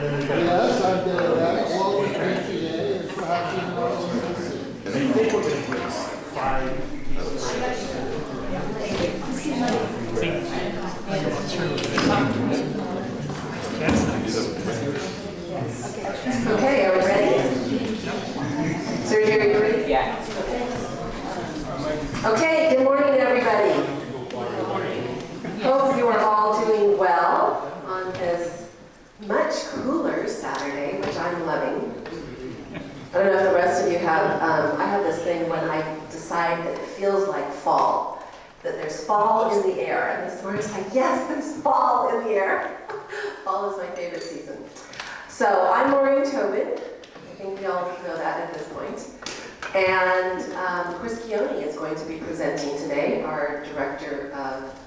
Yes, I did that, along with BTA, and perhaps even our own city. And they think we're going to place 5 Okay, are we ready? Sergio, are you ready? Yeah. Okay, good morning, everybody. Hope you are all doing well on this much cooler Saturday, which I'm loving. I don't know if the rest of you have, I have this thing when I decide that it feels like fall, that there's fall in the air. And this morning's like, yes, there's fall in the air. Fall is my favorite season. So I'm Maureen Tobin. I think we all know that at this point. And Chris Keone is going to be presenting today, our Director of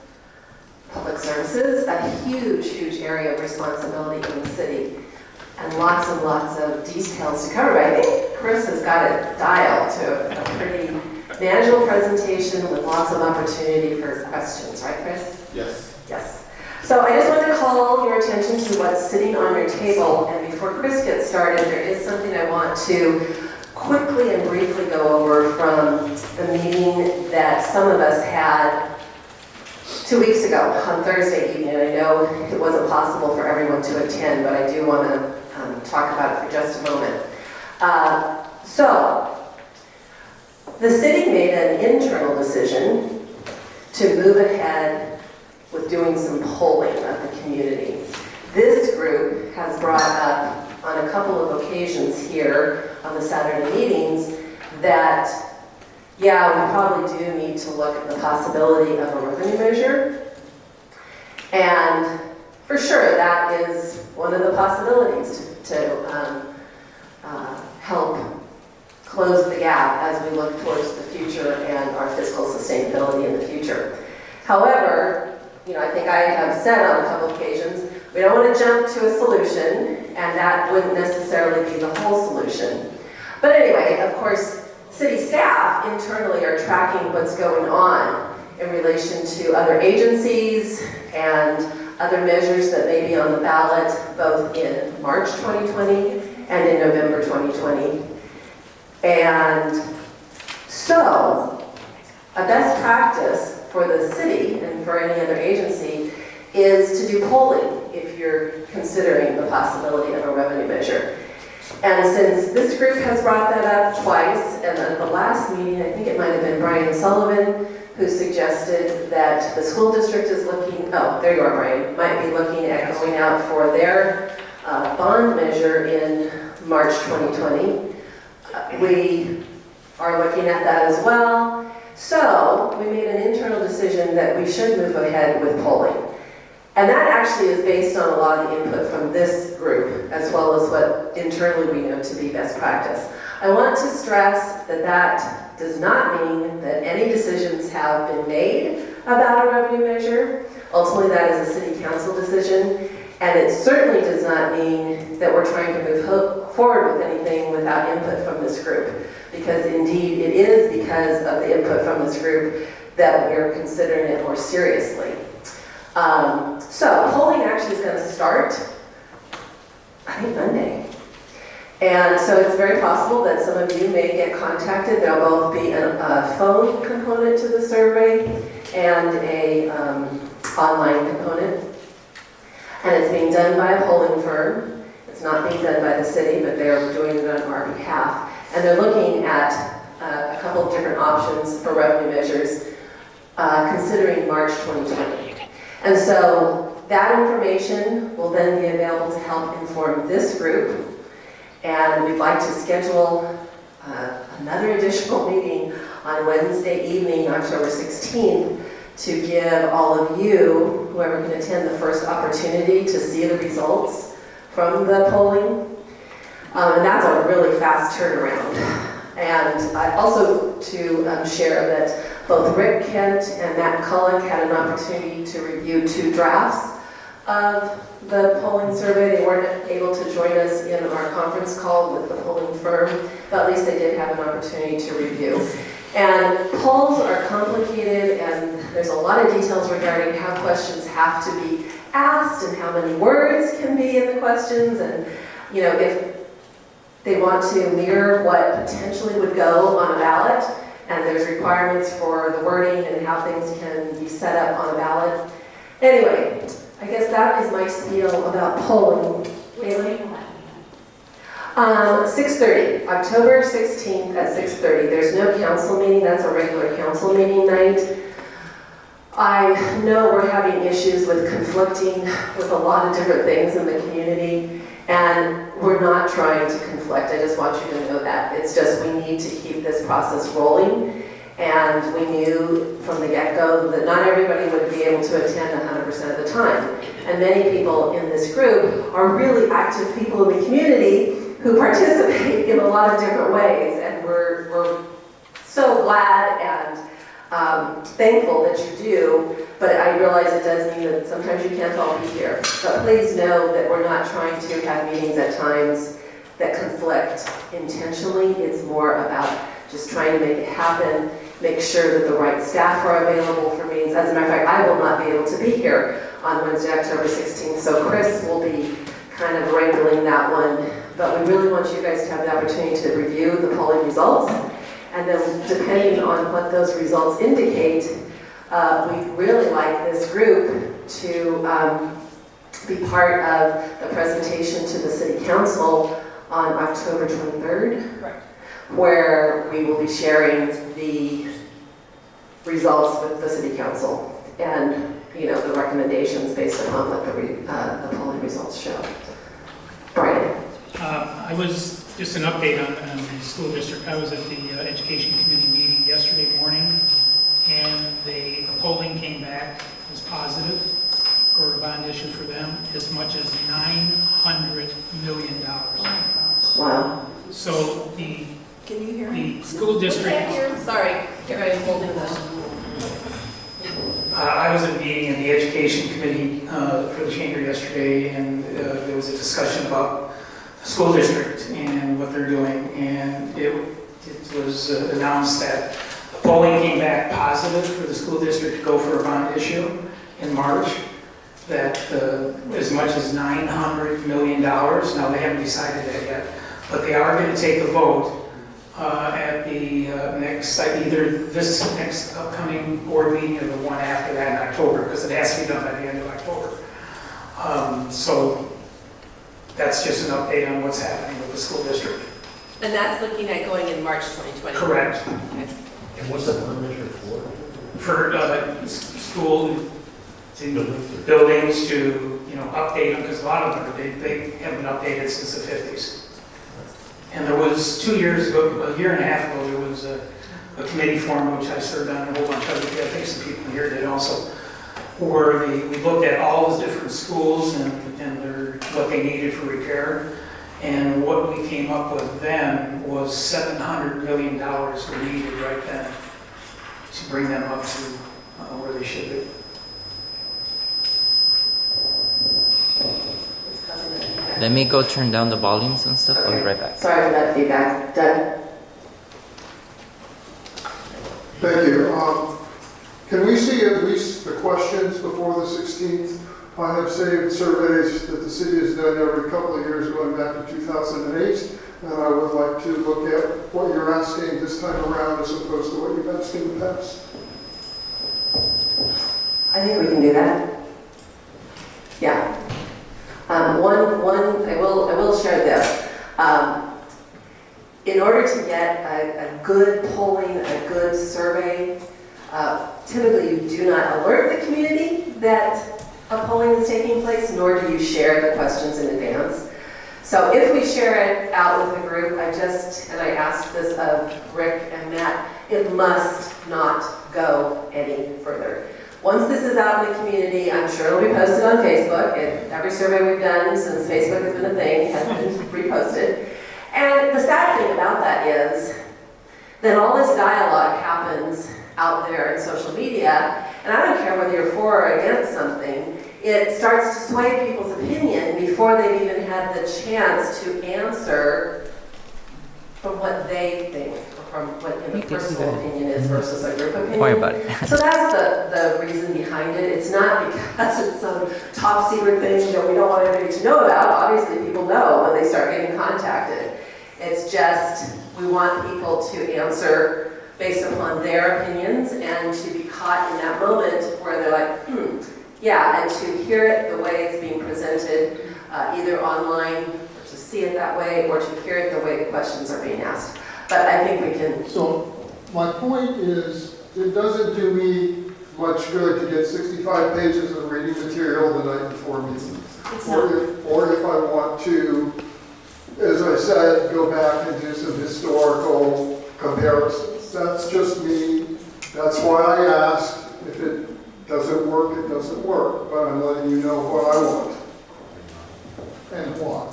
Public Services, a huge, huge area of responsibility in the city, and lots of details to cover. I think Chris has got it dialed to a pretty manageable presentation with lots of opportunity for questions, right, Chris? Yes. Yes. So I just want to call your attention to what's sitting on your table, and before Chris gets started, there is something I want to quickly and briefly go over from the meeting that some of us had 2 weeks ago on Thursday evening. I know it wasn't possible for everyone to attend, but I do want to talk about it for just a moment. So, the city made an internal decision to move ahead with doing some polling of the community. This group has brought up on a couple of occasions here on the Saturday meetings that, yeah, we probably do need to look at the possibility of a revenue measure. And for sure, that is one of the possibilities to help close the gap as we look towards the future and our fiscal sustainability in the future. However, I think I have said on a couple occasions, we don't want to jump to a solution, and that wouldn't necessarily be the whole solution. But anyway, of course, city staff internally are tracking what's going on in relation to other agencies and other measures that may be on the ballot, both in March 2020 and in November 2020. And so, a best practice for the city and for any other agency is to do polling if you're considering the possibility of a revenue measure. And since this group has brought that up twice, and at the last meeting, I think it might have been Brian Sullivan, who suggested that the school district is looking, oh, there you are, Brian, might be looking at going out for their bond measure in March 2020. We are looking at that as well. So we made an internal decision that we should move ahead with polling. And that actually is based on a lot of the input from this group, as well as what internally we know to be best practice. I want to stress that that does not mean that any decisions have been made about a revenue measure. Ultimately, that is a city council decision. And it certainly does not mean that we're trying to move forward with anything without input from this group. Because indeed, it is because of the input from this group that we're considering it more seriously. So polling actually is going to start, I think, Monday. And so it's very possible that some of you may get contacted. There'll both be a phone component to the survey and a online component. And it's being done by a polling firm. It's not being done by the city, but they're doing it on our behalf. And they're looking at a couple of different options for revenue measures, considering March 2020. And so that information will then be available to help inform this group. And we'd like to schedule another additional meeting on Wednesday evening, October 16th, to give all of you, whoever can attend, the first opportunity to see the results from the polling. And that's a really fast turnaround. And I also to share that both Rick Kent and Matt McCulloch had an opportunity to review 2 drafts of the polling survey. They weren't able to join us in our conference call with the polling firm, but at least they did have an opportunity to review. And polls are complicated, and there's a lot of details regarding how questions have to be asked and how many words can be in the questions, and, you know, if they want to mirror what potentially would go on a ballot, and there's requirements for the wording and how things can be set up on a ballot. Anyway, I guess that is my spiel about polling. Haley? 6:30, October 16th at 6:30. There's no council meeting, that's a regular council meeting night. I know we're having issues with conflicting with a lot of different things in the community, and we're not trying to conflict. I just want you to know that. It's just we need to keep this process rolling, and we knew from the get-go that not everybody would be able to attend 100% of the time. And many people in this group are really active people in the community who participate in a lot of different ways, and we're so glad and thankful that you do, but I realize it does mean that sometimes you can't all be here. But please know that we're not trying to have meetings at times that conflict intentionally. It's more about just trying to make it happen, make sure that the right staff are available for meetings. As a matter of fact, I will not be able to be here on Wednesday, October 16th, so Chris will be kind of wrangling that one. But we really want you guys to have the opportunity to review the polling results. And then depending on what those results indicate, we'd really like this group to be part of the presentation to the City Council on October 23rd, Right. where we will be sharing the results with the City Council and, you know, the recommendations based upon what the polling results show. Brian? I was, just an update on the school district. I was at the Education Committee meeting yesterday morning, and the polling came back as positive for a bond issue for them, as much as $900 million. Wow. So the Can you hear me? school district, Sorry, get ready, holding this. I was at a meeting in the Education Committee for the chamber yesterday, and there was a discussion about the school district and what they're doing, and it was announced that the polling came back positive for the school district to go for a bond issue in March, that as much as $900 million. Now, they haven't decided that yet, but they are going to take a vote at the next, either this next upcoming board meeting or the one after that in October, because it has to be done by the end of October. So that's just an update on what's happening with the school district. And that's looking at going in March 2020. Correct. Okay. And what's the bond measure for? For school buildings to, you know, update them, because a lot of them, they haven't been updated since the 50s. And there was 2 years ago, a year and a half ago, there was a committee formed, which I served on, a whole bunch of it. I think some people here did also, where we looked at all the different schools and what they needed for repair. And what we came up with then was $700 million were needed right then to bring them up to where they should be. It's causing that feedback. Let me go turn down the volumes and stuff. I'll be right back. Sorry for that feedback. Doug? Thank you. Can we see at least the questions before the 16th? I have saved surveys that the city has done every couple of years going back to 2008, and I would like to look at what you're asking this time around as opposed to what you've asked in the past. I think we can do that. Yeah. I will share this. In order to get a good polling, a good survey, typically you do not alert the community that a polling is taking place, nor do you share the questions in advance. So if we share it out with the group, I asked this of Rick and Matt, it must not go any further. Once this is out in the community, I'm sure it'll be posted on Facebook. Every survey we've done since Facebook has been a thing has been reposted. And the sad thing about that is, then all this dialogue happens out there in social media, and I don't care whether you're for or against something, it starts to sway people's opinion before they've even had the chance to answer from what they think, or from what the personal opinion is versus a group opinion. Don't worry about it. So that's the reason behind it. It's not because it's some top secret thing that we don't want anybody to know about. Obviously, people know when they start getting contacted. It's just, we want people to answer based upon their opinions and to be caught in that moment where they're like, yeah, and to hear it the way it's being presented, either online, or to see it that way, or to hear it the way the questions are being asked. But I think we can. So my point is, it doesn't do me much good to get 65 pages of reading material the night before a meeting. Or if I want to, as I said, go back and do some historical comparisons. That's just me. That's why I asked. If it doesn't work, it doesn't work. But I'm letting you know what I want and why.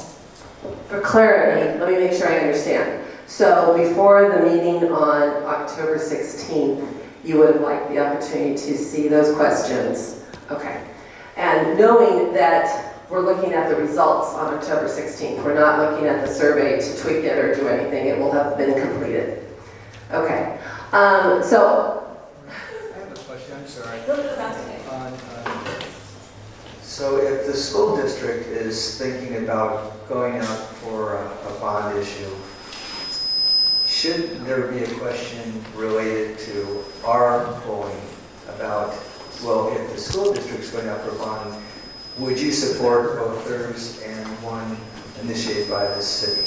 For clarity, let me make sure I understand. So before the meeting on October 16th, you would have liked the opportunity to see those questions. Okay. And knowing that we're looking at the results on October 16th, we're not looking at the survey to tweak it or do anything, it will have been completed. Okay. So. I have a question, I'm sorry. No, that's okay. So if the school district is thinking about going out for a bond issue, should there be a question related to our polling about, well, if the school district's going out for a bond, would you support both theirs and one initiated by the city?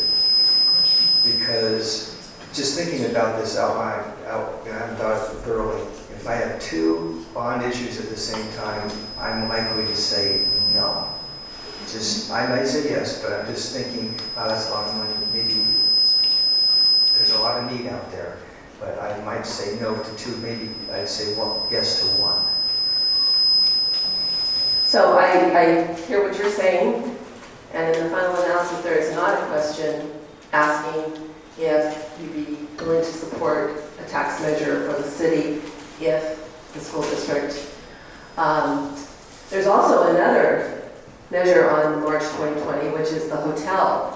Because just thinking about this out loud, I haven't thought it thoroughly. If I have two bond issues at the same time, I'm likely to say no. I might say yes, but I'm just thinking, oh, that's a lot of money. Maybe there's a lot of need out there, but I might say no to two. Maybe I'd say well, yes to one. So I hear what you're saying, and in the final analysis, there is not a question asking if you'd be willing to support a tax measure for the city if the school district. There's also another measure on March 2020, which is the hotels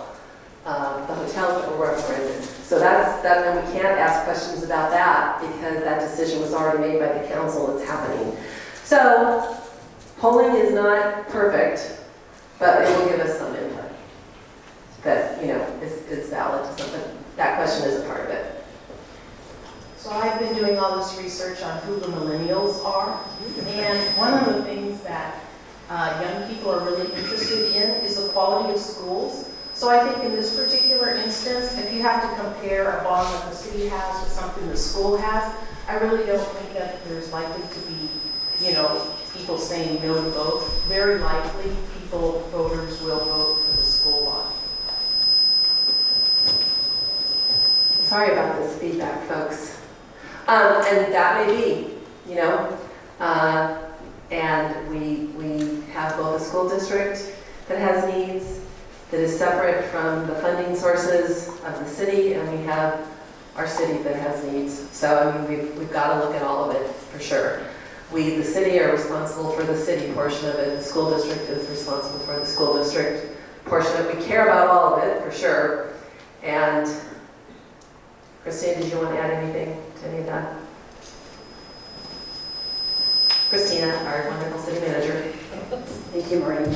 that were referended. So and we can't ask questions about that because that decision was already made by the council. It's happening. So polling is not perfect, but it will give us some input that, is valid to something. That question is a part of it. So I've been doing all this research on who the millennials are, and one of the things that young people are really interested in is the quality of schools. So I think in this particular instance, if you have to compare a bond that the city has with something the school has, I really don't think that there's likely to be, people saying no to both. Very likely, voters will vote for the school bond. Sorry about this feedback, folks. And that may be, and we have both a school district that has needs, that is separate from the funding sources of the city, and we have our city that has needs. So, we've got to look at all of it, for sure. We, the city, are responsible for the city portion of it. The school district is responsible for the school district portion of it. We care about all of it, for sure. And Christine, did you want to add anything to any of that? Christina, our wonderful city manager. Thank you, Maureen.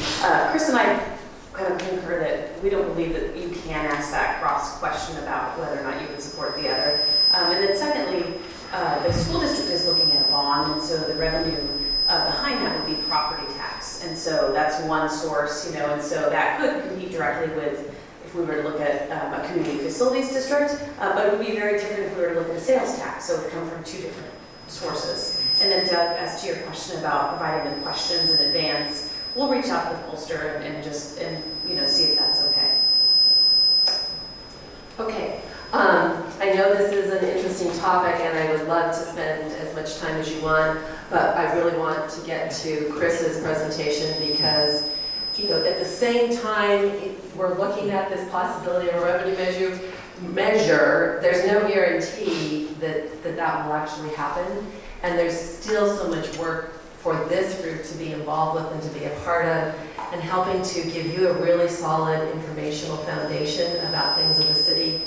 Chris and I kind of concur that we don't believe that you can ask that cross question about whether or not you would support the other. And then secondly, the school district is looking at a bond, and so the revenue behind that would be property tax. And so that's one source, and so that could compete directly with if we were to look at a community facilities district, but it would be very different if we were to look at a sales tax. So it would come from two different sources. And then Doug, as to your question about providing them questions in advance, we'll reach out to the pollster and see if that's okay. Okay. I know this is an interesting topic, and I would love to spend as much time as you want, but I really want to get to Chris's presentation because, at the same time we're looking at this possibility of a revenue measure, there's no guarantee that will actually happen. And there's still so much work for this group to be involved with and to be a part of, and helping to give you a really solid informational foundation about things in the city.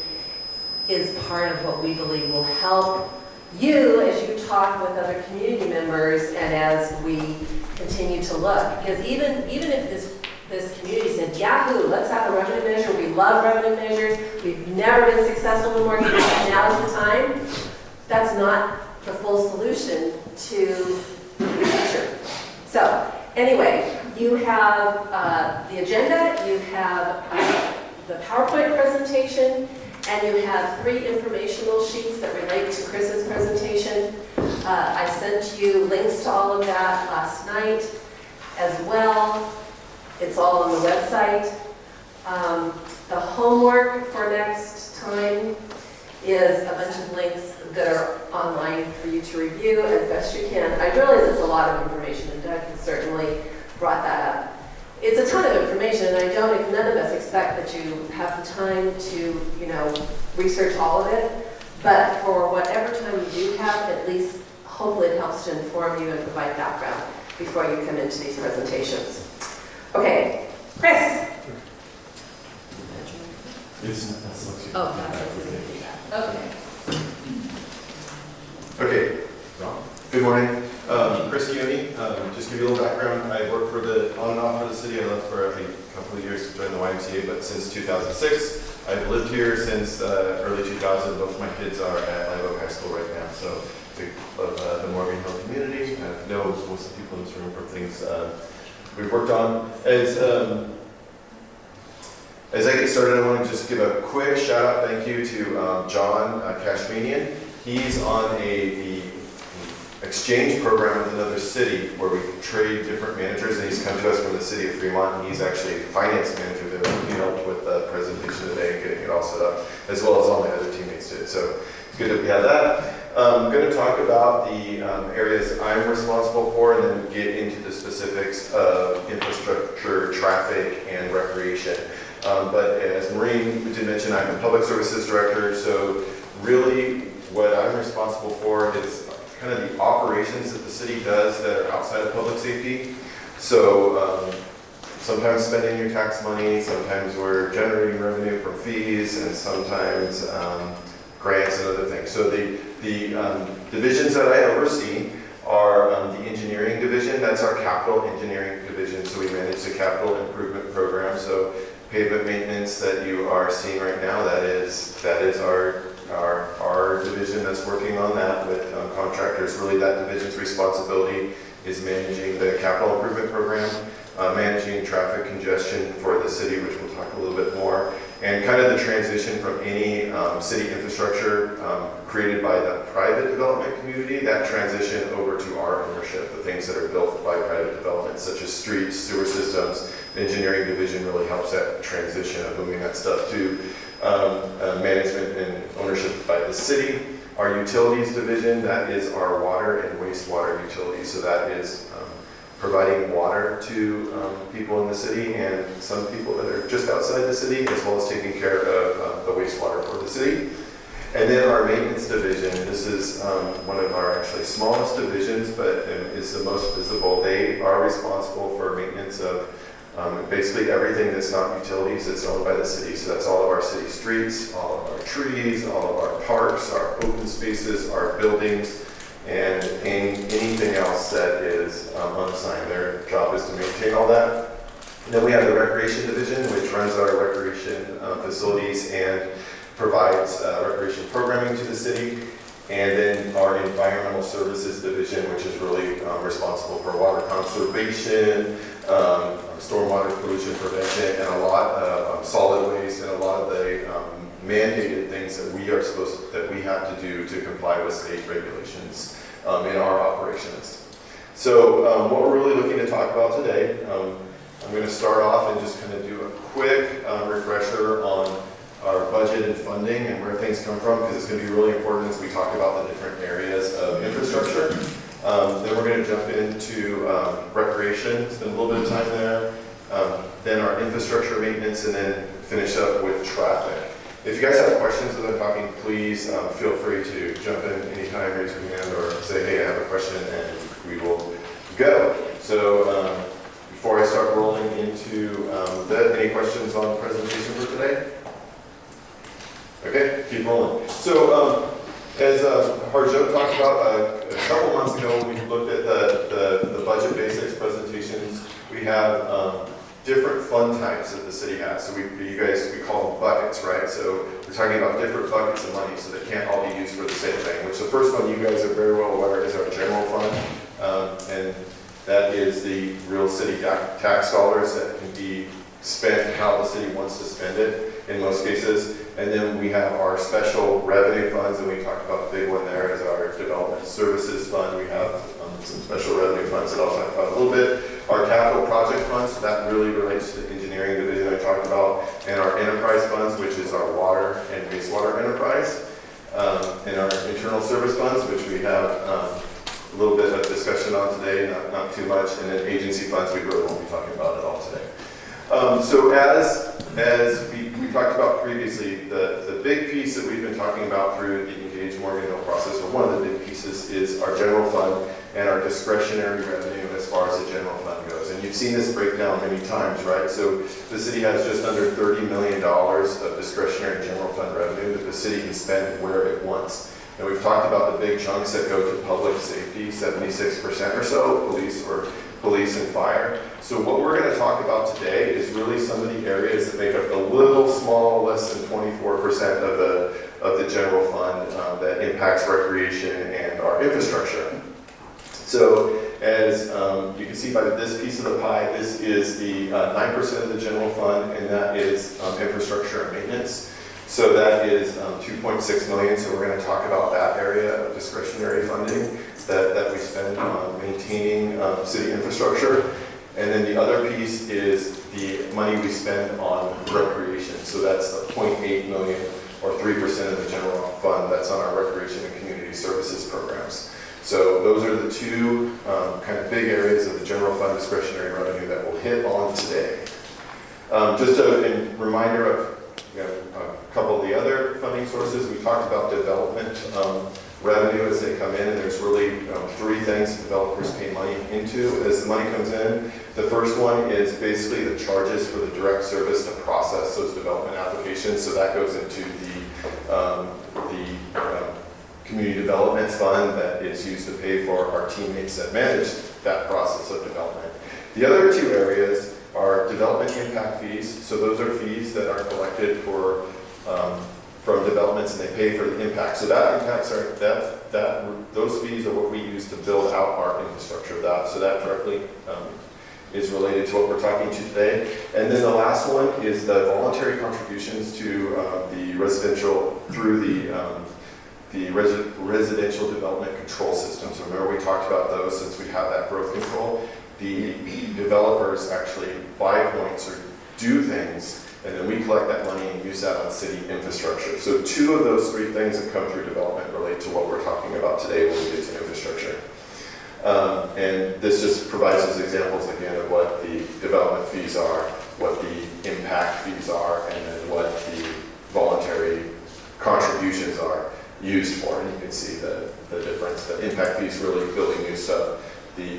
is part of what we believe will help you as you talk with other community members and as we continue to look. Because even if this community said, Yahoo, let's have a revenue measure, we love revenue measures, we've never been successful in mortgage, now's the time, that's not the full solution to the future. So anyway, you have the agenda, you have the PowerPoint presentation, and you have 3 informational sheets that relate to Chris's presentation. I sent you links to all of that last night as well. It's all on the website. The homework for next time is a bunch of links that are online for you to review as best you can. I realize it's a lot of information, and Doug has certainly brought that up. It's a ton of information, and none of us expect that you have the time to, research all of it. But for whatever time you do have, at least hopefully it helps to inform you and provide background before you come into these presentations. Okay, Chris. Oh, that's okay. Okay, good morning. Chris Keone, just give you a little background. I worked on and off for the city. I left for I think a couple of years to join the YMCA, but since 2006. I've lived here since early 2000. Both my kids are at Live Oak High School right now, so big of the Morgan Hill community. I know most of the people in this room from things we've worked on. As I get started, I want to just give a quick shout out, thank you to John Kashmanian. He's on the exchange program with another city where we trade different managers, and he's come to us from the city of Fremont, and he's actually a finance manager there. He helped with the presentation today and getting it all set up, as well as all my other teammates did. So it's good that we have that. I'm going to talk about the areas I'm responsible for and then get into the specifics of infrastructure, traffic, and recreation. But as Maureen did mention, I'm the Public Services Director, so really what I'm responsible for is kind of the operations that the city does that are outside of public safety. So sometimes spending your tax money, sometimes we're generating revenue from fees, and sometimes grants and other things. So the divisions that I oversee are the engineering division. That's our capital engineering division. So we manage the capital improvement program. So pavement maintenance that you are seeing right now, that is our division that's working on that with contractors. Really that division's responsibility is managing the capital improvement program, managing traffic congestion for the city, which we'll talk a little bit more, and kind of the transition from any city infrastructure created by the private development community, that transition over to our ownership, the things that are built by private development, such as streets, sewer systems. The engineering division really helps that transition of moving that stuff to management and ownership by the city. Our utilities division, that is our water and wastewater utilities. So that is providing water to people in the city and some people that are just outside the city, as well as taking care of the wastewater for the city. And then our maintenance division, this is one of our actually smallest divisions, but is the most visible. They are responsible for maintenance of basically everything that's not utilities that's owned by the city. So that's all of our city streets, all of our trees, all of our parks, our open spaces, our buildings, and anything else that is unassigned. Their job is to maintain all that. And then we have the recreation division, which runs our recreation facilities and provides recreation programming to the city. And then our environmental services division, which is really responsible for water conservation, stormwater pollution prevention, and a lot of solid waste, and a lot of the mandated things that we have to do to comply with state regulations in our operations. So what we're really looking to talk about today, I'm going to start off and just kind of do a quick refresher on our budget and funding and where things come from, because it's going to be really important as we talk about the different areas of infrastructure. Then we're going to jump into recreation, spend a little bit of time there, then our infrastructure maintenance, and then finish up with traffic. If you guys have questions as I'm talking, please feel free to jump in anytime, raise your hand, or say, hey, I have a question, and we will go. So before I start rolling into that, any questions on the presentation for today? Okay, keep rolling. So, as Harjot talked about a couple months ago, we looked at the budget basics presentations. We have different fund types that the city has. So we call them buckets, right? So we're talking about different buckets of money, so they can't all be used for the same thing. Which the first one you guys are very well aware is our general fund, and that is the real city tax dollars that can be spent how the city wants to spend it in most cases. And then we have our special revenue funds, and we talked about the big one there is our development services fund. We have some special revenue funds that I'll talk about a little bit. Our capital project funds, that really relates to the engineering division I talked about, and our enterprise funds, which is our water and wastewater enterprise, and our internal service funds, which we have a little bit of discussion on today, not too much, and then agency funds we really won't be talking about at all today. So as we talked about previously, the big piece that we've been talking about through the Engage Morgan Hill process, or one of the big pieces, is our general fund and our discretionary revenue as far as the general fund goes. And you've seen this breakdown many times, right? So the city has just under $30 million of discretionary general fund revenue that the city can spend where it wants. And we've talked about the big chunks that go to public safety, 76% or so, police and fire. So what we're going to talk about today is really some of the areas that make up a little small, less than 24% of the general fund that impacts recreation and our infrastructure. So as you can see by this piece of the pie, this is the 9% of the general fund, and that is infrastructure and maintenance. So that is 2.6 million. So we're going to talk about that area of discretionary funding that we spend on maintaining city infrastructure. And then the other piece is the money we spend on recreation. So that's the 0.8 million, or 3% of the general fund that's on our recreation and community services programs. So those are the two kind of big areas of the general fund discretionary revenue that we'll hit on today. Just a reminder of a couple of the other funding sources. We talked about development revenue as they come in, and there's really three things developers pay money into as the money comes in. The first one is basically the charges for the direct service to process those development applications. So that goes into the community development fund that is used to pay for our teammates that manage that process of development. The other two areas are development impact fees. So those are fees that are collected from developments, and they pay for the impact. So that impacts those fees are what we use to build out our infrastructure. So that directly is related to what we're talking to today. And then the last one is the voluntary contributions to the residential through the residential development control system. So remember we talked about those since we have that growth control. The developers actually buy points or do things, and then we collect that money and use that on city infrastructure. So two of those three things that come through development relate to what we're talking about today when we get to infrastructure. And this just provides us examples again of what the development fees are, what the impact fees are, and then what the voluntary contributions are used for. And you can see the difference. The impact fees really building new stuff. The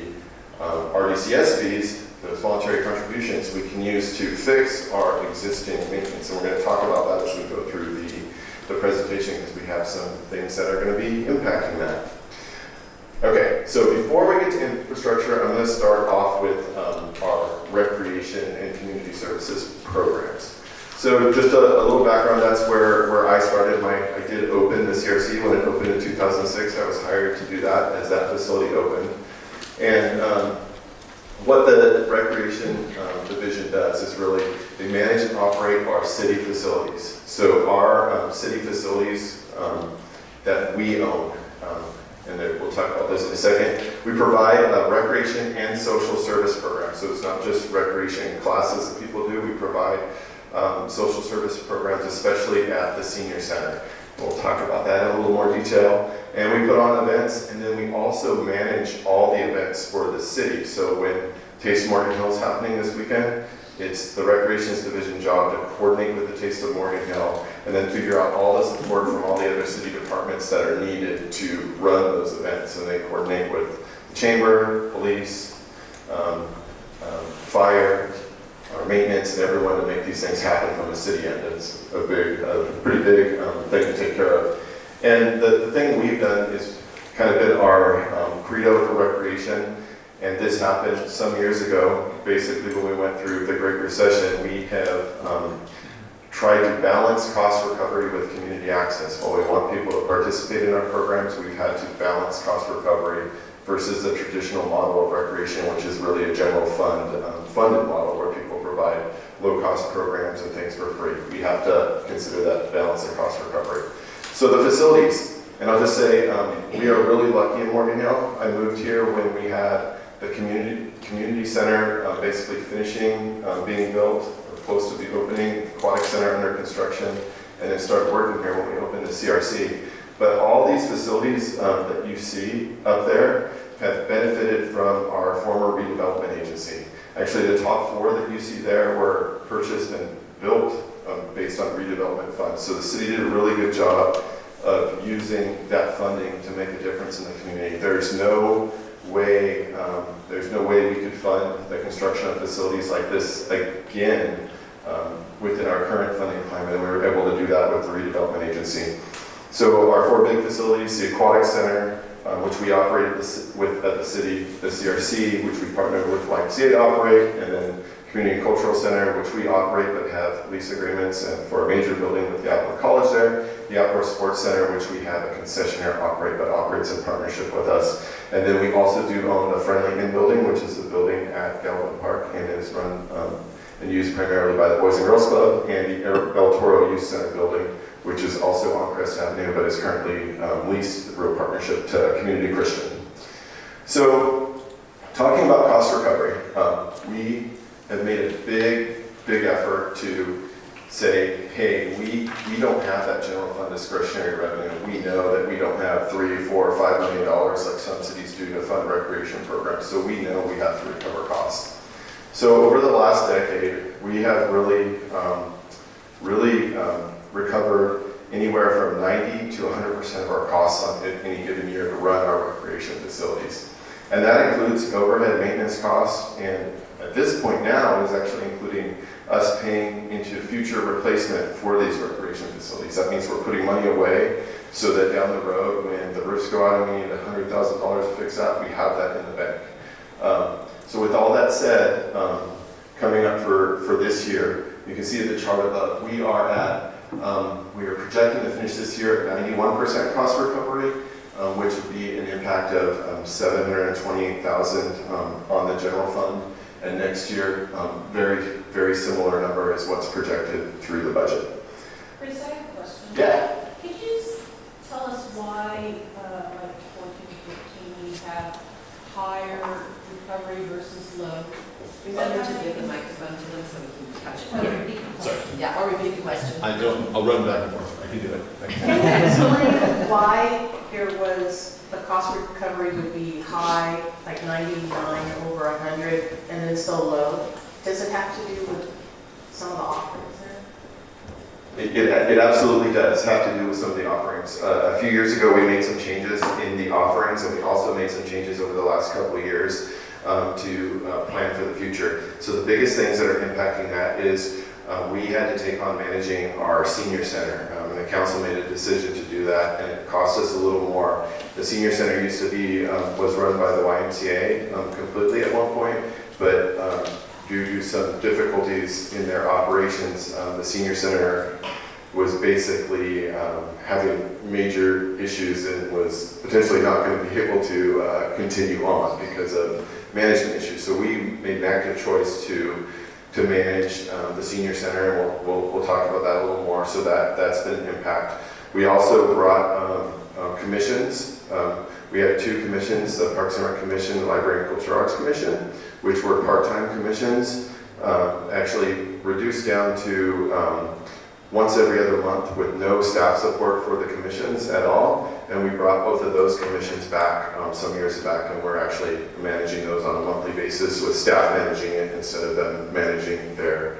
RDCS fees, those voluntary contributions, we can use to fix our existing maintenance. And we're going to talk about that as we go through the presentation, because we have some things that are going to be impacting that. Okay, so before we get to infrastructure, I'm going to start off with our recreation and community services programs. So just a little background, that's where I started. I did open the CRC when it opened in 2006. I was hired to do that as that facility opened. And what the recreation division does is really, they manage and operate our city facilities. So our city facilities that we own, and we'll talk about this in a second, we provide recreation and social service programs. So it's not just recreation classes that people do, we provide social service programs, especially at the senior center. We'll talk about that in a little more detail. And we put on events, and then we also manage all the events for the city. So when Taste of Morgan Hill is happening this weekend, it's the Recreations Division job to coordinate with the Taste of Morgan Hill and then figure out all the support from all the other city departments that are needed to run those events. And they coordinate with the chamber, police, fire, our maintenance and everyone to make these things happen from the city end. It's a pretty big thing to take care of. And the thing we've done is kind of been our credo for recreation. And this happened some years ago. Basically, when we went through the Great Recession, we have tried to balance cost recovery with community access. While we want people to participate in our programs, we've had to balance cost recovery versus the traditional model of recreation, which is really a general funded model where people provide low-cost programs and things for free. We have to consider that balance of cost recovery. So the facilities, and I'll just say, we are really lucky in Morgan Hill. I moved here when we had the community center basically finishing being built, or close to the opening, aquatic center under construction, and then started working here when we opened the CRC. But all these facilities that you see up there have benefited from our former redevelopment agency. Actually, the top 4 that you see there were purchased and built based on redevelopment funds. So the city did a really good job of using that funding to make a difference in the community. There's no way we could fund the construction of facilities like this again within our current funding climate, and we were able to do that with the redevelopment agency. So our 4 big facilities, the aquatic center, which we operate at the city, the CRC, which we partnered with YMCA to operate, and then Community and Cultural Center, which we operate but have lease agreements and for a major building with the Outdoor College there, the Outdoor Sports Center, which we have a concessionaire operate but operates in partnership with us. And then we also do own the Friendly Inn building, which is the building at Galvin Park and is run and used primarily by the Boys and Girls Club, and the El Toro Youth Center building, which is also on Crest Avenue, but is currently leased through a partnership to Community Christian. So, talking about cost recovery, we have made a big effort to say, hey, we don't have that general fund discretionary revenue. We know that we don't have $3, $4, or $5 million like some cities do to fund recreation programs. So we know we have to recover costs. So over the last decade, we have really recovered anywhere from 90 to 100% of our costs on any given year to run our recreation facilities. And that includes overhead maintenance costs, and at this point now is actually including us paying into future replacement for these recreation facilities. That means we're putting money away so that down the road when the roofs go out and we need $100,000 to fix that, we have that in the bank. So with all that said, coming up for this year, you can see the chart above, we are projecting to finish this year at 91% cost recovery, which would be an impact of $728,000 on the general fund. And next year, very similar number is what's projected through the budget. Chris, I have a question. Yeah. Could you tell us why, like 14, 15, we have higher recovery versus low? Remember to give the microphone to them so we can touch Or it. repeat. Sorry. Yeah, or repeat the question. I don't, I'll run back and forth. I can do it. Can you explain why the cost recovery would be high, like 99 over 100, and then so low? Does it have to do with some of the offerings there? It absolutely does have to do with some of the offerings. A few years ago, we made some changes in the offerings, and we also made some changes over the last couple of years to plan for the future. So the biggest things that are impacting that is we had to take on managing our senior center, and the council made a decision to do that, and it cost us a little more. The senior center used to be, was run by the YMCA completely at one point, but due to some difficulties in their operations, the senior center was basically having major issues and was potentially not going to be able to continue on because of management issues. So we made an active choice to manage the senior center, and we'll talk about that a little more. So that's been an impact. We also brought commissions. We had 2 commissions, the Parks and Rec Commission, the Library and Cultural Arts Commission, which were part-time commissions, actually reduced down to once every other month with no staff support for the commissions at all. And we brought both of those commissions back some years back, and we're actually managing those on a monthly basis with staff managing it instead of them managing the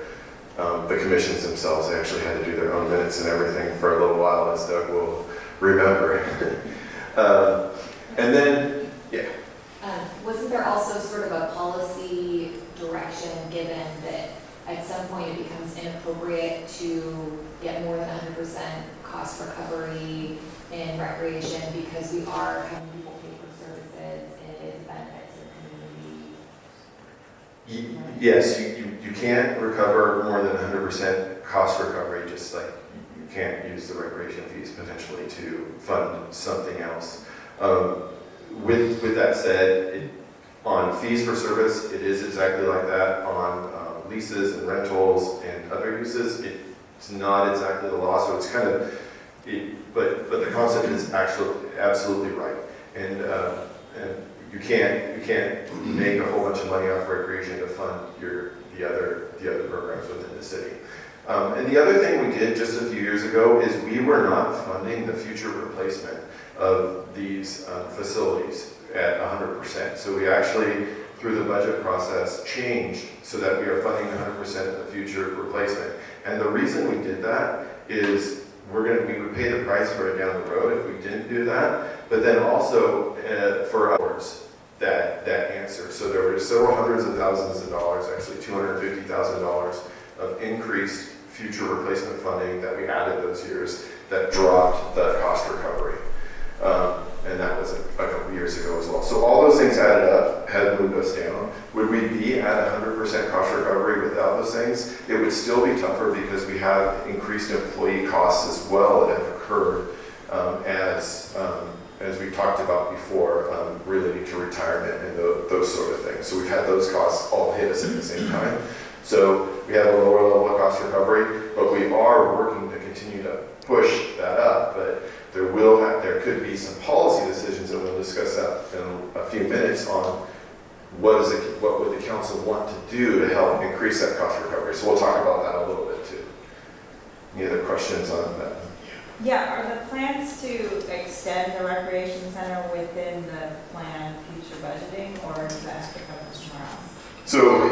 commissions themselves. They actually had to do their own minutes and everything for a little while, as Doug will remember. And then, yeah. Wasn't there also sort of a policy direction given that at some point it becomes inappropriate to get more than 100% cost recovery in recreation because we are having people pay for services and it is a benefit to the community. Yes, you can't recover more than 100% cost recovery, just like you can't use the recreation fees potentially to fund something else. With that said, on fees for service, it is exactly like that. On leases and rentals and other uses, it's not exactly the law, so it's kind of, but the concept is actually absolutely right. And you can't make a whole bunch of money off recreation to fund the other programs within the city. And the other thing we did just a few years ago is we were not funding the future replacement of these facilities at 100%. So we actually, through the budget process, changed so that we are funding 100% of the future replacement. And the reason we did that is we would pay the price for it down the road if we didn't do that, but then also for ours that answer. So there were several hundreds of thousands of dollars, actually $250,000 of increased future replacement funding that we added those years that dropped the cost recovery. And that was a couple years ago as well. So all those things added up had moved us down. Would we be at 100% cost recovery without those things? It would still be tougher because we have increased employee costs as well that have occurred as we talked about before, relating to retirement and those sort of things. So we've had those costs all hit us at the same time. So we have a lower level of cost recovery, but we are working to continue to push that up. But there could be some policy decisions, and we'll discuss that in a few minutes on what would the council want to do to help increase that cost recovery. So we'll talk about that a little bit too. Any other questions on that? Yeah, are the plans to extend the recreation center within the planned future budgeting, or does that have to come from somewhere else? So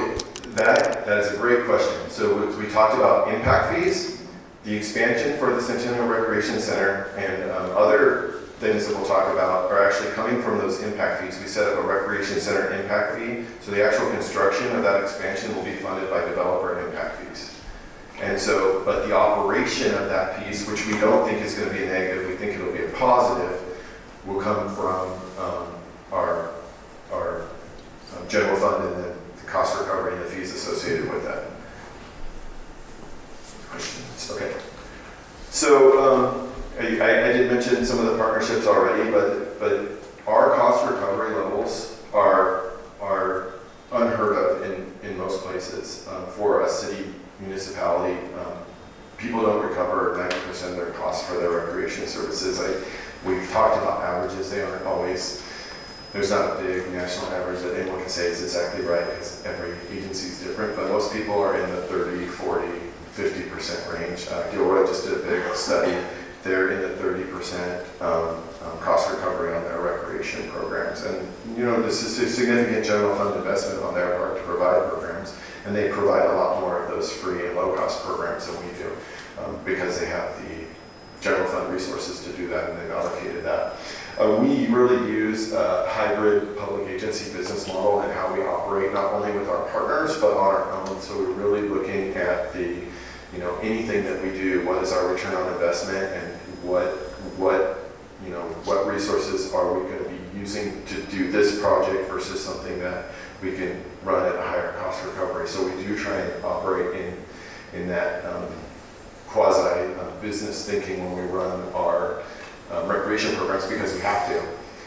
that is a great question. So we talked about impact fees, the expansion for the Centennial Recreation Center, and other things that we'll talk about are actually coming from those impact fees. We set up a recreation center impact fee, so the actual construction of that expansion will be funded by developer impact fees. And so, but the operation of that piece, which we don't think is going to be a negative, we think it'll be a positive, will come from our general fund and then the cost recovery and the fees associated with that. Questions? Okay. So I did mention some of the partnerships already, but our cost recovery levels are unheard of in most places for a city municipality. People don't recover 90% of their costs for their recreation services. We've talked about averages. They aren't always, there's not a big national average that anyone can say is exactly right because every agency is different, but most people are in the 30, 40, 50% range. Gilroy just did a big study. They're in the 30% cost recovery on their recreation programs. And, this is a significant general fund investment on their part to provide programs. And they provide a lot more of those free and low-cost programs than we do because they have the general fund resources to do that, and they've allocated that. We really use a hybrid public agency business model and how we operate, not only with our partners, but on our own. So we're really looking at anything that we do, what is our return on investment, and what resources are we going to be using to do this project versus something that we can run at a higher cost recovery. So we do try and operate in that quasi business thinking when we run our recreation programs because we have to.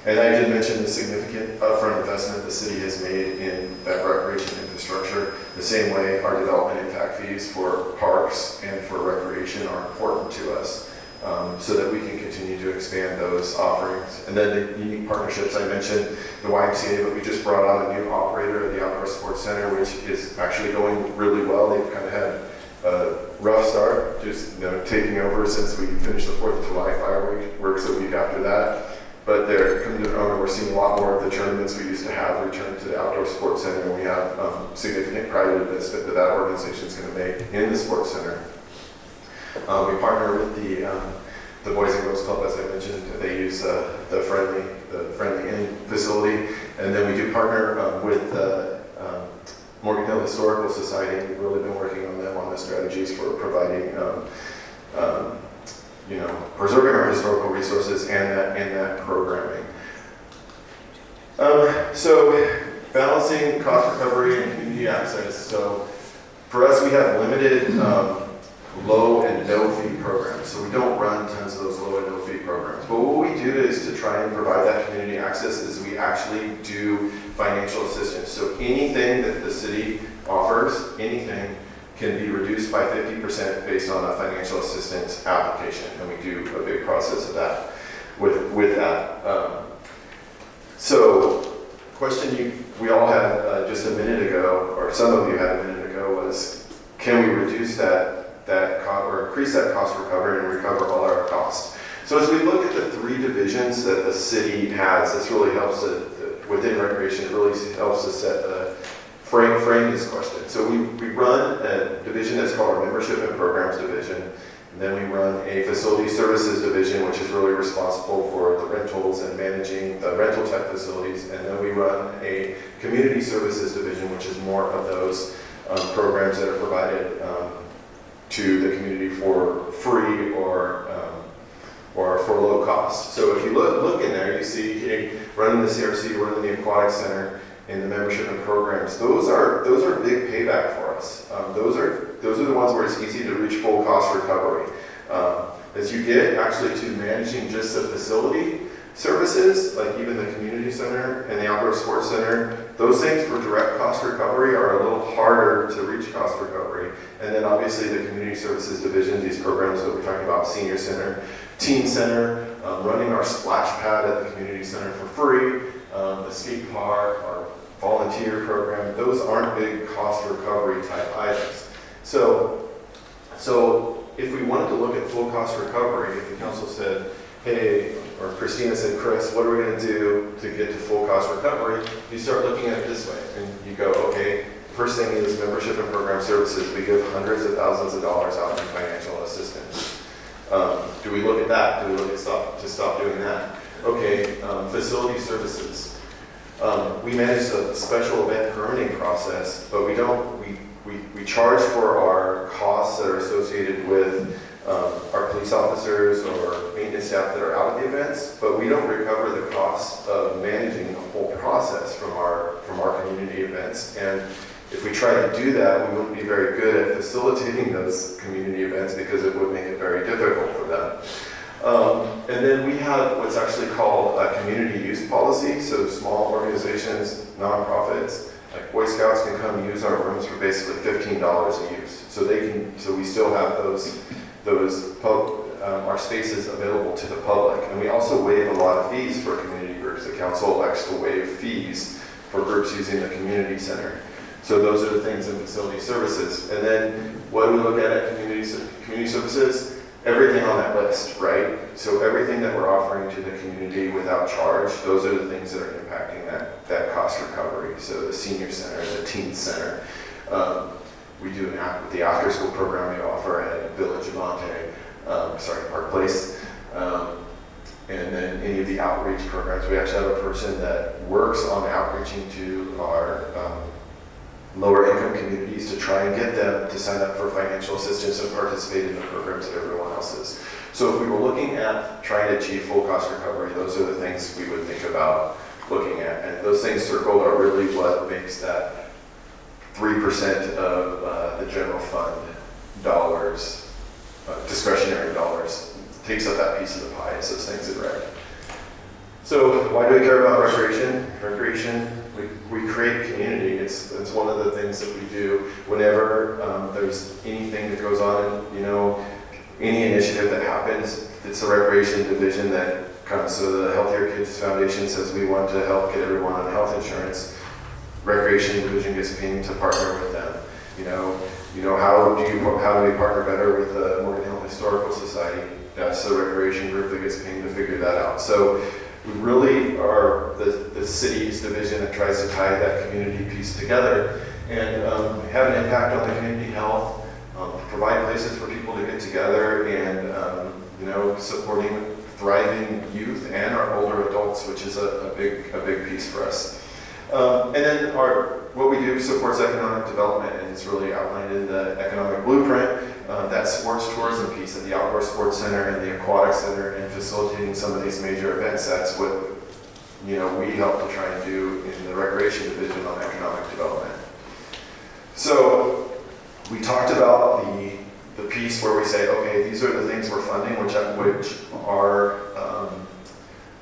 And I did mention the significant upfront investment the city has made in that recreation infrastructure. The same way our development impact fees for parks and for recreation are important to us so that we can continue to expand those offerings. And then the unique partnerships, I mentioned the YMCA, but we just brought on a new operator at the Outdoor Sports Center, which is actually going really well. They've kind of had a rough start, just taking over since we finished the 4th of July fireworks a week after that. But they're coming to their own, and we're seeing a lot more of the tournaments we used to have return to the Outdoor Sports Center, and we have significant private investment that organization is going to make in the Sports Center. We partner with the Boys and Girls Club, as I mentioned. They use the Friendly Inn facility, and then we do partner with the Morgan Hill Historical Society. We've really been working wellness strategies for providing, preserving our historical resources and that programming. So balancing cost recovery and community access. So for us, we have limited low and no fee programs. So we don't run tons of those low and no fee programs. But what we do is to try and provide that community access is we actually do financial assistance. So anything that the city offers, anything can be reduced by 50% based on a financial assistance application. And we do a big process of that with that. So question we all had just a minute ago, or some of you had a minute ago, was can we reduce that or increase that cost recovery and recover all our costs? So as we look at the 3 divisions that the city has, this really helps within recreation, it really helps us set frame this question. So we run a division that's called our Membership and Programs Division. And then we run a Facility Services Division, which is really responsible for the rentals and managing the rental type facilities. And then we run a Community Services Division, which is more of those programs that are provided to the community for free or for low cost. So if you look in there, you see running the CRC, running the Aquatic Center, and the membership and programs. Those are big payback for us. Those are the ones where it's easy to reach full cost recovery. As you get actually to managing just the facility services, like even the community center and the outdoor sports center, those things for direct cost recovery are a little harder to reach cost recovery. And then obviously the community services division, these programs that we're talking about, senior center, teen center, running our splash pad at the community center for free, the skate park, our volunteer program, those aren't big cost recovery type items. So if we wanted to look at full cost recovery, if the council said, hey, or Christina said, Chris, what are we going to do to get to full cost recovery? You start looking at it this way, and you go, okay, first thing is membership and program services. We give hundreds of thousands of dollars out in financial assistance. Do we look at that? Do we look at stop doing that? Okay, facility services. We manage the special event permitting process, but we charge for our costs that are associated with our police officers or maintenance staff that are out at the events, but we don't recover the costs of managing the whole process from our community events. And if we try to do that, we wouldn't be very good at facilitating those community events because it would make it very difficult for them. And then we have what's actually called a community use policy. So small organizations, nonprofits, like Boy Scouts can come use our rooms for basically $15 a use. So we still have our spaces available to the public. And we also waive a lot of fees for community groups. The council elects to waive fees for groups using the community center. So those are the things in facility services. And then what do we look at community services? Everything on that list, right? So everything that we're offering to the community without charge, those are the things that are impacting that cost recovery. So the senior center, the teen center. We do the after school program we offer at Village Avante, Park Place. And then any of the outreach programs. We actually have a person that works on outreaching to our lower income communities to try and get them to sign up for financial assistance and participate in the programs that everyone else is. So if we were looking at trying to achieve full cost recovery, those are the things we would think about looking at. And those things circled are really what makes that 3% of the general fund dollars, discretionary dollars, takes up that piece of the pie. It's those things in red. So why do we care about recreation? We create community. It's one of the things that we do whenever there's anything that goes on, any initiative that happens. It's the recreation division that comes. So the Healthier Kids Foundation says we want to help get everyone on health insurance. Recreation division gets paid to partner with them. How do we partner better with the Morgan Hill Historical Society? That's the recreation group that gets paid to figure that out. So we really are the city's division that tries to tie that community piece together and have an impact on the community health, provide places for people to get together and, supporting thriving youth and our older adults, which is a big piece for us. And then our what we do supports economic development, and it's really outlined in the economic blueprint. That sports tourism piece at the Outdoor Sports Center and the Aquatic Center and facilitating some of these major events, that's what we help to try and do in the Recreation Division on economic development. So we talked about the piece where we say, okay, these are the things we're funding, which are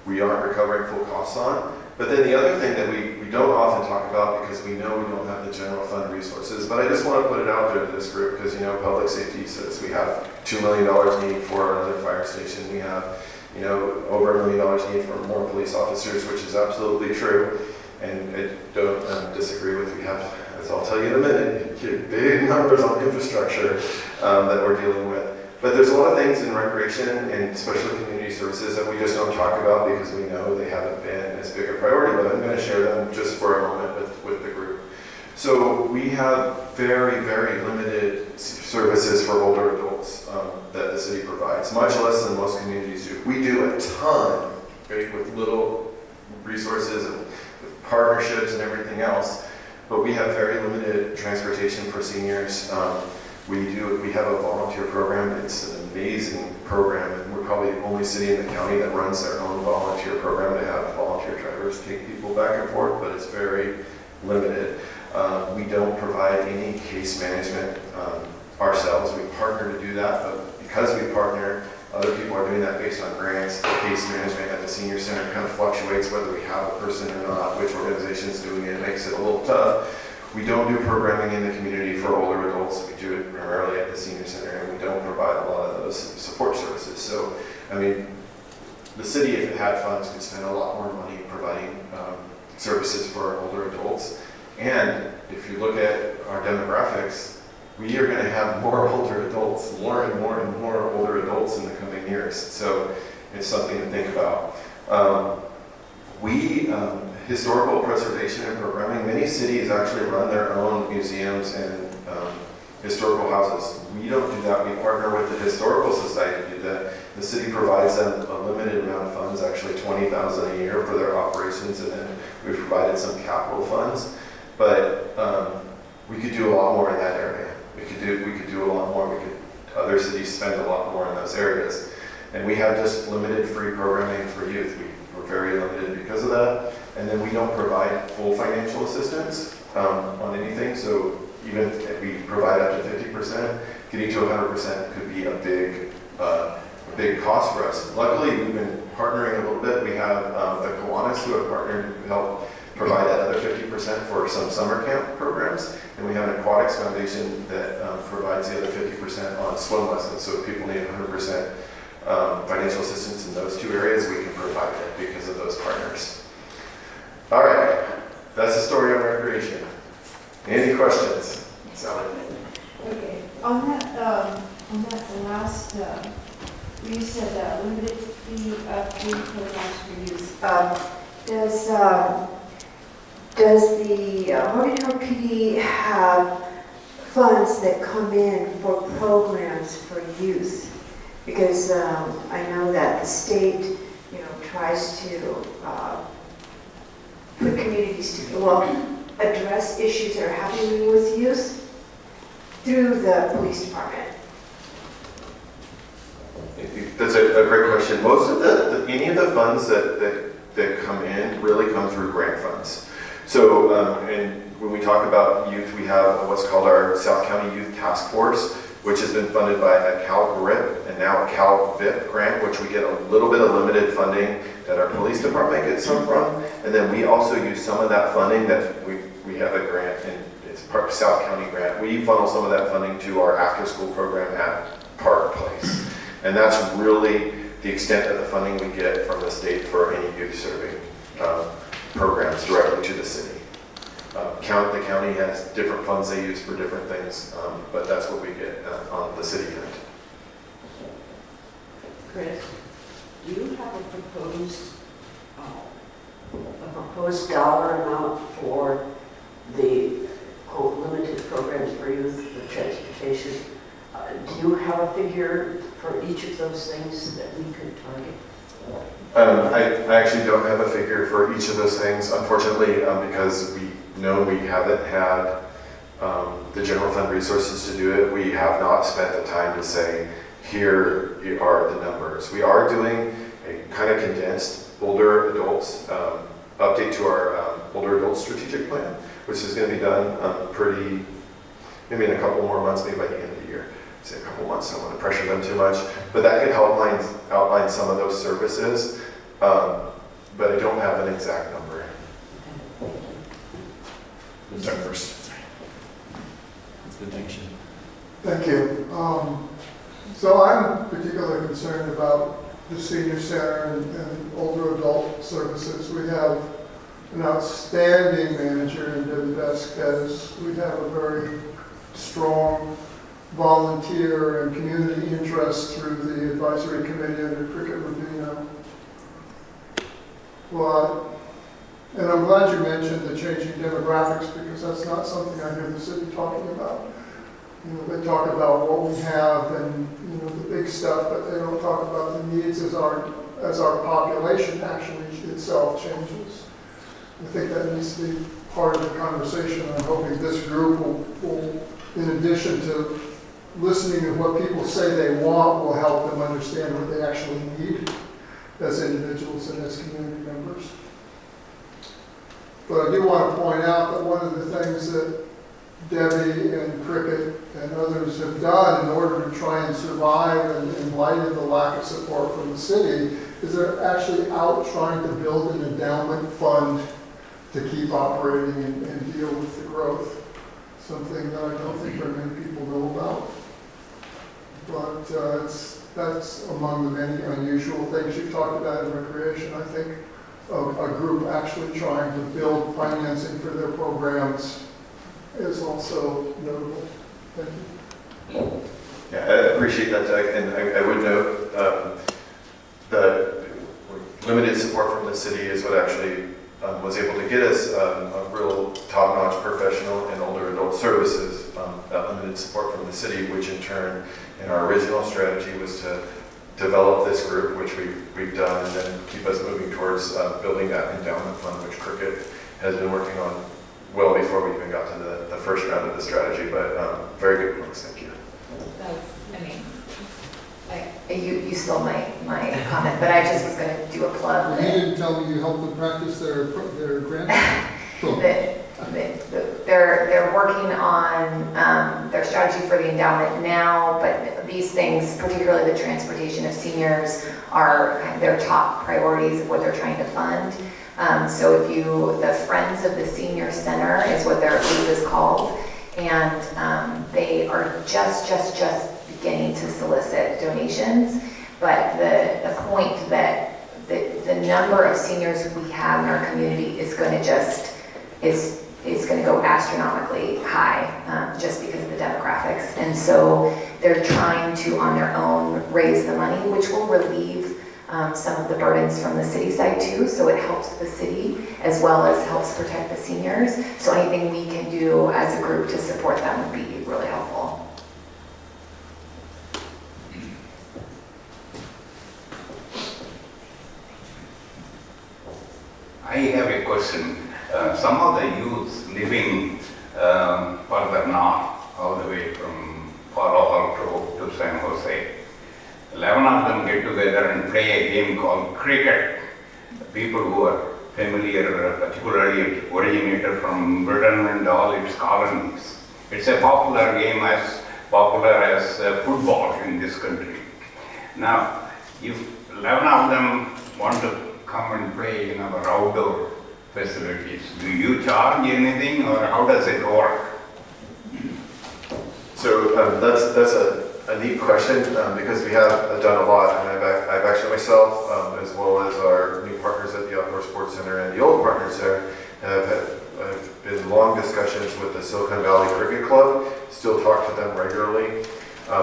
we aren't recovering full costs on. But then the other thing that we don't often talk about, because we know we don't have the general fund resources, but I just want to put it out there to this group, because public safety says we have $2 million need for another fire station. We have over $1 million need for more police officers, which is absolutely true. And I don't disagree with, we have, as I'll tell you in a minute, big numbers on infrastructure that we're dealing with. But there's a lot of things in recreation and especially community services that we just don't talk about because we know they haven't been as big a priority, but I'm going to share them just for a moment with the group. So we have very, very limited services for older adults that the city provides, much less than most communities do. We do a ton, right, with little resources and with partnerships and everything else, but we have very limited transportation for seniors. We have a volunteer program. It's an amazing program, and we're probably the only city in the county that runs their own volunteer program to have volunteer drivers take people back and forth, but it's very limited. We don't provide any case management ourselves. We partner to do that, but because we partner, other people are doing that based on grants. The case management at the senior center kind of fluctuates whether we have a person or not, which organization is doing it. It makes it a little tough. We don't do programming in the community for older adults. We do it primarily at the senior center, and we don't provide a lot of those support services. So, the city, if it had funds, could spend a lot more money providing services for older adults. And if you look at our demographics, we are going to have more older adults, more and more and more older adults in the coming years. So, it's something to think about. Historical preservation and programming, many cities actually run their own museums and historical houses. We don't do that. We partner with the Historical Society to do that. The city provides them a limited amount of funds, actually $20,000 a year for their operations, and then we provided some capital funds. But we could do a lot more in that area. We could do a lot more. Other cities spend a lot more in those areas. And we have just limited free programming for youth. We're very limited because of that. And then we don't provide full financial assistance on anything. So even if we provide up to 50%, getting to 100% could be a big cost for us. Luckily, we've been partnering a little bit. We have the Kiwanis who have partnered to help provide that other 50% for some summer camp programs. And we have an aquatics foundation that provides the other 50% on swim lessons. So if people need 100% financial assistance in those two areas, we can provide it because of those partners. All right, that's the story on recreation. Any questions? Sally? Okay, on that last, you said limited fee programs for youth. Does the Morgantown PD have funds that come in for programs for youth? Because I know that the state, tries to put communities together, address issues that are happening with youth through the police department. That's a great question. Most of any of the funds that come in really come through grant funds. So, and when we talk about youth, we have what's called our South County Youth Task Force, which has been funded by a Cal GRIP and now a Cal VIP grant, which we get a little bit of limited funding that our police department gets some from. And then we also use some of that funding that we have a grant, and it's a South County grant. We funnel some of that funding to our after-school program at Park Place. And that's really the extent of the funding we get from the state for any youth serving programs directly to the city. The county has different funds they use for different things, but that's what we get on the city end. Chris, do you have a proposed dollar amount for the quote limited programs for youth, the transportation? Do you have a figure for each of those things that we could target? I actually don't have a figure for each of those things, unfortunately, because we know we haven't had the general fund resources to do it. We have not spent the time to say, here are the numbers. We are doing a kind of condensed older adults update to our older adults strategic plan, which is going to be done maybe in a couple more months, maybe by the end of the year. Say a couple months, I don't want to pressure them too much, but that could help outline some of those services, but I don't have an exact number. Start first. Sorry. It's been thank you. Thank you. So I'm particularly concerned about the senior center and older adult services. We have an outstanding manager in Debbie Vasquez. We have a very strong volunteer and community interest through the advisory committee under Cricket Rubino. Well, and I'm glad you mentioned the changing demographics, because that's not something I hear the city talking about. You know, they talk about what we have and, you know, the big stuff, but they don't talk about the needs as our population actually itself changes. I think that needs to be part of the conversation. I'm hoping this group will, in addition to listening to what people say they want, will help them understand what they actually need as individuals and as community members. But I do want to point out that one of the things that Debbie and Cricket and others have done in order to try and survive in light of the lack of support from the city is they're actually out trying to build an endowment fund to keep operating and deal with the growth. Something that I don't think very many people know about. But that's among the many unusual things you've talked about in recreation. I think a group actually trying to build financing for their programs is also notable. Thank you. Yeah, I appreciate that, Doug, and I would note the limited support from the city is what actually was able to get us a real top-notch professional in older adult services. That limited support from the city, which in turn, in our original strategy, was to develop this group, which we've done, and then keep us moving towards building that endowment fund, which Cricket has been working on well before we even got to the first round of the strategy. But very good points, thank you. You stole my comment, but I just was going to do a plug. Well, you didn't tell me you helped them practice their grant program. They're working on their strategy for the endowment now, but these things, particularly the transportation of seniors, are kind of their top priorities of what they're trying to fund. So the Friends of the Senior Center is what their group is called, and they are just beginning to solicit donations. But the point that the number of seniors we have in our community is going to go astronomically high, just because of the demographics. And so they're trying to, on their own, raise the money, which will relieve some of the burdens from the city side too. So it helps the city as well as helps protect the seniors. So anything we can do as a group to support them would be really helpful. I have a question. Some of the youth living further north, all the way from Palo Alto to San Jose, 11 of them get together and play a game called cricket. People who are familiar, particularly it originated from Britain and all its colonies. It's a popular game, as popular as football in this country. Now, if 11 of them want to come and play in our outdoor facilities, do you charge anything, or how does it work? So that's a neat question, because we have done a lot, and I've actually myself, as well as our new partners at the Outdoor Sports Center and the old partners there, have been long discussions with the Silicon Valley Cricket Club. Still talk to them regularly.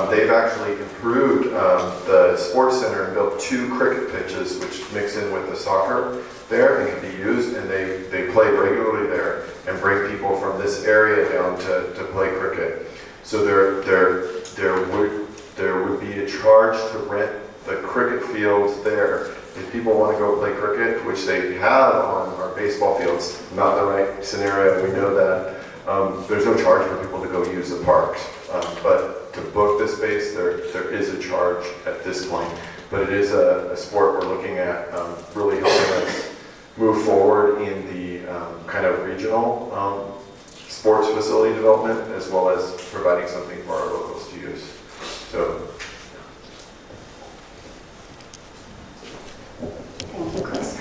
They've actually improved the sports center and built 2 cricket pitches, which mix in with the soccer there and can be used, and they play regularly there and bring people from this area down to play cricket. So there would be a charge to rent the cricket fields there. If people want to go play cricket, which they have on our baseball fields, not the right scenario, we know that. There's no charge for people to go use the parks. But to book the space, there is a charge at this point. But it is a sport we're looking at really helping us move forward in the kind of regional sports facility development, as well as providing something for our locals to use. So. Thank you, Chris.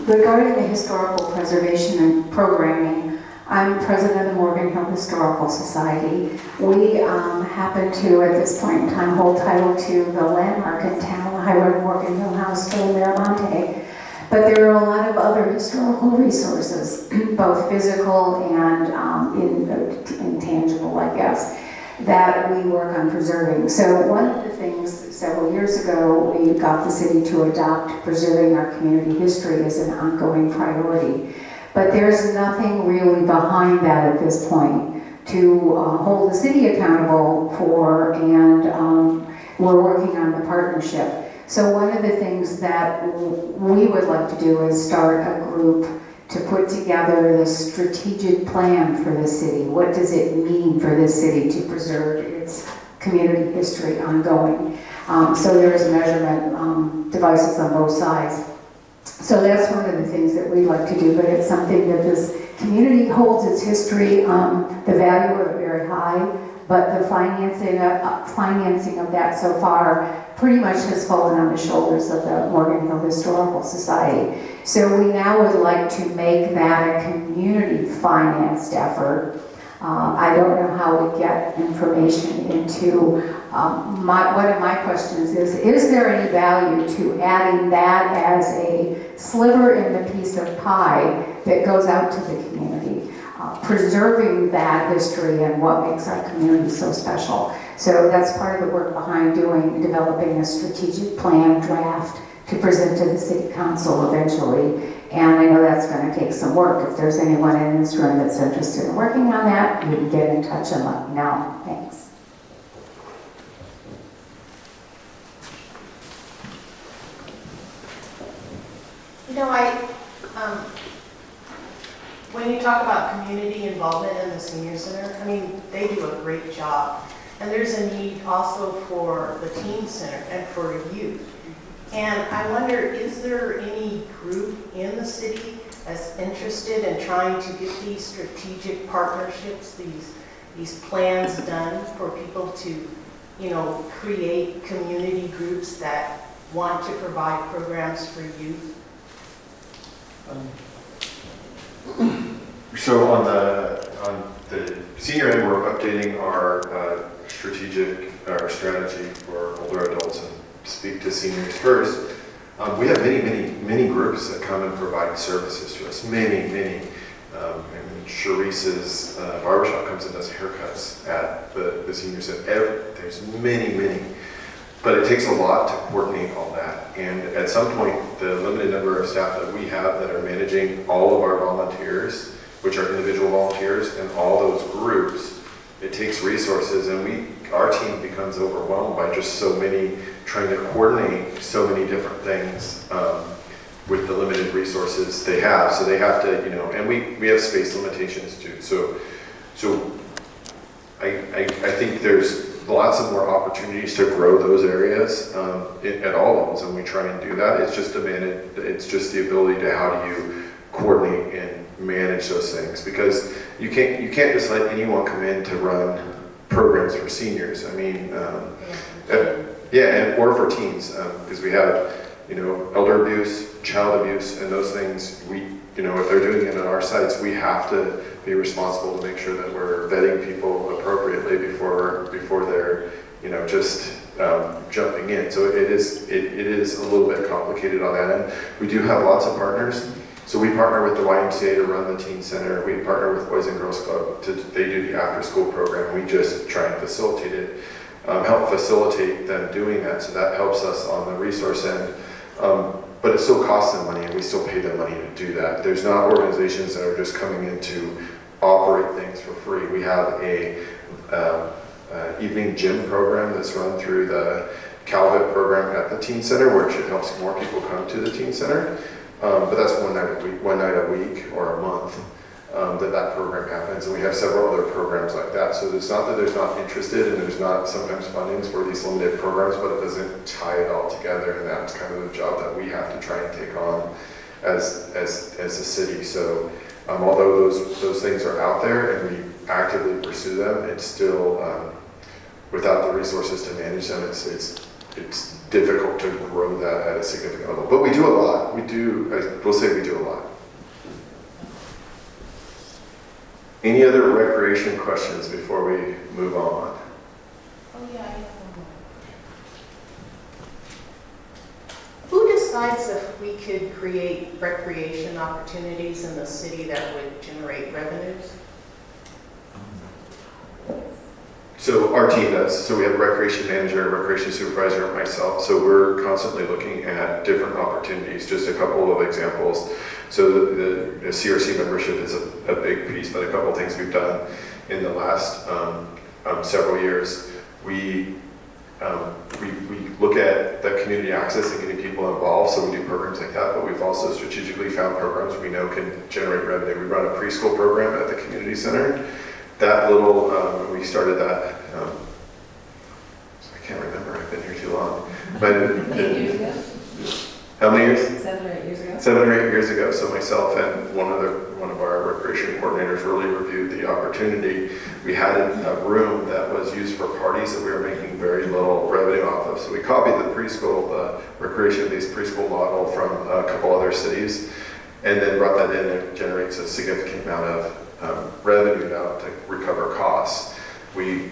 Regarding the historical preservation and programming, I'm president of the Morgan Hill Historical Society. We happen to, at this point in time, hold title to the landmark in town, the Highway Morgan Hill House in Miramonte. But there are a lot of other historical resources, both physical and intangible, I guess, that we work on preserving. So one of the things several years ago, we got the city to adopt preserving our community history as an ongoing priority. But there's nothing really behind that at this point to hold the city accountable for, and we're working on the partnership. So one of the things that we would like to do is start a group to put together the strategic plan for the city. What does it mean for the city to preserve its community history ongoing? So there's measurement devices on both sides. So that's one of the things that we like to do, but it's something that this community holds its history, the value of it very high, but the financing of that so far pretty much has fallen on the shoulders of the Morgan Hill Historical Society. So we now would like to make that a community financed effort. I don't know how we get information into, one of my questions is there any value to adding that as a sliver in the piece of pie that goes out to the community? Preserving that history and what makes our community so special. So that's part of the work behind developing a strategic plan draft to present to the city council eventually. And I know that's going to take some work. If there's anyone in this room that's interested in working on that, you can get in touch and let me know. Thanks. You know, when you talk about community involvement in the senior center, I mean, they do a great job. And there's a need also for the teen center and for youth. And I wonder, is there any group in the city that's interested in trying to get these strategic partnerships, these plans done for people to, you know, create community groups that want to provide programs for youth? So on the senior end, we're updating our strategy for older adults and speak to seniors first. We have many groups that come and provide services to us. Many. And Sharice's barbershop comes and does haircuts at the senior center. There's many. But it takes a lot to coordinate all that. And at some point, the limited number of staff that we have that are managing all of our volunteers, which are individual volunteers, and all those groups, it takes resources, and our team becomes overwhelmed by just so many, trying to coordinate so many different things with the limited resources they have. So they have to, and we have space limitations too. So I think there's lots of more opportunities to grow those areas at all levels, and we try and do that. It's just the ability to how do you coordinate and manage those things, because you can't just let anyone come in to run programs for seniors. I mean, or for teens, because we have elder abuse, child abuse, and those things. If they're doing it at our sites, we have to be responsible to make sure that we're vetting people appropriately before they're just jumping in. So it is a little bit complicated on that end. We do have lots of partners. So we partner with the YMCA to run the teen center. We partner with Boys and Girls Club they do the after school program. We just try and facilitate it, help facilitate them doing that. So that helps us on the resource end. But it still costs them money, and we still pay them money to do that. There's not organizations that are just coming in to operate things for free. We have a evening gym program that's run through the Calvet program a teen center, which it helps more people come to the teen center. But that's one night a week or a month that program happens. And we have several other programs like that. So it's not that there's not interested and there's not sometimes fundings for these limited programs, but it doesn't tie it all together. And that's kind of the job that we have to try and take on as a city. So although those things are out there and we actively pursue them, it's still, without the resources to manage them, it's difficult to grow that at a significant level. But we do a lot. We'll say we do a lot. Any other recreation questions before we move on? Oh, yeah, I have one more. Who decides if we could create recreation opportunities in the city that would generate revenues? So our team does. So we have a recreation manager, a recreation supervisor, and myself. So we're constantly looking at different opportunities. Just a couple of examples. So the CRC membership is a big piece, but a couple of things we've done in the last several years. We look at the community access and getting people involved, so we do programs like that, but we've also strategically found programs we know can generate revenue. We run a preschool program at the community center. That little, we started that, I can't remember, I've been here too long. But 8 years ago? How many years? 7 or 8 years ago? 7 or 8 years ago. So myself and one of our recreation coordinators really reviewed the opportunity. We had a room that was used for parties that we were making very little revenue off of. So we copied the recreation-based preschool model from a couple other cities, and then brought that in. It generates a significant amount of revenue now to recover costs. We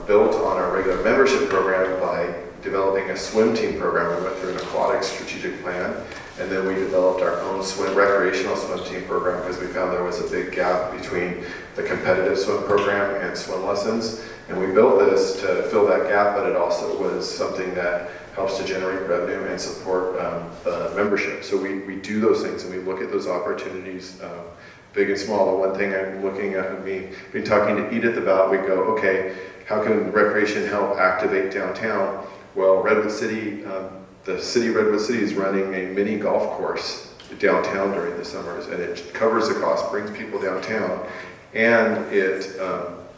built on our regular membership program by developing a swim team program. We went through an aquatic strategic plan, and then we developed our own recreational swim team program because we found there was a big gap between the competitive swim program and swim lessons. And we built this to fill that gap, but it also was something that helps to generate revenue and support the membership. So we do those things and we look at those opportunities, big and small. The one thing I'm looking at, been talking to Edith about, we go, okay, how can recreation help activate downtown? Well, Redwood City, the city of Redwood City is running a mini golf course downtown during the summers, and it covers the cost, brings people downtown, and it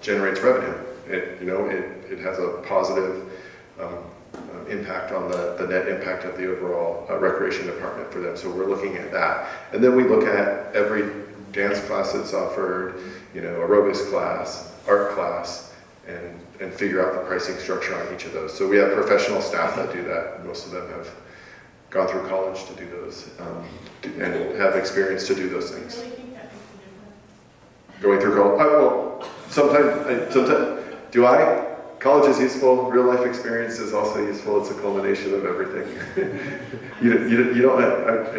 generates revenue. It has a positive impact on the net impact of the overall recreation department for them. So we're looking at that. And then we look at every dance class that's offered, aerobics class, art class, and figure out the pricing structure on each of those. So we have professional staff that do that. Most of them have gone through college to do those and have experience to do those things. Going through college? Well, sometimes, do I? College is useful. Real life experience is also useful. It's a culmination of everything. you don't have,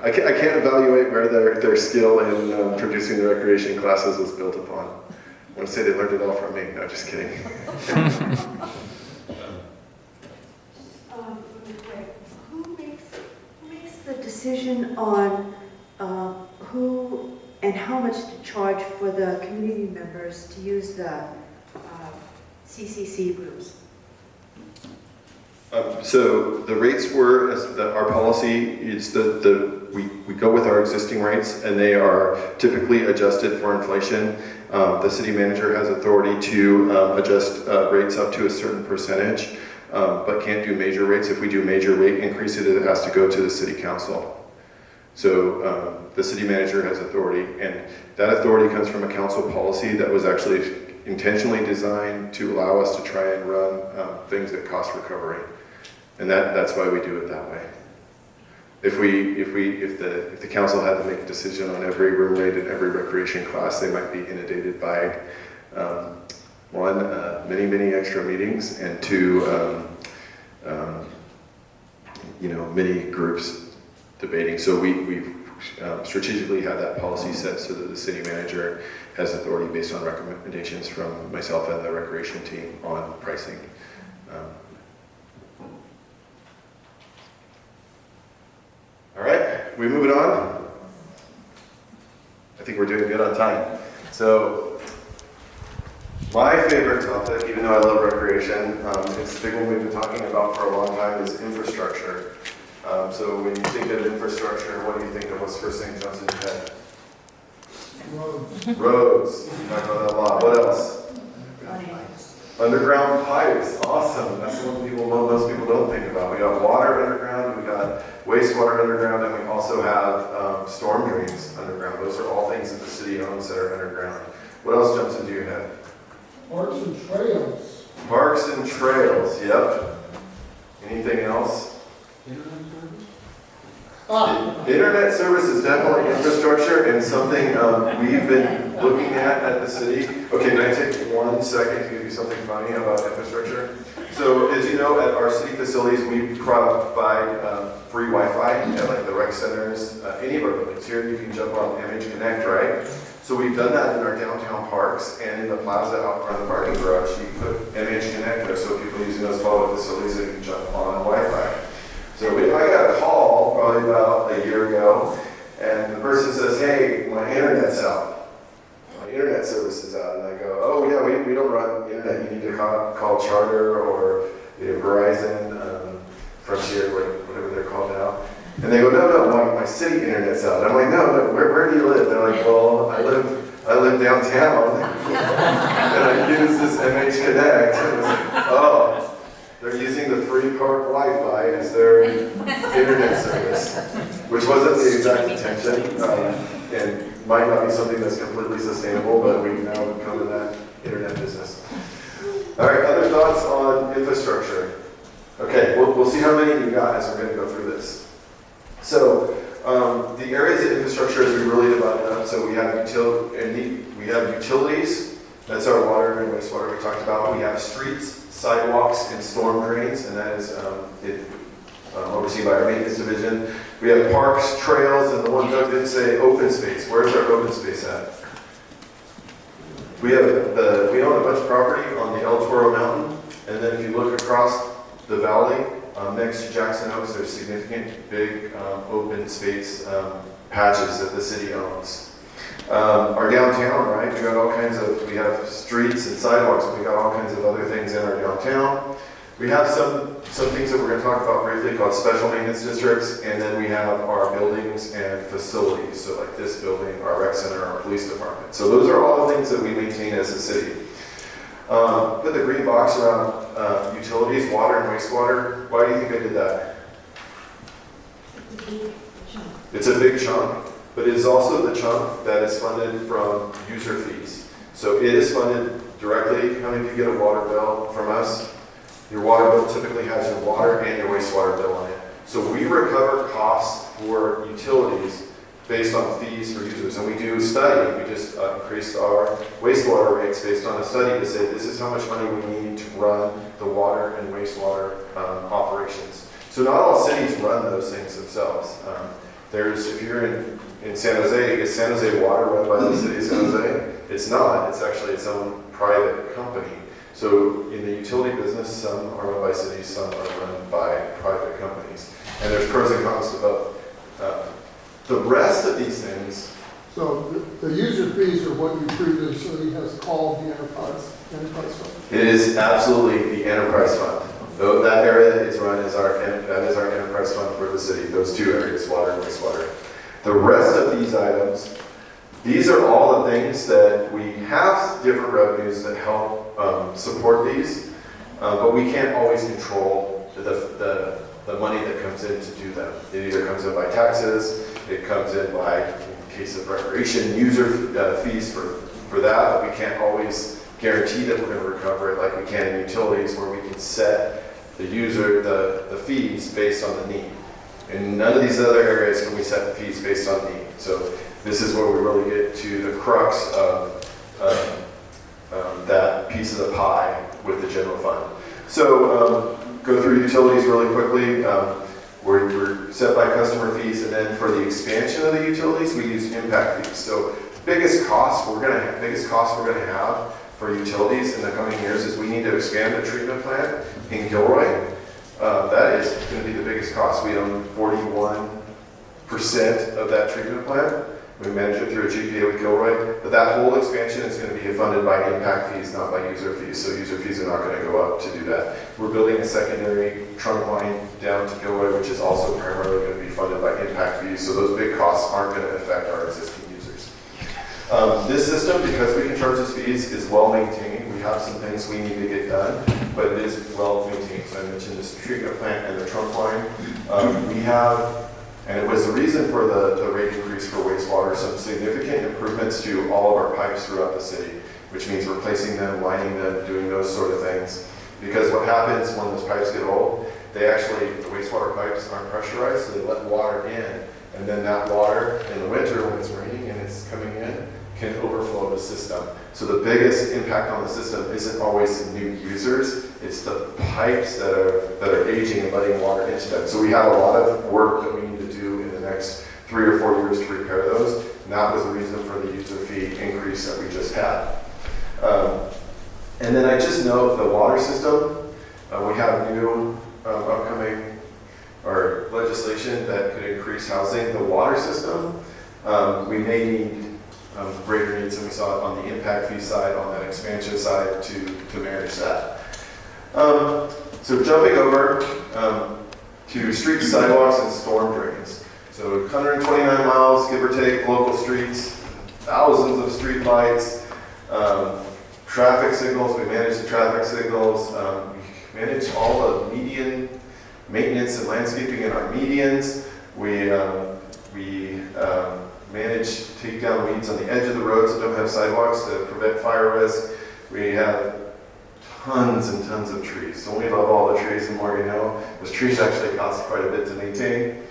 I can't evaluate where their skill in producing the recreation classes was built upon. I want to say they learned it all from me. No, just kidding. Who makes the decision on who and how much to charge for the community members to use the CCC rooms? So the rates were, our policy is we go with our existing rates, and they are typically adjusted for inflation. The city manager has authority to adjust rates up to a certain percentage, but can't do major rates. If we do major rate increases, it has to go to the city council. So the city manager has authority, and that authority comes from a council policy that was actually intentionally designed to allow us to try and run things at cost recovery. And that's why we do it that way. If the council had to make a decision on every room rate in every recreation class, they might be inundated by one, many extra meetings, and two, many groups debating. So we've strategically had that policy set so that the city manager has authority based on recommendations from myself and the recreation team on pricing. All right, we moving on? I think we're doing good on time. So My favorite topic, even though I love recreation, it's the big one we've been talking about for a long time, is infrastructure. So when you think of infrastructure, what do you think of? What's the first thing that jumps in your head? Roads. We talk about that a lot. What else? Underground pipes. Awesome. That's what most people don't think about. We got water underground, we got wastewater underground, and we also have storm drains underground. Those are all things that the city owns that are underground. What else jumps into your head? Parks and trails. Parks and trails, yep. Anything else? Internet service is definitely infrastructure and something we've been looking at the city. Okay, can I take 1 second to give you something funny about infrastructure? So as you know, at our city facilities, we provide free Wi-Fi at like the rec centers, any of our buildings. Here you can jump on MH Connect, right? So we've done that in our downtown parks and in the plaza out front of the parking garage. You put MH Connect there so people using those public facilities they can jump on Wi-Fi. So I got a call probably about a year ago, and the person says, "Hey, my internet's out. My internet service is out." And I go, "Oh yeah, we don't run internet. You need to call Charter or Verizon, Frontier, whatever they're called now." And they go, "No, my city internet's out." I'm like, "No, where do you live?" They're like, "Well, I live downtown, and I use this MH Connect." And I was like, "Oh. They're using the free park Wi-Fi as their internet service," which wasn't the exact intention, and might not be something that's completely sustainable, but we've now become in that internet business. All right, other thoughts on infrastructure? Okay, we'll see how many you got as we're going to go through this. So the areas of infrastructure is we really divided up. So we have utilities. That's our water and wastewater we talked about. We have streets, sidewalks, and storm drains, and that is overseen by our maintenance division. We have parks, trails, and the one Doug didn't say, open space. Where's our open space at? We own a bunch of property on the El Toro Mountain, and then if you look across the valley next to Jackson Oaks, there's significant big open space patches that the city owns. Our downtown, right? We have streets and sidewalks, and we got all kinds of other things in our downtown. We have some things that we're going to talk about briefly called special maintenance districts, and then we have our buildings and facilities. So like this building, our rec center, our police department. So those are all the things that we maintain as a city. Put the green box around utilities, water and wastewater. Why do you think I did that? It's a big chunk. But it is also the chunk that is funded from user fees. So it is funded directly. How many of you get a water bill from us? Your water bill typically has your water and your wastewater bill on it. So we recover costs for utilities based on fees for users. And we do a study. We just increased our wastewater rates based on a study to say this is how much money we need to run the water and wastewater operations. So not all cities run those things themselves. If you're in San Jose, is San Jose Water run by the city of San Jose? It's not. It's actually its own private company. So in the utility business, some are run by cities, some are run by private companies. And there's pros and cons to both. The rest of these things. So the user fees are what you previously has called the enterprise fund. It is absolutely the enterprise fund. Though that area that it's run is our enterprise fund for the city. Those two areas, water and wastewater. The rest of these items, these are all the things that we have different revenues that help support these, but we can't always control the money that comes in to do them. It either comes in by taxes, it comes in by, in the case of recreation, user fees for that, but we can't always guarantee that we're going to recover it like we can in utilities where we can set the fees based on the need. In none of these other areas can we set the fees based on need. So this is where we really get to the crux of that piece of the pie with the general fund. So go through utilities really quickly. We're set by customer fees, and then for the expansion of the utilities, we use impact fees. So biggest cost we're going to have for utilities in the coming years is we need to expand the treatment plant in Gilroy. That is going to be the biggest cost. We own 41% of that treatment plant, We manage it through a GPA with Gilroy, but that whole expansion is going to be funded by impact fees, not by user fees. So user fees are not going to go up to do that. We're building a secondary trunk line down to Gilroy, which is also primarily going to be funded by impact fees. So those big costs aren't going to affect our existing users. This system, because we can charge these fees, is well maintained. We have some things we need to get done, but it is well maintained. So I mentioned this treatment plant and the trunk line. We have, and it was the reason for the rate increase for wastewater, some significant improvements to all of our pipes throughout the city, which means replacing them, lining them, doing those sort of things. Because what happens when those pipes get old, the wastewater pipes aren't pressurized, so they let water in. And then that water in the winter, when it's raining and it's coming in, can overflow the system. So the biggest impact on the system isn't always the new users, it's the pipes that are aging and letting water into them. So we have a lot of work that we need to do in the next 3 or 4 years to repair those. And that was the reason for the user fee increase that we just had. And then I just note the water system. We have new upcoming legislation that could increase housing. The water system, we may need greater needs than we saw on the impact fee side, on that expansion side to manage that. So jumping over to streets, sidewalks, and storm drains. So 129 miles, give or take, local streets, thousands of street lights, traffic signals, we manage the traffic signals, we manage all the median maintenance and landscaping in our medians. We manage to take down weeds on the edge of the roads that don't have sidewalks to prevent fire risk. We have tons and tons of trees. So we love all the trees in Morgan Hill. Those trees actually cost quite a bit to maintain.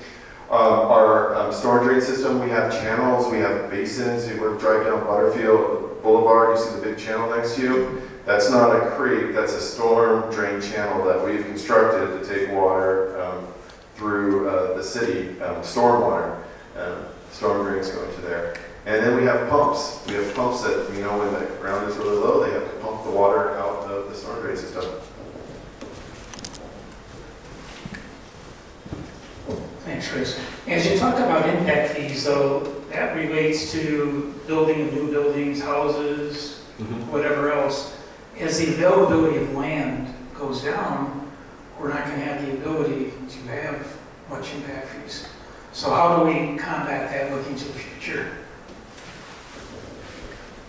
Our storm drain system, we have channels, we have basins. You drive down Butterfield Boulevard, you see the big channel next to you. That's not a creek, that's a storm drain channel that we've constructed to take water through the city, stormwater. Storm drains go into there. And then we have pumps. We have pumps that, when the ground is really low, they have to pump the water out of the storm drain system. Thanks, Chris. As you talked about impact fees, though, that relates to building of new buildings, houses, whatever else. As the availability of land goes down, we're not going to have the ability to have much impact fees. So how do we combat that looking to the future?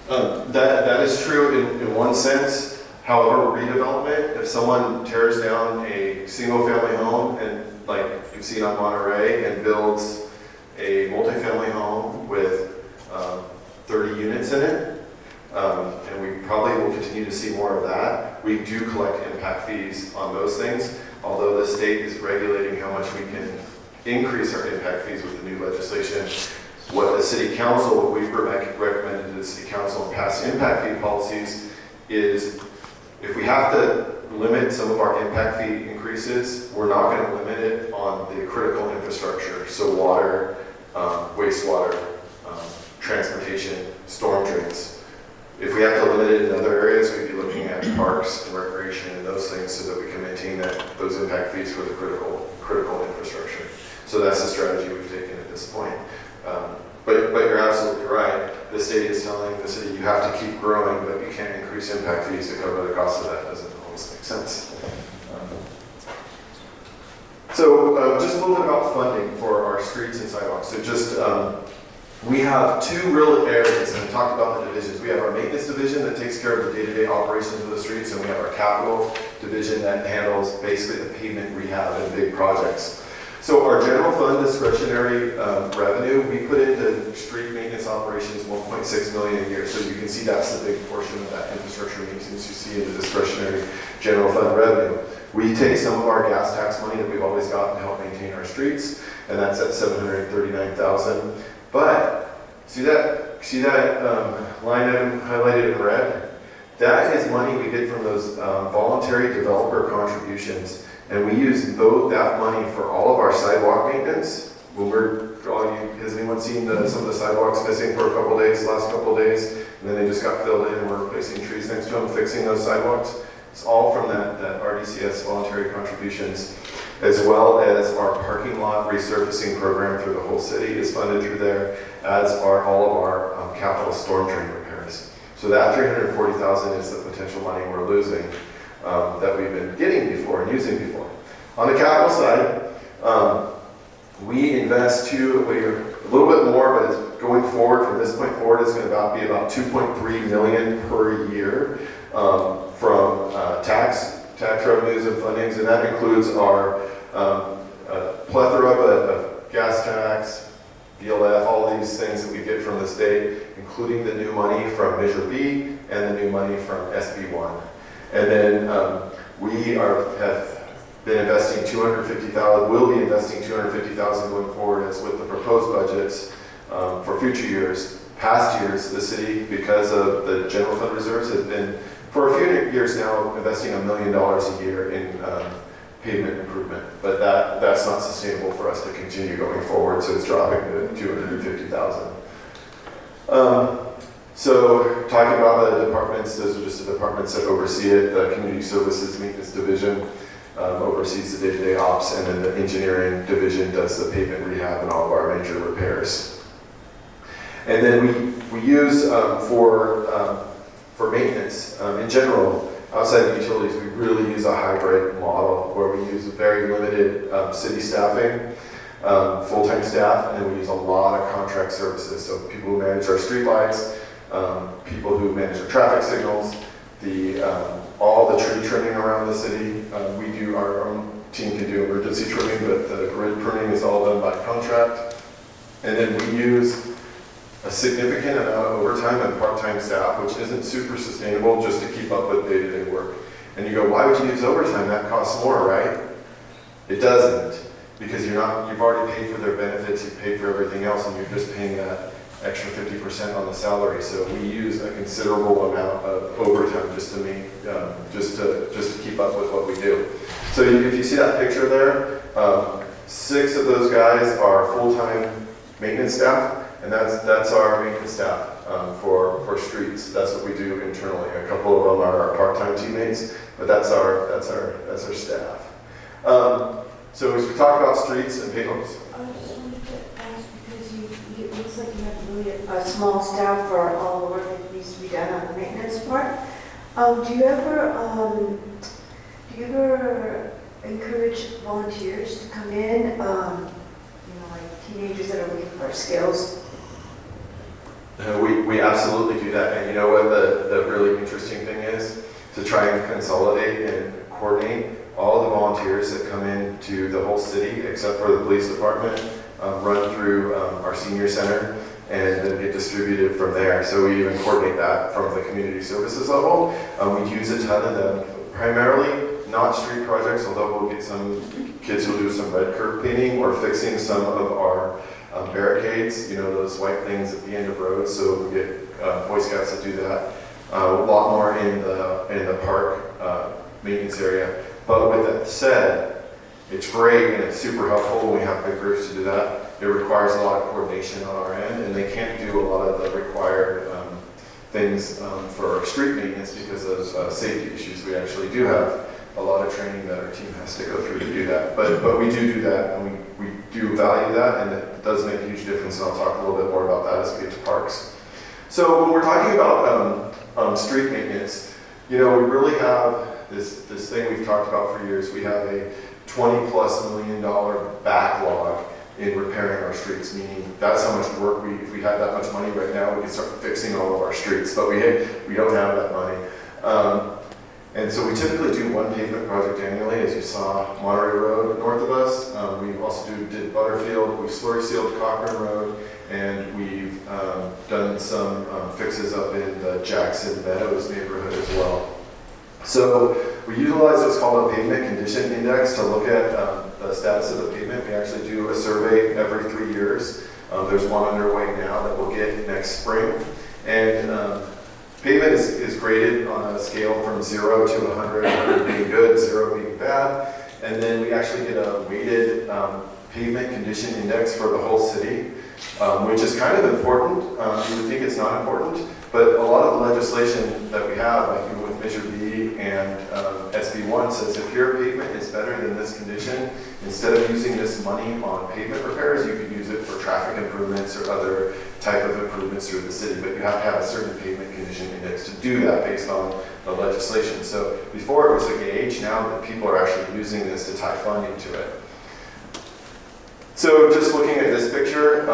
That is true in one sense. However, redevelopment, if someone tears down a single family home and like you've seen on Monterey and builds a multifamily home with 30 units in it, and we probably will continue to see more of that. We do collect impact fees on those things, although the state is regulating how much we can increase our impact fees with the new legislation. What the city council, what we've recommended to the city council and pass impact fee policies is if we have to limit some of our impact fee increases, we're not going to limit it on the critical infrastructure. So water, wastewater, transportation, storm drains. If we have to limit it in other areas, we'd be looking at parks and recreation and those things so that we can maintain those impact fees for the critical infrastructure. So that's the strategy we've taken at this point. But you're absolutely right. The state is telling the city you have to keep growing, but you can't increase impact fees to cover the cost of that. Doesn't always make sense. So just a little bit about funding for our streets and sidewalks. So just we have two real areas, and I talked about the divisions. We have our maintenance division that takes care of the day-to-day operations of the streets, and we have our capital division that handles basically the pavement rehab and big projects. So our general fund discretionary revenue, we put into street maintenance operations $1.6 million a year. So you can see that's the big portion of that infrastructure maintenance you see in the discretionary general fund revenue. We take some of our gas tax money that we've always gotten to help maintain our streets, and that's at $739,000. But see that line item highlighted in red? That is money we get from those voluntary developer contributions. And we use that money for all of our sidewalk maintenance. Has anyone seen some of the sidewalks missing for last couple days? And then they just got filled in and we're replacing trees next to them, fixing those sidewalks. It's all from that RDCS voluntary contributions. as well as our parking lot resurfacing program through the whole city is funded through there, as are all of our capital storm drain repairs. So that $340,000 is the potential money we're losing that we've been getting before and using before. On the capital side, we invest we're a little bit more, but it's going forward from this point forward, it's going to be about $2.3 million per year from tax revenues and fundings, and that includes our plethora of gas tax, BLF, all these things that we get from the state, including the new money from Measure B and the new money from SB1. And then we have been investing $250,000, will be investing $250,000 going forward as with the proposed budgets for future years. Past years, the city, because of the general fund reserves, has been, for a few years now, investing $1 million a year in pavement improvement. But that's not sustainable for us to continue going forward, so it's dropping to $250,000. So talking about the departments, those are just the departments that oversee it. The Community Services Maintenance Division oversees the day-to-day ops, and then the Engineering Division does the pavement rehab and all of our major repairs. And then we use for maintenance in general, outside of utilities, we really use a hybrid model where we use very limited city staffing, full-time staff, and then we use a lot of contract services. So people who manage our streetlights, people who manage our traffic signals, all the tree trimming around the city. We do, our own team can do emergency trimming, but the grid pruning is all done by contract. And then we use a significant amount of overtime and part-time staff, which isn't super sustainable just to keep up with day-to-day work. And you go, why would you use overtime? That costs more, right? It doesn't, because you've already paid for their benefits, you've paid for everything else, and you're just paying that extra 50% on the salary. So we use a considerable amount of overtime just to keep up with what we do. So if you see that picture there, 6 of those guys are full-time maintenance staff, and that's our maintenance staff for streets. That's what we do internally. A couple of them are our part-time teammates, but that's our staff. So as we talk about streets and pavements. I just wanted to ask, because it looks like you have really a small staff for all the work that needs to be done on the maintenance part. Do you ever encourage volunteers to come in, like teenagers that are looking for skills? We absolutely do that. And you know what the really interesting thing is? To try and consolidate and coordinate all the volunteers that come into the whole city, except for the police department, run through our senior center and then get distributed from there. So we even coordinate that from the community services level. We use a ton of them, primarily not street projects, although we'll get some kids who'll do some red curb cleaning or fixing some of our barricades, those white things at the end of roads. So we get Boy Scouts that do that. A lot more in the park maintenance area. But with that said, it's great and it's super helpful when we have big groups to do that. It requires a lot of coordination on our end, and they can't do a lot of the required things for street maintenance because of safety issues. We actually do have a lot of training that our team has to go through to do that. But we do that, and we do value that, and it does make a huge difference, and I'll talk a little bit more about that as we get to parks. So when we're talking about street maintenance, we really have this thing we've talked about for years. We have a $20+ million backlog in repairing our streets, meaning that's how much work if we had that much money right now, we could start fixing all of our streets, but we don't have that money. And so we typically do one pavement project annually, as you saw Monterey Road north of us. We also did Butterfield, we slurry sealed Cochran Road, and we've done some fixes up in the Jackson Meadows neighborhood as well. So we utilize what's called a pavement condition index to look at the status of the pavement. We actually do a survey every 3 years. There's one underway now that we'll get next spring. And pavement is graded on a scale from 0 to 100, 100 being good, 0 being bad. And then we actually get a weighted pavement condition index for the whole city, which is kind of important. You would think it's not important, but a lot of the legislation that we have, like with Measure B and SB1 says if your pavement is better than this condition, instead of using this money on pavement repairs, you could use it for traffic improvements or other type of improvements through the city, but you have to have a certain pavement condition index to do that based on the legislation. So before it was a gauge, now that people are actually using this to tie funding to it. So just looking at this picture,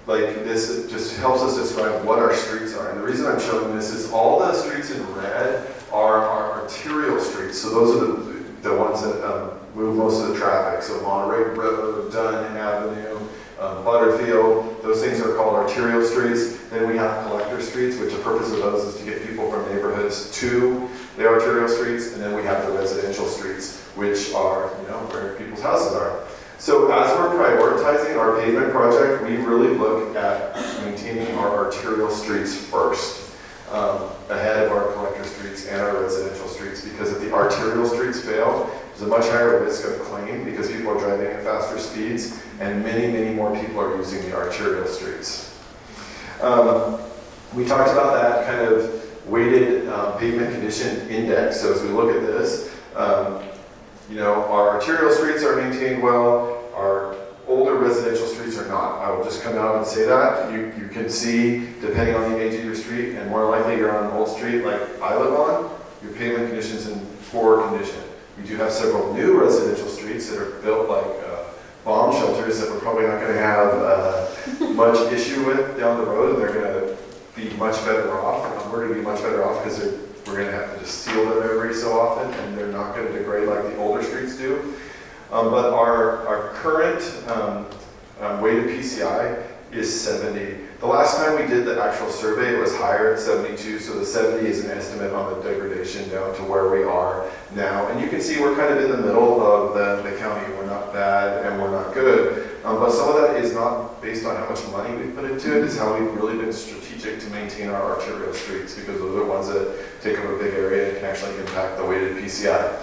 like this, it just helps us describe what our streets are. And the reason I'm showing this is all the streets in red are our arterial streets. So those are the ones that move most of the traffic. So Monterey Road, Dunn Avenue, Butterfield, those things are called arterial streets. Then we have collector streets, which the purpose of those is to get people from neighborhoods to the arterial streets. And then we have the residential streets, which are, you know, where people's houses are. So as we're prioritizing our pavement project, we really look at maintaining our arterial streets first, ahead of our collector streets and our residential streets, because if the arterial streets fail, there's a much higher risk of claim because people are driving at faster speeds, and many, many more people are using the arterial streets. We talked about that kind of weighted pavement condition index. So as we look at this, you know, our arterial streets are maintained well, our older residential streets are not. I will just come out and say that. You can see, depending on the age of your street, and more likely you're on an old street like I live on, your pavement condition's in poor condition. We do have several new residential streets that are built like bomb shelters that we're probably not going to have much issue with down the road, and they're going to be much better off. We're going to be much better off because we're going to have to just seal them every so often, and they're not going to degrade like the older streets do. But our current weighted PCI is 70. The last time we did the actual survey, it was higher at 72, so the 70 is an estimate on the degradation down to where we are now. And you can see we're kind of in the middle of the county. We're not bad and we're not good. But some of that is not based on how much money we put into it, it's how we've really been strategic to maintain our arterial streets, because those are the ones that take up a big area and can actually impact the weighted PCI.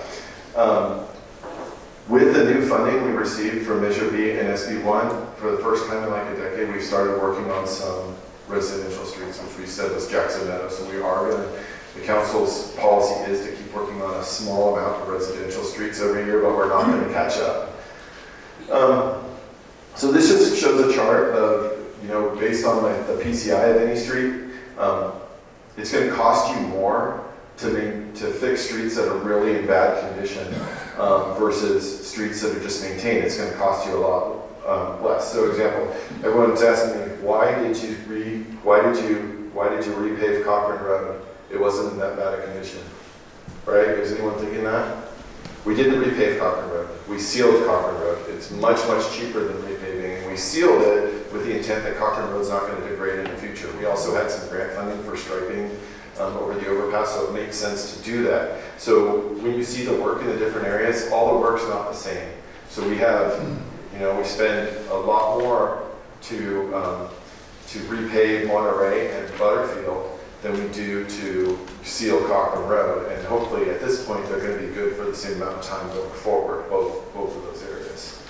With the new funding we received from Measure B and SB1, for the first time in like a decade, we've started working on some residential streets, which we said was Jackson Meadows. So we are going to, the council's policy is to keep working on a small amount of residential streets every year, but we're not going to catch up. So this just shows a chart of, you know, based on like the PCI of any street, it's going to cost you more to fix streets that are really in bad condition versus streets that are just maintained. It's going to cost you a lot less. So, example, everyone's asking me, why did you repave Cochrane Road? It wasn't in that bad a condition, right? Is anyone thinking that? We didn't repave Cochrane Road. We sealed Cochrane Road. It's much, much cheaper than repaving, and we sealed it with the intent that Cochrane Road's not going to degrade in the future. We also had some grant funding for striping over the overpass, so it makes sense to do that. So when you see the work in the different areas, all the work's not the same. So we have, you know, we spend a lot more to repave Monterey and Butterfield than we do to seal Cochrane Road, and hopefully at this point they're going to be good for the same amount of time going forward, both of those areas.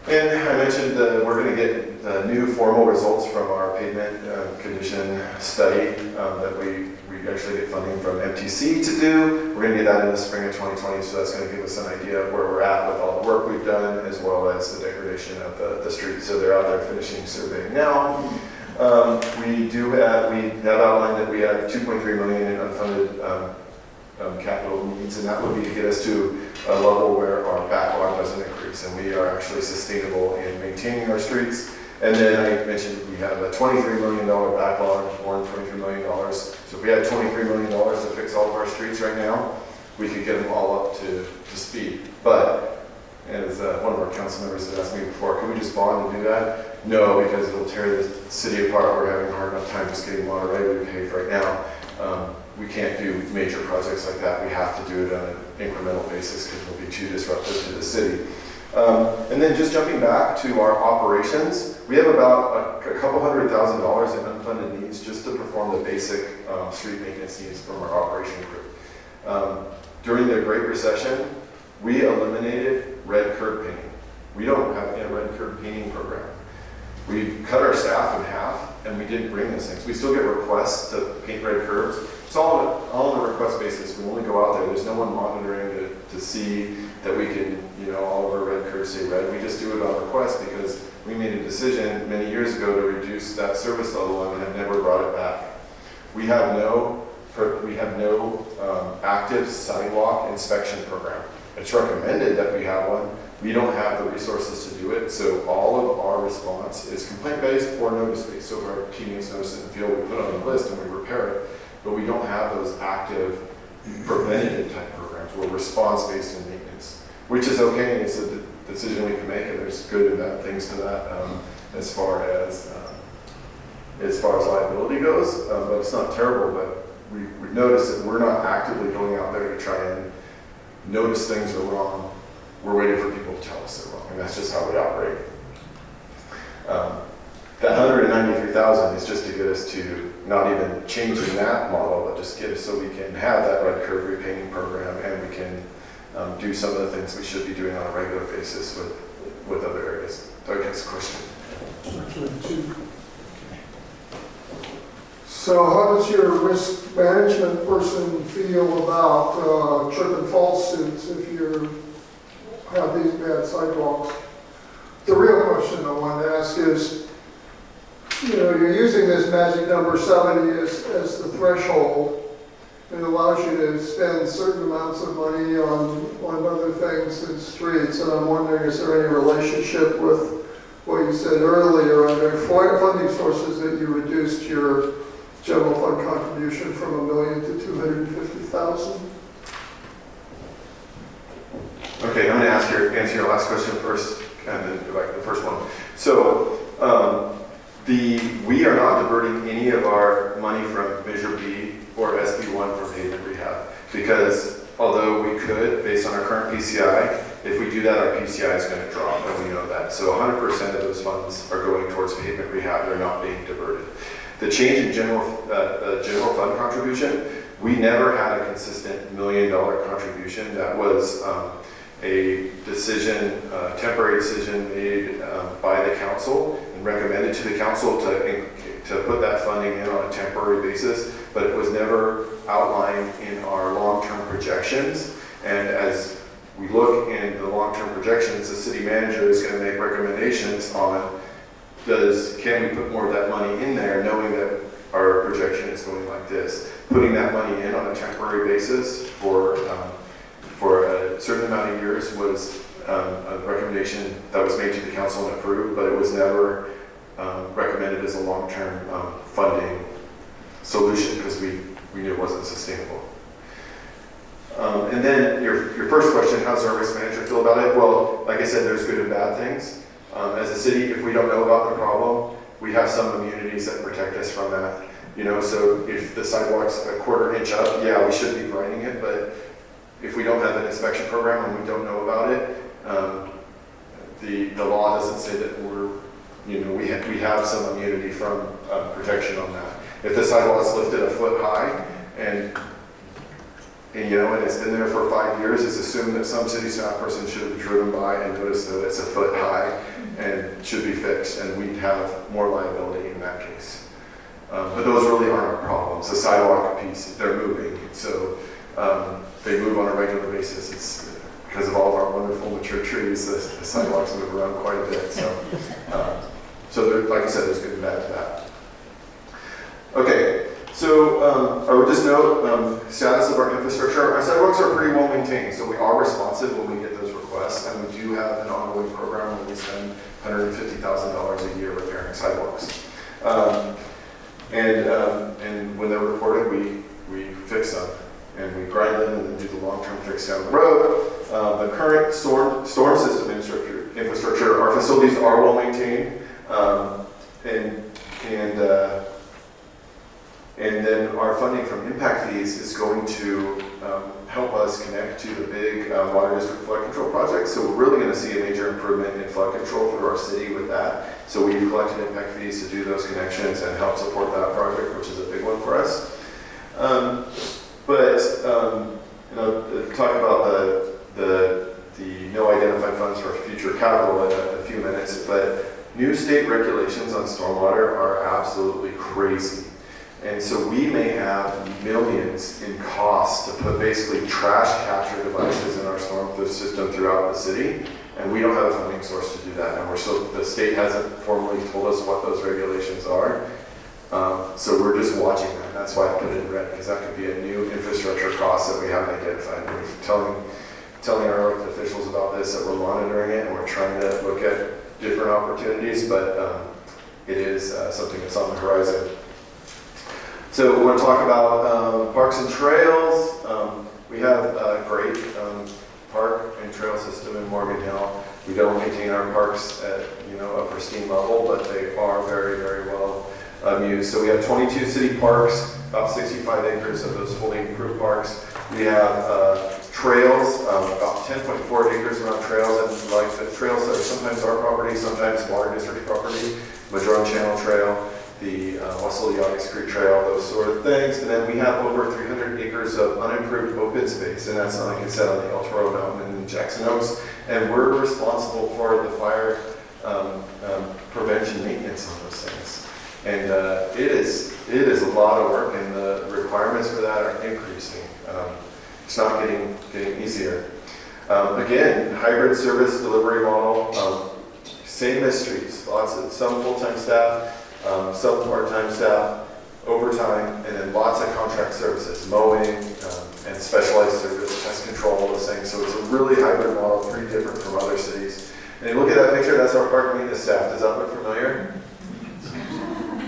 And I mentioned that we're going to get new formal results from our pavement condition study that we actually get funding from MTC to do. We're going to get that in the spring of 2020, so that's going to give us an idea of where we're at with all the work we've done, as well as the degradation of the streets. So they're out there finishing surveying now. We have outlined that we have $2.3 million in unfunded capital needs, and that would be to get us to a level where our backlog doesn't increase and we are actually sustainable in maintaining our streets. And then I mentioned we have a $23 million backlog, more than $23 million. So if we had $23 million to fix all of our streets right now, we could get them all up to speed. But as one of our council members has asked me before, can we just bond and do that? No, because it'll tear the city apart. We're having a hard enough time just getting Monterey repaved right now. We can't do major projects like that. We have to do it on an incremental basis because it'll be too disruptive to the city. And then just jumping back to our operations, we have about a couple $100,000 in unfunded needs just to perform the basic street maintenance needs from our operation group. During the Great Recession, we eliminated red curb painting. We don't have a red curb painting program. We cut our staff in half, and we didn't bring those things. We still get requests to paint red curbs. It's all on a request basis. We only go out there. There's no one monitoring to see that we can, all of our red curves say red. We just do it on request because we made a decision many years ago to reduce that service level and have never brought it back. We have no active sidewalk inspection program. It's recommended that we have one. We don't have the resources to do it, so all of our response is complaint-based or notice-based. So if our key needs notice in the field, we put it on the list and we repair it, but we don't have those active preventative type programs. We're response-based in maintenance, which is okay. It's a decision we can make, and there's good and bad things to that as far as liability goes, but it's not terrible. But we noticed that we're not actively going out there to try and notice things are wrong. We're waiting for people to tell us they're wrong, and that's just how we operate. That 193,000 is just to get us to not even changing that model, but just get us so we can have that red curve repainting program, and we can do some of the things we should be doing on a regular basis with other areas. Doug has a question. So how does your risk management person feel about trip and fall suits if you have these bad sidewalks? The real question I want to ask is, you're using this magic number 70 as the threshold. It allows you to spend certain amounts of money on other things than streets, and I'm wondering, is there any relationship with what you said earlier on their funding sources that you reduced your general fund contribution from $1 million to $250,000? Okay, I'm going to answer your last question first, and then go back to the first one. So we are not diverting any of our money from Measure B or SB1 for pavement rehab, because although we could, based on our current PCI, if we do that, our PCI is going to drop, and we know that. So 100% of those funds are going towards pavement rehab. They're not being diverted. The change in general fund contribution, we never had a consistent $1 million contribution. That was a decision, temporary decision made by the council and recommended to the council to put that funding in on a temporary basis, but it was never outlined in our long-term projections. And as we look in the long-term projections, the city manager is going to make recommendations on can we put more of that money in there, knowing that our projection is going like this. Putting that money in on a temporary basis for a certain amount of years was a recommendation that was made to the council and approved, but it was never recommended as a long-term funding solution because we knew it wasn't sustainable. And then your first question, how does our risk manager feel about it? Well, like I said, there's good and bad things. As a city, if we don't know about the problem, we have some immunities that protect us from that. So if the sidewalk's a quarter inch up, yeah, we should be grinding it, but if we don't have an inspection program and we don't know about it, the law doesn't say that we have some immunity from protection on that. If the sidewalk's lifted a foot high and it's been there for 5 years, it's assumed that some city staff person should have driven by and noticed that it's a foot high and should be fixed, and we'd have more liability in that case. But those really aren't our problems. The sidewalk piece, they're moving, so they move on a regular basis. It's because of all of our wonderful mature trees, the sidewalks move around quite a bit. So there, like I said, there's good and bad to that. Okay. So I would just note status of our infrastructure. Our sidewalks are pretty well maintained, so we are responsive when we get those requests, and we do have an ongoing program where we spend $150,000 a year repairing sidewalks. And when they're reported, we fix them, and we grind them and then do the long-term fix down the road. The current storm system infrastructure, our facilities are well maintained, and then our funding from impact fees is going to help us connect to the big water district flood control project. So we're really going to see a major improvement in flood control through our city with that. So we've collected impact fees to do those connections and help support that project, which is a big one for us. Talk about the no identified funds for future capital in a few minutes, but new state regulations on stormwater are absolutely crazy. And so we may have millions in costs to put basically trash capture devices in our storm system throughout the city, and we don't have a funding source to do that. And the state hasn't formally told us what those regulations are. So we're just watching that. That's why I put it in red, because that could be a new infrastructure cost that we haven't identified. We're telling our elected officials about this, that we're monitoring it, and we're trying to look at different opportunities, but it is something that's on the horizon. So we want to talk about parks and trails. We have a great park and trail system in Morgan Hill. We don't maintain our parks at a pristine level, but they are very, very well used. So we have 22 city parks, about 65 acres of those fully improved parks. We have trails, about 10.4 acres around trails, and like the trails that are sometimes our property, sometimes Water District property, Madrone Channel Trail, the Wasilla-Yagas Creek Trail, those sort of things. And then we have over 300 acres of unimproved open space, and that's, like I said, on the El Toro Mountain in Jackson Oaks. And we're responsible for the fire prevention maintenance on those things. And it is a lot of work, and the requirements for that are increasing. It's not getting easier. Again, hybrid service delivery model, same as streets. Some full-time staff, some part-time staff, overtime, and then lots of contract services, mowing, and specialized service, pest control, all those things. So it's a really hybrid model, pretty different from other cities. And you look at that picture, that's our park maintenance staff. Does that look familiar?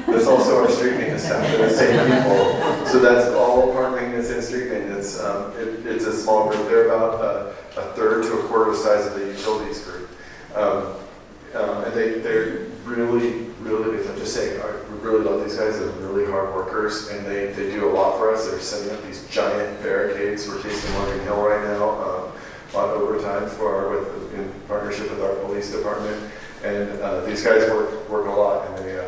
That's also our street maintenance staff. They're the same people. So that's all park maintenance and street maintenance. It's a small group. They're about a third to a quarter the size of the utilities group. And they're really, if I'm just saying, we really love these guys. They're really hard workers, and they do a lot for us. They're setting up these giant barricades for Casey Morgan Hill right now, on overtime in partnership with our police department. And these guys work a lot, and they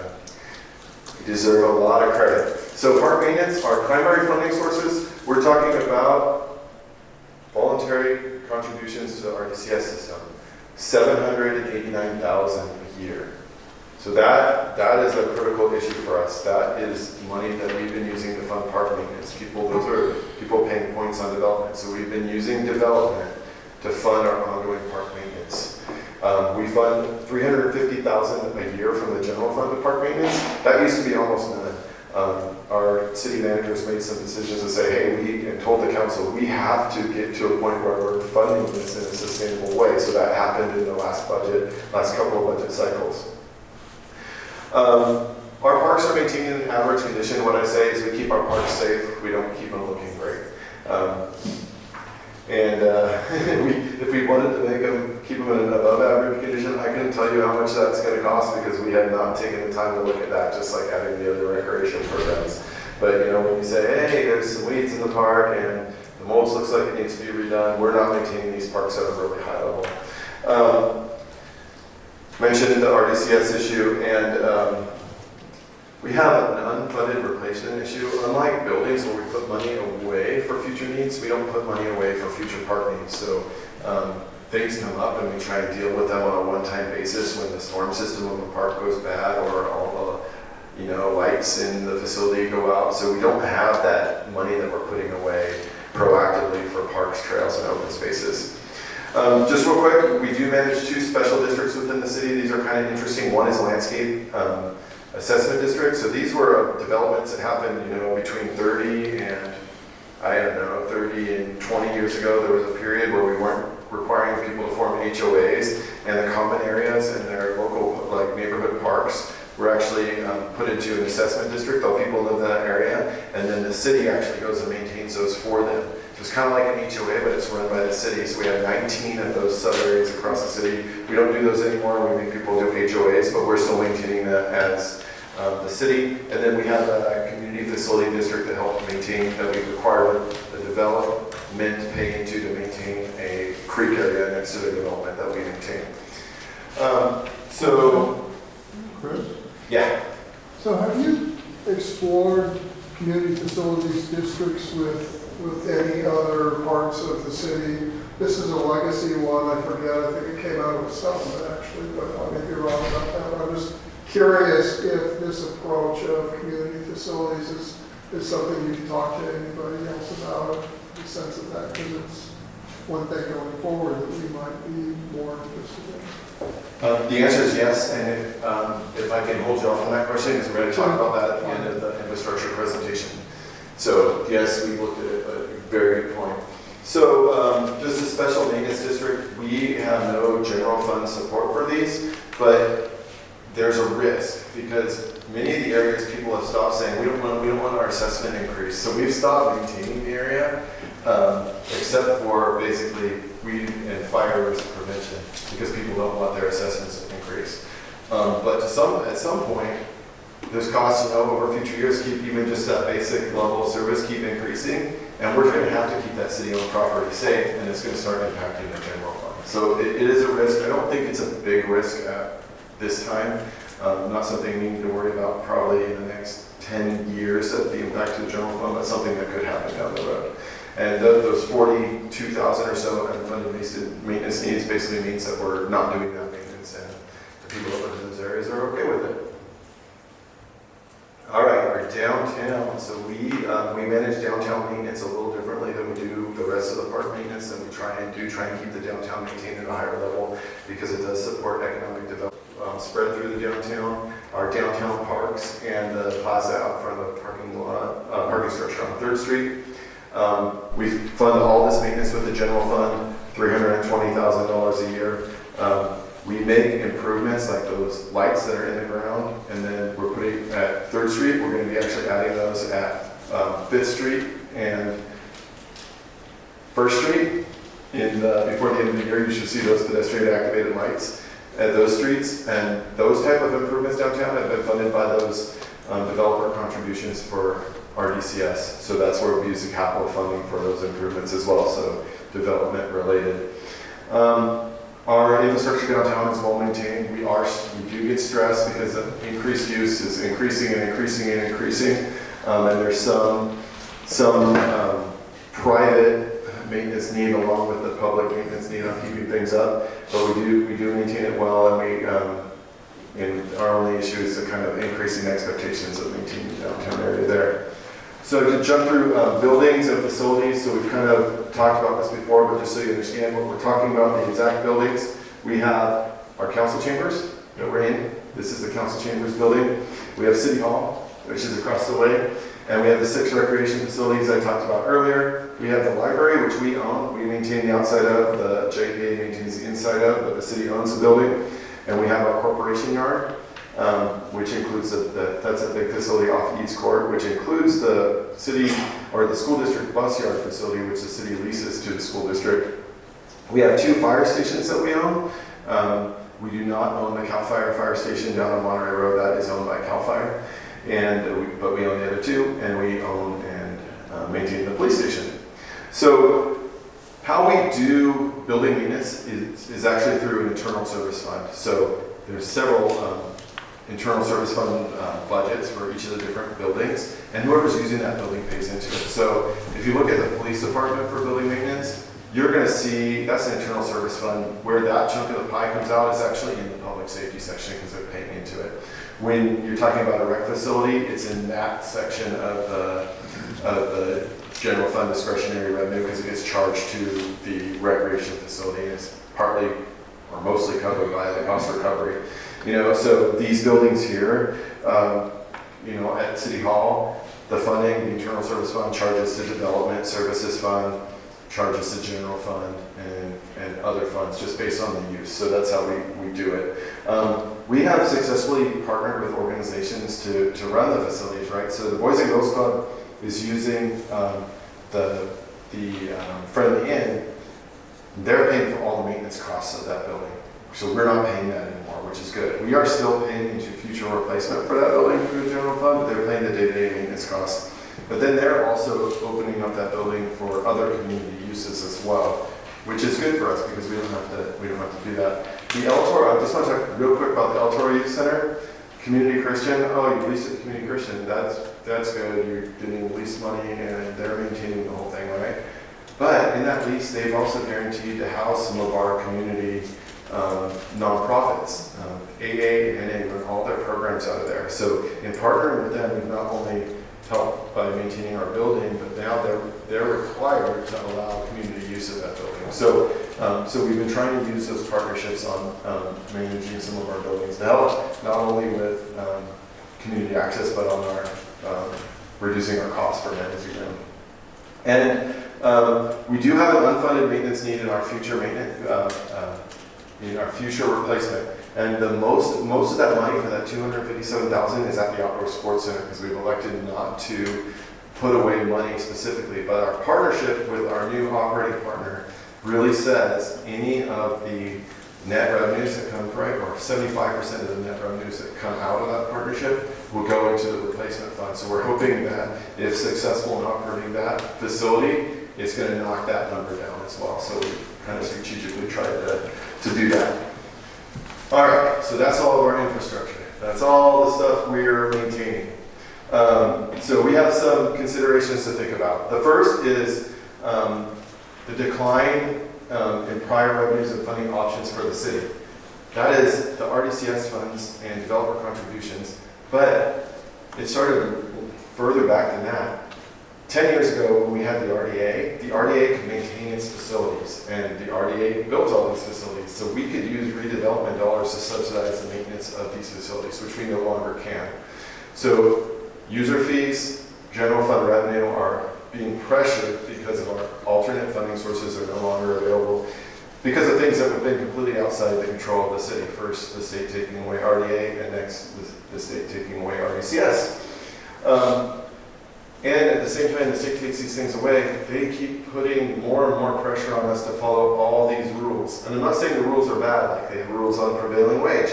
deserve a lot of credit. So park maintenance, our primary funding sources, we're talking about voluntary contributions to the RDCS system, $789,000 a year. So that is a critical issue for us. That is money that we've been using to fund park maintenance. Those are people paying points on development. So we've been using development to fund our ongoing park maintenance. We fund $350,000 a year from the general fund to park maintenance. That used to be almost none. Our city managers made some decisions to say, hey, and told the council, we have to get to a point where we're funding this in a sustainable way. So that happened in the last couple of budget cycles. Our parks are maintained in average condition. What I say is we keep our parks safe. We don't keep them looking great. If we wanted to keep them in an above average condition, I couldn't tell you how much that's going to cost, because we have not taken the time to look at that, just like having the other recreation programs. But when you say, hey, there's some weeds in the park and the mulch looks like it needs to be redone, we're not maintaining these parks at a really high level. Mentioned the RDCS issue, and we have an unfunded replacement issue. Unlike buildings where we put money away for future needs, we don't put money away for future park needs. So things come up and we try to deal with them on a one-time basis when the storm system of a park goes bad, or all the lights in the facility go out. So we don't have that money that we're putting away proactively for parks, trails, and open spaces. Just real quick, we do manage 2 special districts within the city. These are kind of interesting. One is landscape assessment district. So these were developments that happened, between 30 and 20 years ago. There was a period where we weren't requiring people to form HOAs, and the common areas and their local neighborhood parks were actually put into an assessment district. All people live in that area, and then the city actually goes and maintains those for them. So it's kind of like an HOA, but it's run by the city. So we have 19 of those sub-areas across the city. We don't do those anymore. We make people do HOAs, but we're still maintaining that as the city. And then we have a community facility district that helps maintain, that we require the development to pay into to maintain a creek area next to the development that we maintain. Chris? Yeah. So have you explored community facilities districts with any other parts of the city? This is a legacy one, I forget, I think it came out of Summit actually, but I may be wrong about that. I'm just curious if this approach of community facilities is something you can talk to anybody else about, the sense of that, because it's one thing going forward that we might be more interested in. The answer is yes, and if I can hold you off on that question, because we're going to talk about that at the end of the infrastructure presentation. So yes, we looked at it, but very good point. So just a special maintenance district, we have no general fund support for these, but there's a risk because many of the areas people have stopped saying we don't want our assessment increase, so we've stopped maintaining the area, except for basically weed and fire risk prevention because people don't want their assessments to increase. But at some point, those costs, over future years keep even just that basic level of service keep increasing, and we're going to have to keep that city-owned property safe, and it's going to start impacting the general fund. So it is a risk. I don't think it's a big risk at this time. Not something we need to worry about probably in the next 10 years of the impact to the general fund, but something that could happen down the road. And those 42,000 or so unfunded maintenance needs basically means that we're not doing that maintenance, and the people that live in those areas are okay with it. All right, our downtown. So we manage downtown maintenance a little differently than we do the rest of the park maintenance, and we try and keep the downtown maintained at a higher level because it does support economic development. Spread through the downtown, our downtown parks, and the plaza out front of the parking structure on 3rd Street. We fund all this maintenance with the general fund, $320,000 a year. We make improvements like those lights that are in the ground, and then we're putting at 3rd Street, we're going to be actually adding those at 5th Street and 1st Street. Before the end of the year, you should see those pedestrian activated lights at those streets, and those type of improvements downtown have been funded by those developer contributions for RDCS. So that's where we use the capital funding for those improvements as well, so development related. Our infrastructure downtown is well maintained. We do get stressed because the increased use is increasing and increasing and increasing, and there's some private maintenance need along with the public maintenance need on keeping things up, but we do maintain it well, and our only issue is the kind of increasing expectations of maintaining the downtown area there. So to jump through buildings and facilities, so we've kind of talked about this before, but just so you understand what we're talking about, the exact buildings, we have our council chambers that we're in. This is the council chambers building. We have City Hall, which is across the way. And we have the 6 recreation facilities I talked about earlier. We have the library, which we own. We maintain the outside of, the JPA maintains the inside of, but the city owns the building. And we have our corporation yard, which includes, that's a big facility off East Court, which includes the city, or the school district bus yard facility, which the city leases to the school district. We have 2 fire stations that we own. We do not own the CAL FIRE fire station down on Monterey Road. That is owned by CAL FIRE. But we own the other 2, and we own and maintain the police station. So how we do building maintenance is actually through an internal service fund. So there's several internal service fund budgets for each of the different buildings, and whoever's using that building pays into it. So if you look at the police department for building maintenance, you're going to see that's an internal service fund. Where that chunk of the pie comes out is actually in the public safety section because they're paying into it. When you're talking about a rec facility, it's in that section of the general fund discretionary revenue because it gets charged to the recreation facility, and it's partly or mostly covered by the cost recovery. So these buildings here, at City Hall, the funding, the internal service fund charges the development services fund, charges the general fund, and other funds just based on the use. So that's how we do it. We have successfully partnered with organizations to run the facilities, right? So the Boys and Girls Club is using the Friendly Inn. They're paying for all the maintenance costs of that building. So we're not paying that anymore, which is good. We are still paying into future replacement for that building through the general fund, but they're paying the day-to-day maintenance costs. But then they're also opening up that building for other community uses as well, which is good for us because we don't have to do that. The El Toro, I just want to talk real quick about the El Toro Youth Center. Community Christian, you leased it to Community Christian, that's good. You're getting lease money and they're maintaining the whole thing, right? But in that lease, they've also guaranteed to house some of our community nonprofits. AA and NA run all their programs out of there. So in partnering with them, we've not only helped by maintaining our building, but now they're required to allow community use of that building. So we've been trying to use those partnerships on managing some of our buildings to help not only with community access, but on our reducing our costs for managing them. And we do have an unfunded maintenance need in our future maintenance, in our future replacement. And the most of that money for that $257,000 is at the Outdoor Sports Center, because we've elected not to put away money specifically. But our partnership with our new operating partner really says any of the net revenues that come, right, or 75% of the net revenues that come out of that partnership will go into the replacement fund. So we're hoping that if successful in operating that facility, it's going to knock that number down as well. So we kind of strategically tried to do that. All right, so that's all of our infrastructure. That's all the stuff we're maintaining. So we have some considerations to think about. The first is the decline in prior revenues and funding options for the city. That is the RDCS funds and developer contributions, but it started further back than that. 10 years ago, when we had the RDA could maintain its facilities, and the RDA built all these facilities, so we could use redevelopment dollars to subsidize the maintenance of these facilities, which we no longer can. So user fees, general fund revenue are being pressured because of our alternate funding sources are no longer available because of things that have been completely outside the control of the city. First, the state taking away RDA, and next, the state taking away RDCS. And at the same time, the state takes these things away, they keep putting more and more pressure on us to follow all these rules. And I'm not saying the rules are bad, like they have rules on prevailing wage.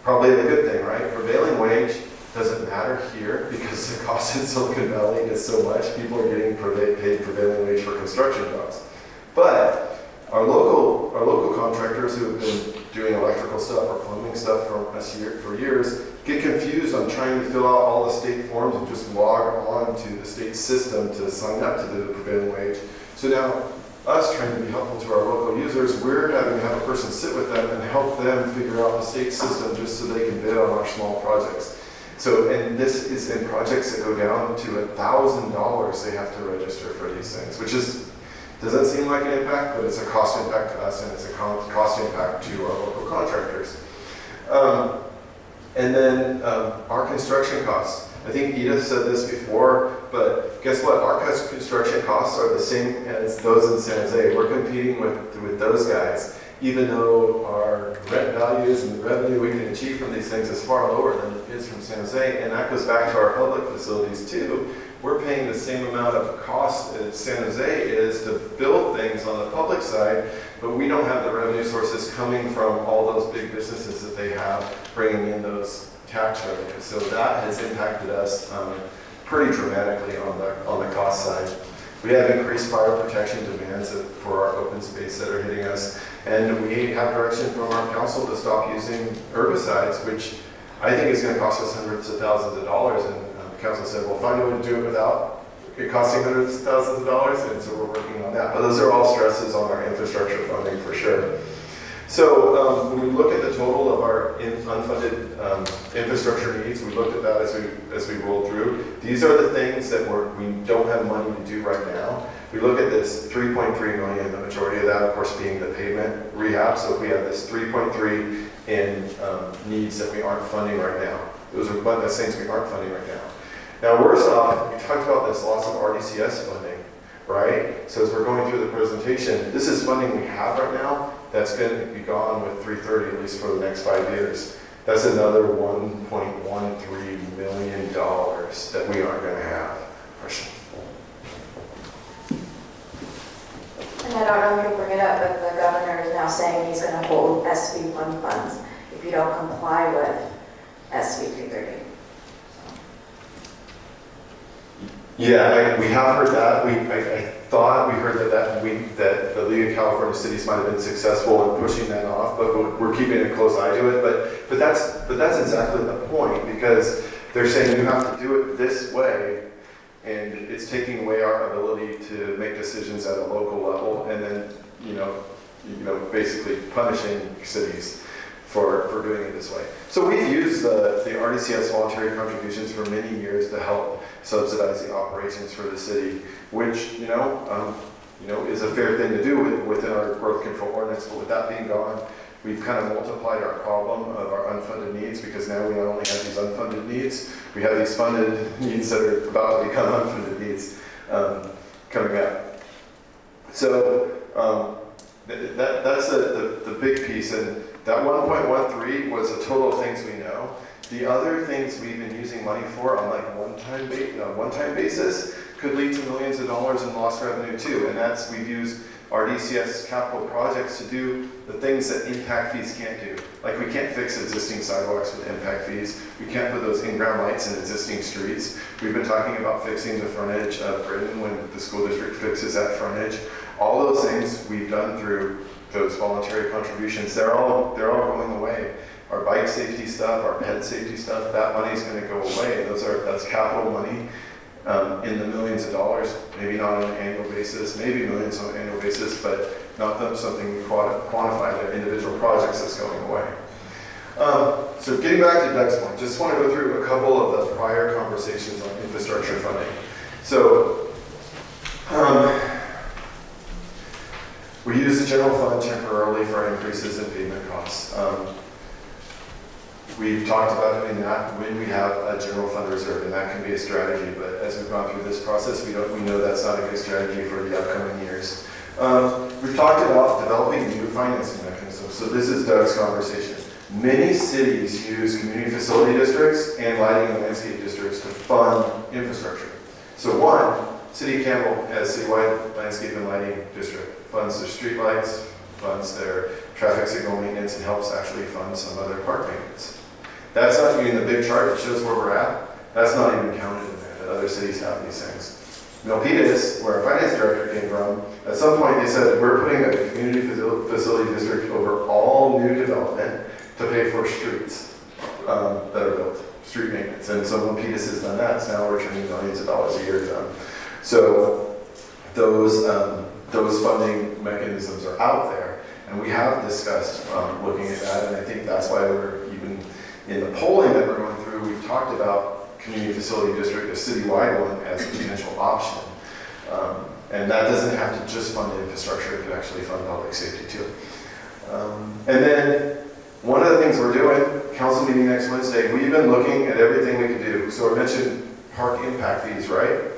Probably a good thing, right? Prevailing wage doesn't matter here because the cost in Silicon Valley is so much. People are getting paid prevailing wage for construction jobs. But our local contractors who have been doing electrical stuff or plumbing stuff for years get confused on trying to fill out all the state forms and just log on to the state system to sign up to the prevailing wage. So now, us trying to be helpful to our local users, we're having to have a person sit with them and help them figure out the state system just so they can bid on our small projects. So, and this is in projects that go down to $1,000 they have to register for these things, which doesn't seem like an impact, but it's a cost impact to us and it's a cost impact to our local contractors. And then our construction costs. I think Edith said this before, but guess what? Our construction costs are the same as those in San Jose. We're competing with those guys, even though our rent values and the revenue we can achieve from these things is far lower than it is from San Jose. And that goes back to our public facilities too. We're paying the same amount of cost as San Jose is to build things on the public side, but we don't have the revenue sources coming from all those big businesses that they have bringing in those tax revenues. So that has impacted us pretty dramatically on the cost side. We have increased fire protection demands for our open space that are hitting us, and we have direction from our council to stop using herbicides, which I think is going to cost us hundreds of thousands of dollars. And the council said, well, find a way to do it without it costing hundreds of thousands of dollars, and so we're working on that. But those are all stresses on our infrastructure funding for sure. So when we look at the total of our unfunded infrastructure needs, we looked at that as we rolled through. These are the things that we don't have money to do right now. We look at this 3.3 million, the majority of that, of course, being the pavement rehab. So if we have this 3.3 in needs that we aren't funding right now, those are one of the things we aren't funding right now. Now, worse off, we talked about this loss of RDCS funding, right? So as we're going through the presentation, this is funding we have right now that's going to be gone with 330 at least for the next 5 years. That's another $1.13 million that we aren't going to have. Question? And I don't know if you bring it up, but the governor is now saying he's going to hold SB1 funds if you don't comply with SB 330. Yeah, we have heard that. I thought we heard that the League of California Cities might have been successful in pushing that off, but we're keeping a close eye to it. But that's exactly the point, because they're saying you have to do it this way, and it's taking away our ability to make decisions at a local level. And then, basically punishing cities for doing it this way. So we've used the RDCS voluntary contributions for many years to help subsidize the operations for the city, which, is a fair thing to do within our growth control ordinance. But with that being gone, we've kind of multiplied our problem of our unfunded needs, because now we not only have these unfunded needs, we have these funded needs that are about to become unfunded needs coming up. So that's the big piece, and that 1.13 was a total of things we know. The other things we've been using money for on like one-time basis could lead to millions of dollars in lost revenue too, and that's, we've used RDCS capital projects to do the things that impact fees can't do. Like, we can't fix existing sidewalks with impact fees. We can't put those in-ground lights in existing streets. We've been talking about fixing the frontage of Britain when the school district fixes that frontage. All those things we've done through those voluntary contributions. They're all going away. Our bike safety stuff, our pet safety stuff, that money's going to go away. That's capital money in the millions of dollars, maybe not on an annual basis, maybe millions on an annual basis, but not something we quantify the individual projects that's going away. So getting back to Doug's point, just want to go through a couple of the prior conversations on infrastructure funding. So we use the general fund temporarily for increases in pavement costs. We've talked about doing that when we have a general fund reserve, and that can be a strategy, but as we've gone through this process, we know that's not a good strategy for the upcoming years. We've talked about developing new financing mechanisms. So this is Doug's conversation. Many cities use community facility districts and lighting and landscape districts to fund infrastructure. So one, City of Campbell has citywide landscape and lighting district, funds their street lights, funds their traffic signal maintenance, and helps actually fund some other park maintenance. That's not even the big chart that shows where we're at. That's not even counted in there, that other cities have these things. Milpitas, where our finance director came from, at some point they said, we're putting a community facility district over all new development to pay for streets that are built, street maintenance. And so Milpitas has done that, so now we're turning millions of dollars a year to them. So those funding mechanisms are out there, and we have discussed looking at that, and I think that's why we're even in the polling that we're going through, we've talked about community facility district, a citywide one, as a potential option. And that doesn't have to just fund infrastructure, it could actually fund public safety too. And then one of the things we're doing, council meeting next Wednesday, we've been looking at everything we can do. So I mentioned park impact fees, right?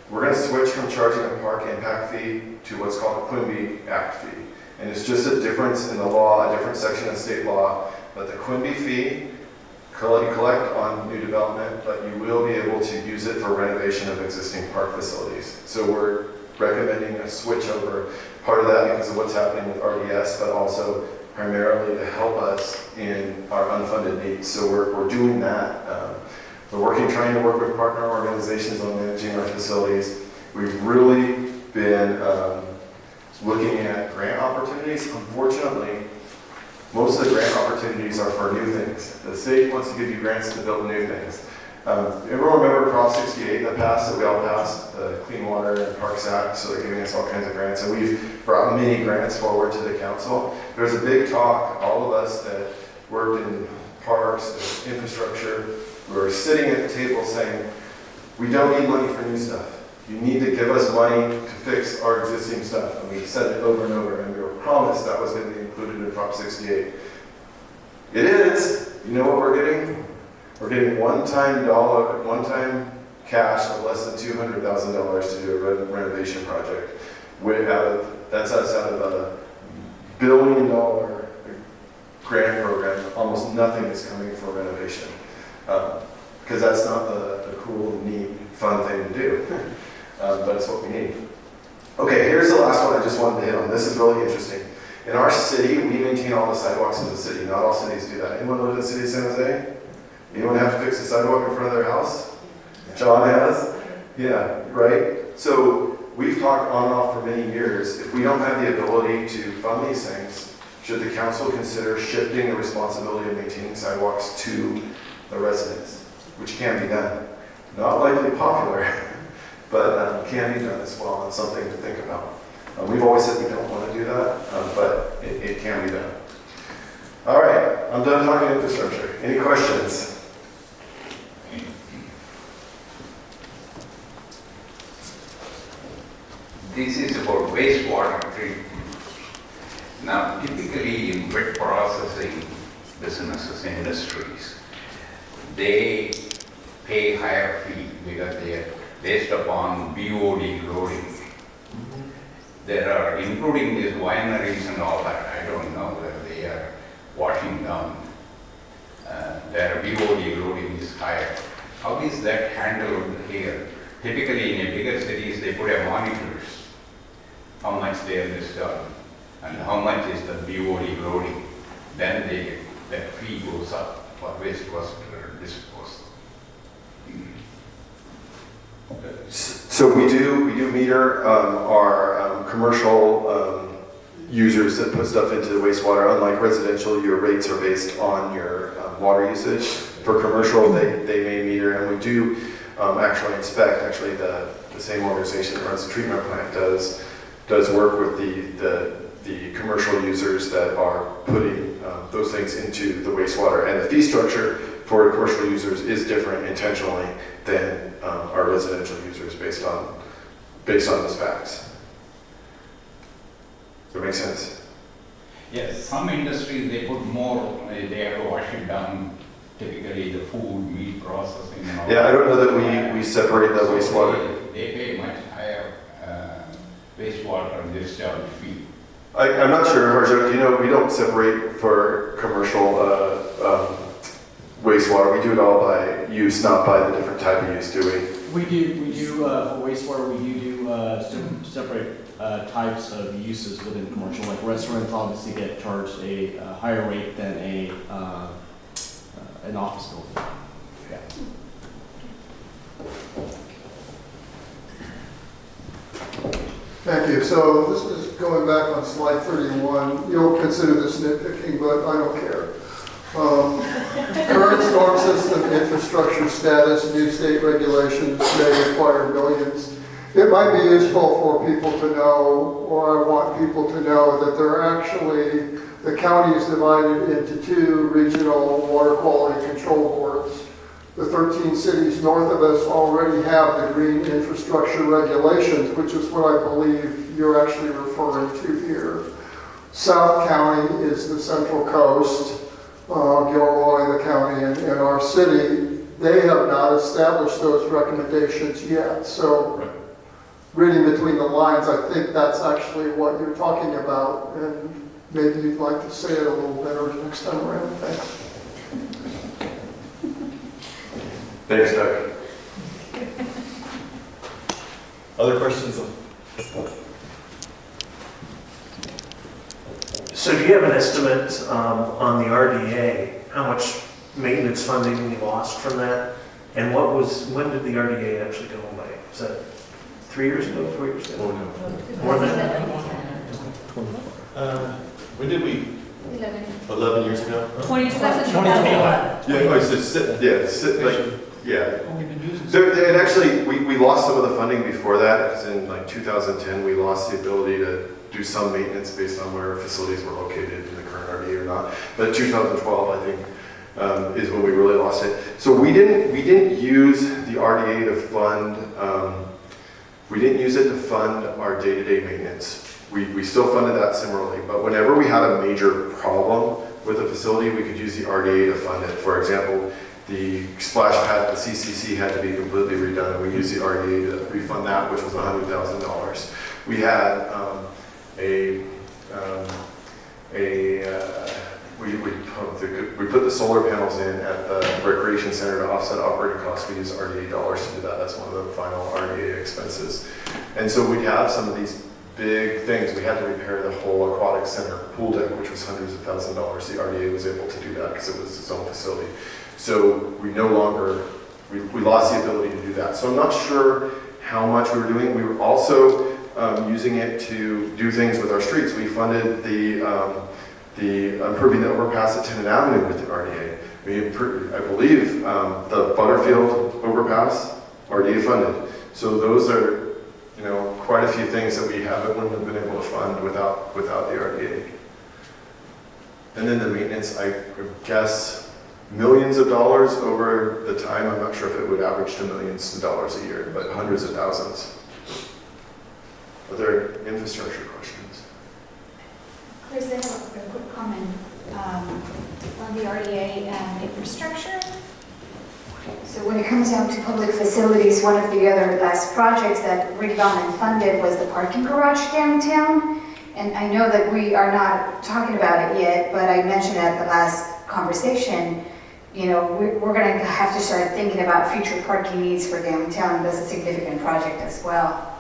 We're going to switch from charging a park impact fee to what's called a Quimby Act fee. And it's just a difference in the law, a different section of state law. But the Quimby fee, you collect on new development, but you will be able to use it for renovation of existing park facilities. So we're recommending a switch over, part of that because of what's happening with RDS, but also primarily to help us in our unfunded needs. So we're doing that. We're trying to work with partner organizations on managing our facilities. We've really been looking at grant opportunities. Unfortunately, most of the grant opportunities are for new things. The state wants to give you grants to build new things. Everyone remember Prop 68 that passed, that we all passed, the Clean Water and Parks Act, so they're giving us all kinds of grants, and we've brought many grants forward to the council. There's a big talk, all of us that worked in parks, infrastructure, we're sitting at the table saying, we don't need money for new stuff. You need to give us money to fix our existing stuff. And we said it over and over, and we were promised that was going to be included in Prop 68. It is. You know what we're getting? We're getting one-time cash of less than $200,000 to do a renovation project. That's us out of a $1 billion grant program. Almost nothing is coming for renovation. Because that's not the cool, neat, fun thing to do. But it's what we need. Okay, here's the last one I just wanted to hit on. This is really interesting. In our city, we maintain all the sidewalks in the city. Not all cities do that. Anyone live in the city of San Jose? Anyone have to fix a sidewalk in front of their house? John has? Yeah, right? So we've talked on and off for many years. If we don't have the ability to fund these things, should the council consider shifting the responsibility of maintaining sidewalks to the residents, which can be done? Not likely popular, but can be done as well. It's something to think about. We've always said we don't want to do that, but it can be done. All right, I'm done talking infrastructure. Any questions? This is about wastewater treatment. Now, typically in wet processing businesses, industries, they pay higher fee because they are based upon BOD loading. There are, including these wineries and all that, I don't know whether they are washing down. Their BOD loading is higher. How is that handled here? Typically in a bigger cities, they put a monitors, how much they have disturbed and how much is the BOD loading. Then that fee goes up for wastewater disposal. So we do meter our commercial users that put stuff into the wastewater. Unlike residential, your rates are based on your water usage. For commercial, they may meter, and we do actually inspect. Actually, the same organization that runs the treatment plant does work with the commercial users that are putting those things into the wastewater. And the fee structure for commercial users is different intentionally than our residential users based on the specs. Does that make sense? Yes, some industries they put more, they have to wash it down, typically the food, meat processing and all. Yeah, I don't know that we separate the wastewater. They pay much higher wastewater discharge fee. I'm not sure, Harjo, do you know, we don't separate for commercial wastewater. We do it all by use, not by the different type of use, do we? We do for wastewater, we do separate types of uses within commercial. Like restaurants obviously get charged a higher rate than an office building. Yeah. Thank you. So this is going back on slide 31. You'll consider this nitpicking, but I don't care. Current storm system infrastructure status, new state regulations may require millions. It might be useful for people to know, or I want people to know, that there are actually, the county is divided into 2 regional water quality control boards. The 13 cities north of us already have the green infrastructure regulations, which is what I believe you're actually referring to here. South County is the Central Coast, Gilroy, the county, and our city. They have not established those recommendations yet. So reading between the lines, I think that's actually what you're talking about, and maybe you'd like to say it a little better next time around. Thanks. Thanks, Doug. Other questions? So do you have an estimate on the RDA, how much maintenance funding you lost from that? And when did the RDA actually go away? Was that 3 years ago, 4 years ago? Oh, no. More than that? When did we? 11 years ago? 2021. And actually, we lost some of the funding before that, because in like 2010, we lost the ability to do some maintenance based on where facilities were located in the current RDA or not. But 2012, I think, is when we really lost it. So we didn't use the RDA to fund, we didn't use it to fund our day-to-day maintenance. We still funded that similarly, but whenever we had a major problem with a facility, we could use the RDA to fund it. For example, the splash pad at the CCC had to be completely redone, and we used the RDA to refund that, which was $100,000. We had we put the solar panels in at the recreation center to offset operating costs. We used RDA dollars to do that. That's one of the final RDA expenses. And so we'd have some of these big things. We had to repair the whole aquatic center pool deck, which was hundreds of thousands of dollars. The RDA was able to do that because it was its own facility. So we no longer, we lost the ability to do that. So I'm not sure how much we were doing. We were also using it to do things with our streets. We funded the improving the overpass at Tennant Avenue with the RDA. I believe the Butterfield overpass, RDA funded. So those are quite a few things that we wouldn't have been able to fund without the RDA. And then the maintenance, I guess, millions of dollars over the time. I'm not sure if it would average to millions of dollars a year, but hundreds of thousands. Are there infrastructure questions? Chris, I have a quick comment on the RDA and infrastructure. So when it comes down to public facilities, one of the other last projects that Rick Bauman funded was the parking garage downtown. And I know that we are not talking about it yet, but I mentioned at the last conversation, we're going to have to start thinking about future parking needs for downtown. That's a significant project as well.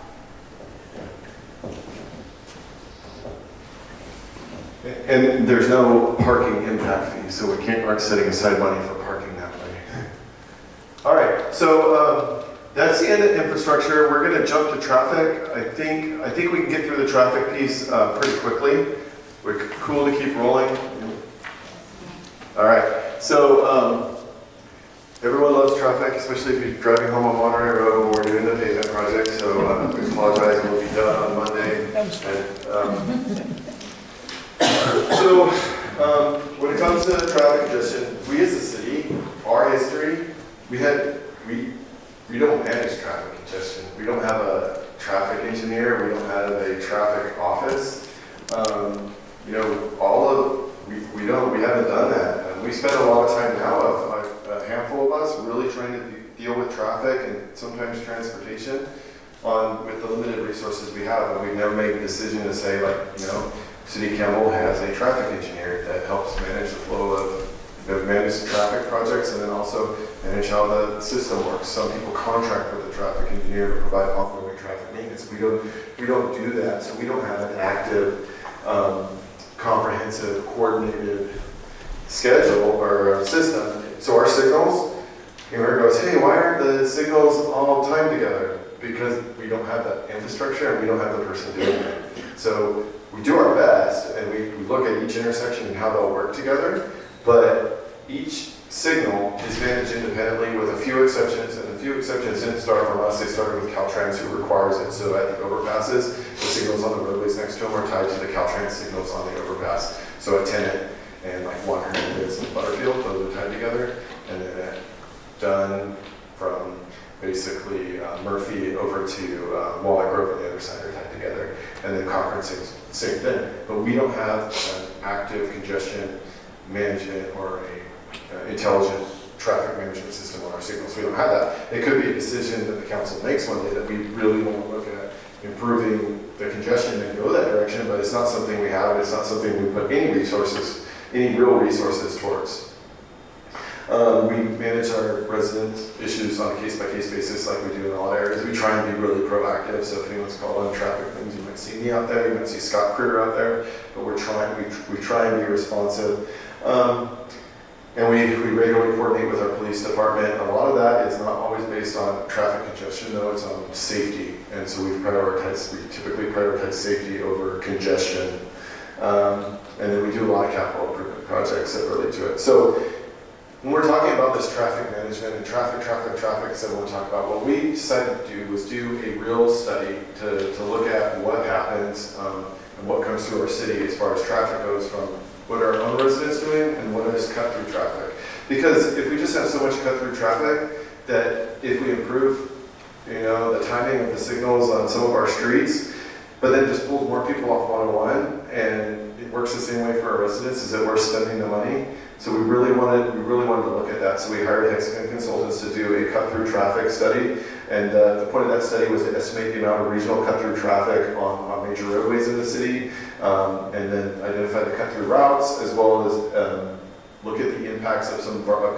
And there's no parking impact fee, so we aren't setting aside money for parking that way. All right, so that's the end of infrastructure. We're going to jump to traffic. I think we can get through the traffic piece pretty quickly. We're cool to keep rolling. All right, so everyone loves traffic, especially if you're driving home on Monterey Road when we're doing the pavement project. So we apologize. We'll be done on Monday. So when it comes to traffic congestion, we as a city, our history, we don't manage traffic congestion. We don't have a traffic engineer. We don't have a traffic office. We haven't done that. And we spend a lot of time now, a handful of us, really trying to deal with traffic and sometimes transportation with the limited resources we have. And we've never made a decision to say, City Campbell has a traffic engineer that helps manage the flow of, manage the traffic projects and then also manage how the system works. Some people contract with the traffic engineer to provide ongoing traffic maintenance. We don't do that, so we don't have an active, comprehensive, coordinated schedule or system. So our signals, Mayor goes, hey, why aren't the signals all timed together? Because we don't have that infrastructure and we don't have the person doing it. So we do our best and we look at each intersection and how they'll work together, but each signal is managed independently with a few exceptions, and the few exceptions didn't start from us, they started with Caltrans, who requires it. So at the overpasses, the signals on the roadways next to them are tied to the Caltrans signals on the overpass. So at Tenet and like Walker and Butterfield, those are tied together, and then at Dunn from basically Murphy over to Walnut Grove on the other side are tied together, and then Cochrane, same thing. But we don't have an active congestion management or a intelligent traffic management system on our signals. We don't have that. It could be a decision that the council makes one day that we really want to look at improving the congestion and go that direction, but it's not something we have. It's not something we put any real resources towards. We manage our resident issues on a case-by-case basis like we do in all areas. We try and be really proactive, so if anyone's called on traffic things, you might see me out there, you might see Scott Kruger out there, but we try and be responsive. And we regularly coordinate with our police department. A lot of that is not always based on traffic congestion, though, it's on safety. And so we typically prioritize safety over congestion. And then we do a lot of capital improvement projects that relate to it. So when we're talking about this traffic management and traffic, so we'll talk about what we decided to do was do a real study to look at what happens and what comes through our city as far as traffic goes, from what our own residents doing and what is cut through traffic. Because if we just have so much cut through traffic, that if we improve, the timing of the signals on some of our streets, but then just pull more people off 101, and it works the same way for our residents, is that we're spending the money. So we really wanted to look at that. So we hired Hexagon Consultants to do a cut-through traffic study. And the point of that study was to estimate the amount of regional cut-through traffic on major roadways in the city, and then identify the cut-through routes, as well as look at the impacts of some of our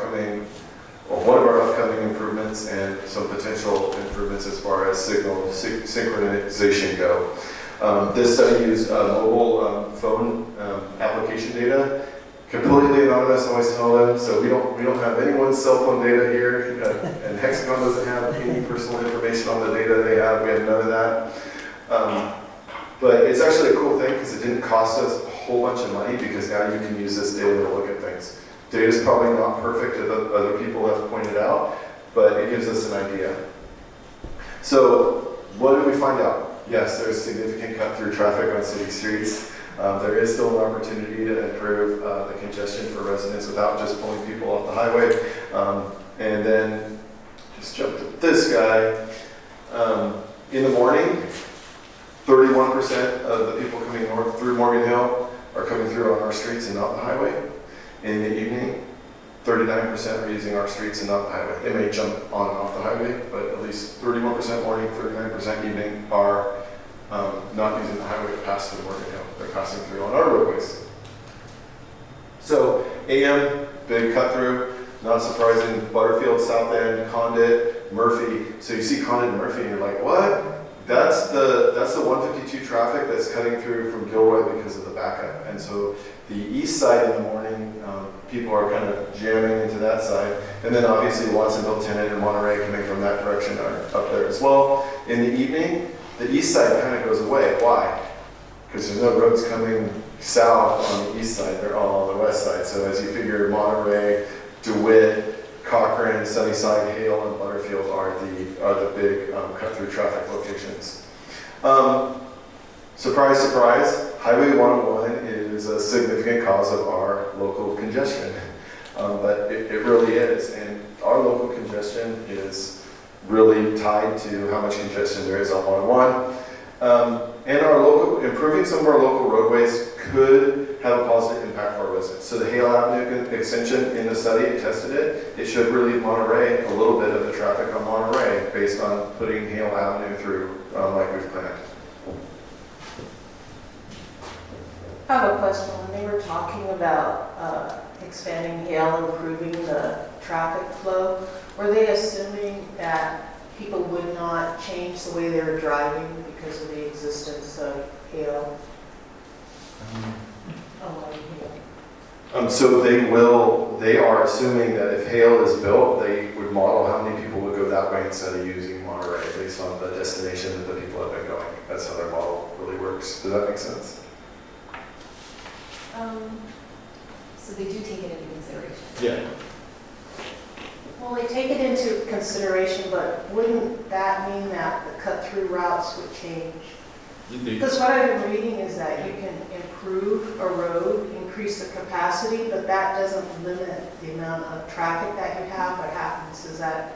one of our upcoming improvements and some potential improvements as far as signal synchronization go. This study used mobile phone application data. Completely anonymous, I always tell them, so we don't have anyone's cell phone data here, and Hexagon doesn't have any personal information on the data they have. We have none of that. But it's actually a cool thing because it didn't cost us a whole bunch of money, because now you can use this data to look at things. Data is probably not perfect, as other people have pointed out, but it gives us an idea. So what did we find out? Yes, there's significant cut-through traffic on city streets. There is still an opportunity to improve the congestion for residents without just pulling people off the highway. And then just jump to this guy. In the morning, 31% of the people coming north through Morgan Hill are coming through on our streets and not the highway. In the evening, 39% are using our streets and not the highway. They may jump on and off the highway, but at least 31% morning, 39% evening are not using the highway to pass through Morgan Hill. They're passing through on our roadways. So AM, big cut through, not surprising, Butterfield, South End, Condit, Murphy. So you see Condit and Murphy and you're like, what? That's the 152 traffic that's cutting through from Gilroy because of the backup. And so the east side in the morning, people are kind of jamming into that side. And then obviously Watsonville, Tenet, and Monterey coming from that direction are up there as well. In the evening, the east side kind of goes away. Why? Because there's no roads coming south on the east side, they're all on the west side. So as you figure, Monterey, DeWitt, Cochrane, Sunnyside, Hale, and Butterfield are the big cut-through traffic locations. Surprise, surprise, Highway 101 is a significant cause of our local congestion. But it really is, and our local congestion is really tied to how much congestion there is on 101. And improving some of our local roadways could have a positive impact for our residents. So the Hale Avenue extension in the study, it tested it. It should relieve Monterey a little bit of the traffic on Monterey based on putting Hale Avenue through like we've planned. I have a question. When they were talking about expanding Hale, improving the traffic flow, were they assuming that people would not change the way they were driving because of the existence of Hale? So they are assuming that if Hale is built, they would model how many people would go that way instead of using Monterey based on the destination that the people have been going. That's how their model really works. Does that make sense? So they do take it into consideration? Yeah. Well, they take it into consideration, but wouldn't that mean that the cut-through routes would change? Because what I've been reading is that you can improve a road, increase the capacity, but that doesn't limit the amount of traffic that you have. What happens is that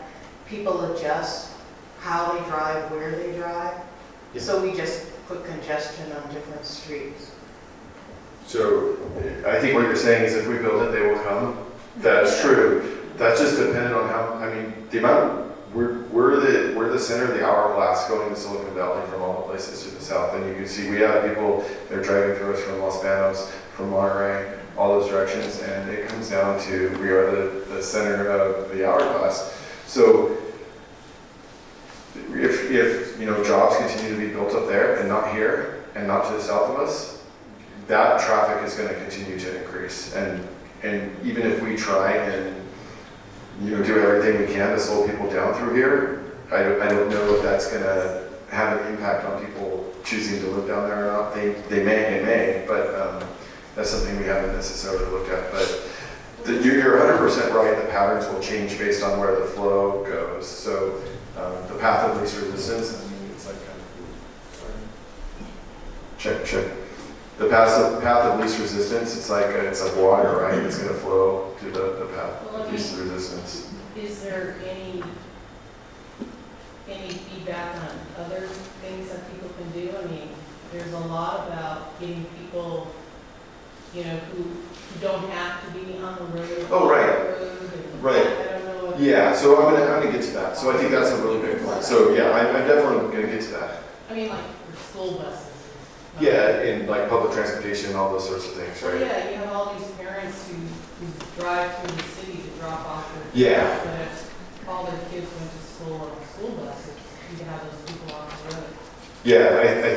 people adjust how they drive, where they drive. Yeah. So we just put congestion on different streets. So I think what you're saying is if we build it, they will come. That's true. That's just dependent on how, I mean, the amount, we're the center of the hourglass going to Silicon Valley from all the places to the south. And you can see we have people, they're driving through us from Los Banos, from Monterey, all those directions. And it comes down to, we are the center of the hourglass. So if jobs continue to be built up there and not here and not to the south of us, that traffic is going to continue to increase. And even if we try and do everything we can to slow people down through here, I don't know if that's going to have an impact on people choosing to live down there or not. They may, but that's something we haven't necessarily looked at. But you're 100% right. The patterns will change based on where the flow goes. So the path of least resistance. I mean, it's like check. The path of least resistance, it's like water, right? It's going to flow to the path of least resistance. Is there any feedback on other things that people can do? I mean, there's a lot about getting people, who don't have to be on the road. Oh, right. Right. I don't know. Yeah, so I'm gonna get to that. So I think that's a really big point. So yeah, I'm definitely gonna get to that. I mean, like for school buses. Yeah, in like public transportation and all those sorts of things, right? Well, yeah, you have all these parents who drive through the city to drop off their kids. Yeah. But if all their kids went to school on school buses, you could have those people on the road. Yeah, I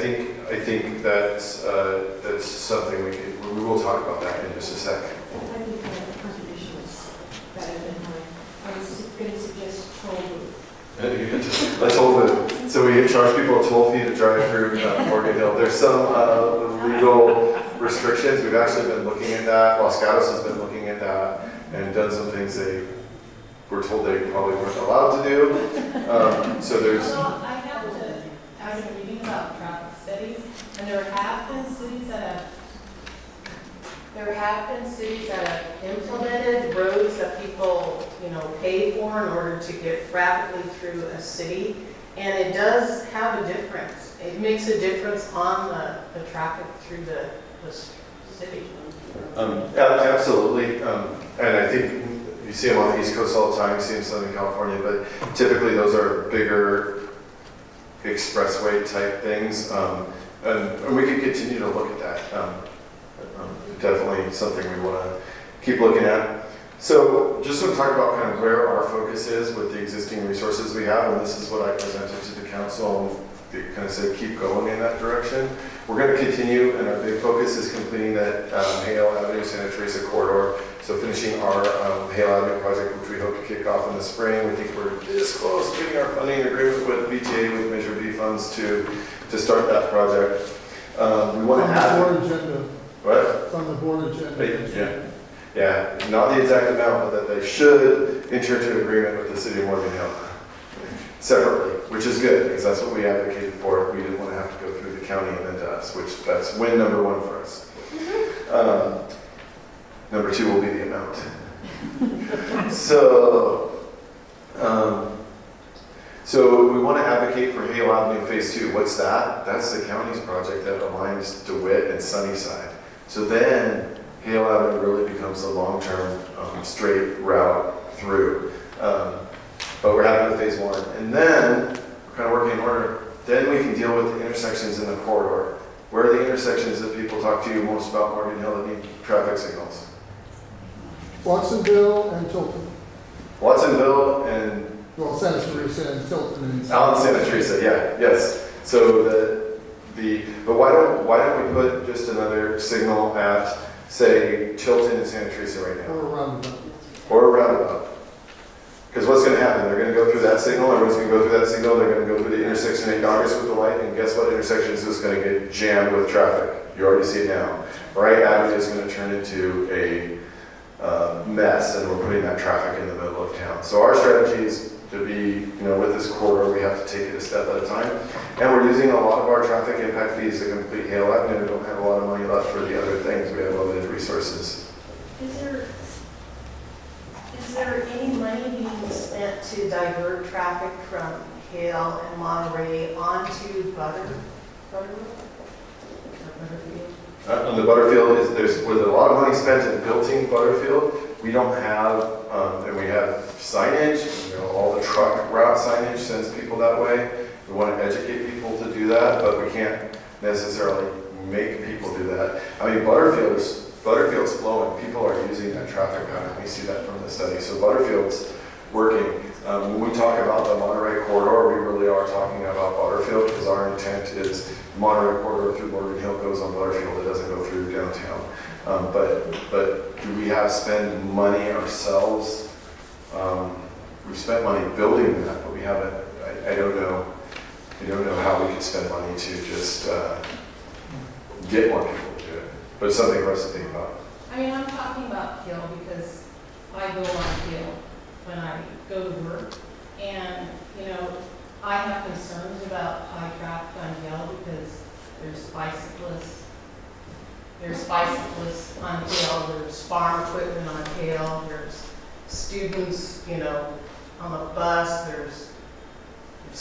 think that's something we will talk about that in just a second. I think the contribution was better than mine. I was going to suggest toll booth. Let's hold it. So we charge people a toll fee to drive through Morgan Hill. There's some legal restrictions. We've actually been looking at that. Los Gatos has been looking at that and done some things they were told they probably weren't allowed to do. So there's. Well, I have to And there have been cities that have implemented roads that people, pay for in order to get rapidly through a city. And it does have a difference. It makes a difference on the traffic through the city. Absolutely. And I think you see them on the East Coast all the time, you see them in Southern California, but typically those are bigger expressway type things. And we can continue to look at that. Definitely something we want to keep looking at. So just to talk about kind of where our focus is with the existing resources we have, and this is what I presented to the council, and kind of said keep going in that direction. We're going to continue, and our big focus is completing that Hale Avenue Santa Teresa corridor. So finishing our Hale Avenue project, which we hope to kick off in the spring. We think we're this close to getting our funding agreement with BTA with Measure B funds to start that project. We want to add. On the board agenda. What? It's on the board agenda. Yeah, not the exact amount, but that they should enter into an agreement with the city of Morgan Hill separately, which is good, because that's what we advocated for. We didn't want to have to go through the county and then to us, which that's win number one for us. Number two will be the amount. So we want to advocate for Hale Avenue Phase 2. What's that? That's the county's project that aligns DeWitt and Sunnyside. So then Hale Avenue really becomes a long-term straight route through. But we're happy with Phase 1. And then we're kind of working in order. Then we can deal with the intersections in the corridor. Where are the intersections that people talk to you most about Morgan Hill that need traffic signals? Watsonville and Tilton. Watsonville and Santa Teresa and Tilton. And Santa Teresa, yes. So but why don't we put just another signal at, say, Tilton and Santa Teresa right now? Or a roundabout. Because what's going to happen? They're going to go through that signal, everyone's going to go through that signal, they're going to go through the intersection in Congress with the light, and guess what intersection is just going to get jammed with traffic? You already see it now. Wright Avenue is going to turn into a mess, and we're putting that traffic in the middle of town. So our strategy is to be, with this corridor, we have to take it a step at a time. And we're using a lot of our traffic impact fees to complete Hale Avenue. We don't have a lot of money left for the other things. We have limited resources. Is there any money being spent to divert traffic from Hale and Monterey onto Butterfield? On the Butterfield, there's a lot of money spent in building Butterfield. We don't have, and we have signage, all the truck route signage sends people that way. We want to educate people to do that, but we can't necessarily make people do that. I mean, Butterfield's flowing. People are using that traffic pattern. We see that from the study. So Butterfield's working. When we talk about the Monterey corridor, we really are talking about Butterfield because our intent is Monterey corridor through Morgan Hill goes on Butterfield. It doesn't go through downtown. But do we have spend money ourselves? We've spent money building that, but we haven't. I don't know. I don't know how we could spend money to just get more people to do it. But it's something for us to think about. I mean, I'm talking about Hill because I go on Hill when I go to work, and I have concerns about high traffic on Hill because there's bicyclists. There's bicyclists on Hill. There's farm equipment on Hill. There's students, on the bus. There's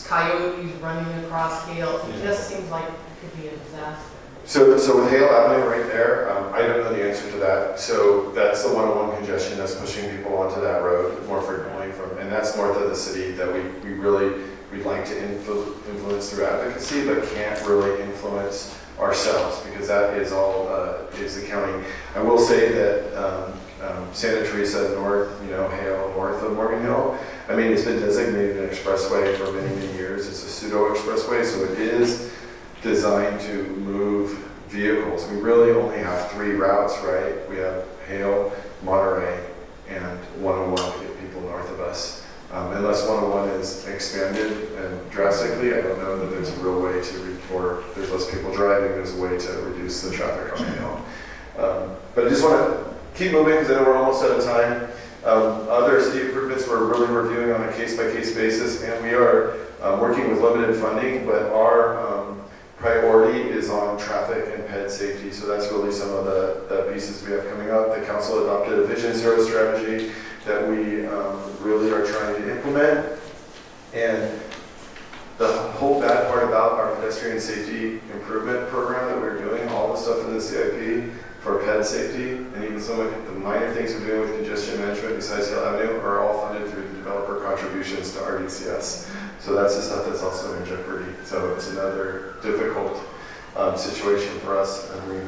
coyotes running across Hill. It just seems like it could be a disaster. So with Hale Avenue right there, I don't know the answer to that. So that's the 101 congestion that's pushing people onto that road more frequently and that's north of the city that we'd like to influence through advocacy, but can't really influence ourselves because that is all is the county. I will say that Santa Teresa north, Hale north of Morgan Hill, I mean, it's been designated an expressway for many, many years. It's a pseudo expressway, so it is designed to move vehicles. We really only have 3 routes, right? We have Hale, Monterey, and 101 to get people north of us. Unless 101 is expanded and drastically, I don't know that there's a real way to, or there's less people driving, there's a way to reduce the traffic on Hale. But I just want to keep moving because I know we're almost out of time. Other city improvements we're really reviewing on a case-by-case basis, and we are working with limited funding, but our priority is on traffic and ped safety. So that's really some of the pieces we have coming up. The council adopted a Vision Zero strategy that we really are trying to implement. And the whole bad part about our pedestrian safety improvement program that we're doing, all the stuff in the CIP for ped safety, and even some of the minor things we're doing with congestion management besides Hill Avenue are all funded through developer contributions to RDCS. So that's the stuff that's also in jeopardy. So it's another difficult situation for us, and we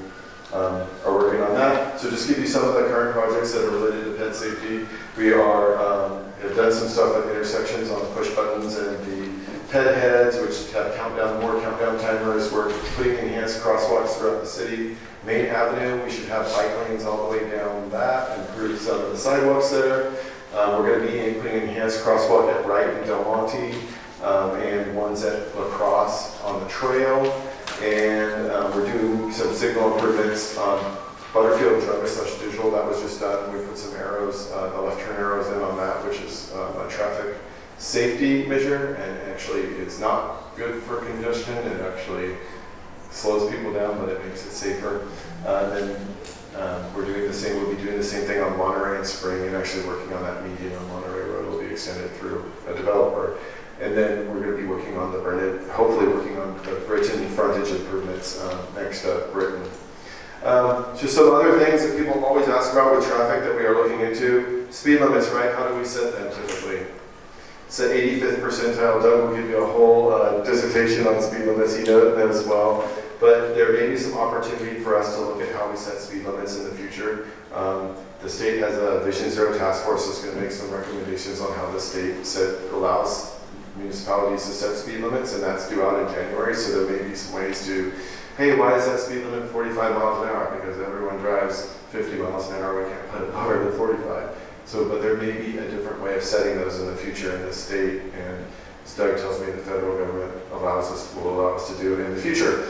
are working on that. So just give you some of the current projects that are related to ped safety. We have done some stuff at intersections on the push buttons and the ped heads, which have more countdown timers. We're putting enhanced crosswalks throughout the city. Main Avenue, we should have bike lanes all the way down that, improve some of the sidewalks there. We're going to be putting enhanced crosswalk at Wright and Del Monte, and ones at La Crosse on the trail. And we're doing some signal improvements on Butterfield Drummond/Digital. That was just done. We put some arrows, the left turn arrows in on that, which is a traffic safety measure, and actually it's not good for congestion. It actually slows people down, but it makes it safer. Then we're doing the same. We'll be doing the same thing on Monterey and Spring, and actually working on that median on Monterey Road will be extended through a developer. And then we're going to be working on the Burnett, hopefully working on the Britain frontage improvements next up Britain. Just some other things that people always ask about with traffic that we are looking into. Speed limits, right? How do we set them typically? It's the 85th percentile. Doug will give you a whole dissertation on speed limits. He knows them as well. But there may be some opportunity for us to look at how we set speed limits in the future. The state has a Vision Zero task force that's going to make some recommendations on how the state allows municipalities to set speed limits, and that's due out in January. So there may be some ways to, hey, why is that speed limit 45 miles an hour? Because everyone drives 50 miles an hour. We can't put it lower than 45. So, but there may be a different way of setting those in the future in the state, and as Doug tells me, the federal government will allow us to do it in the future.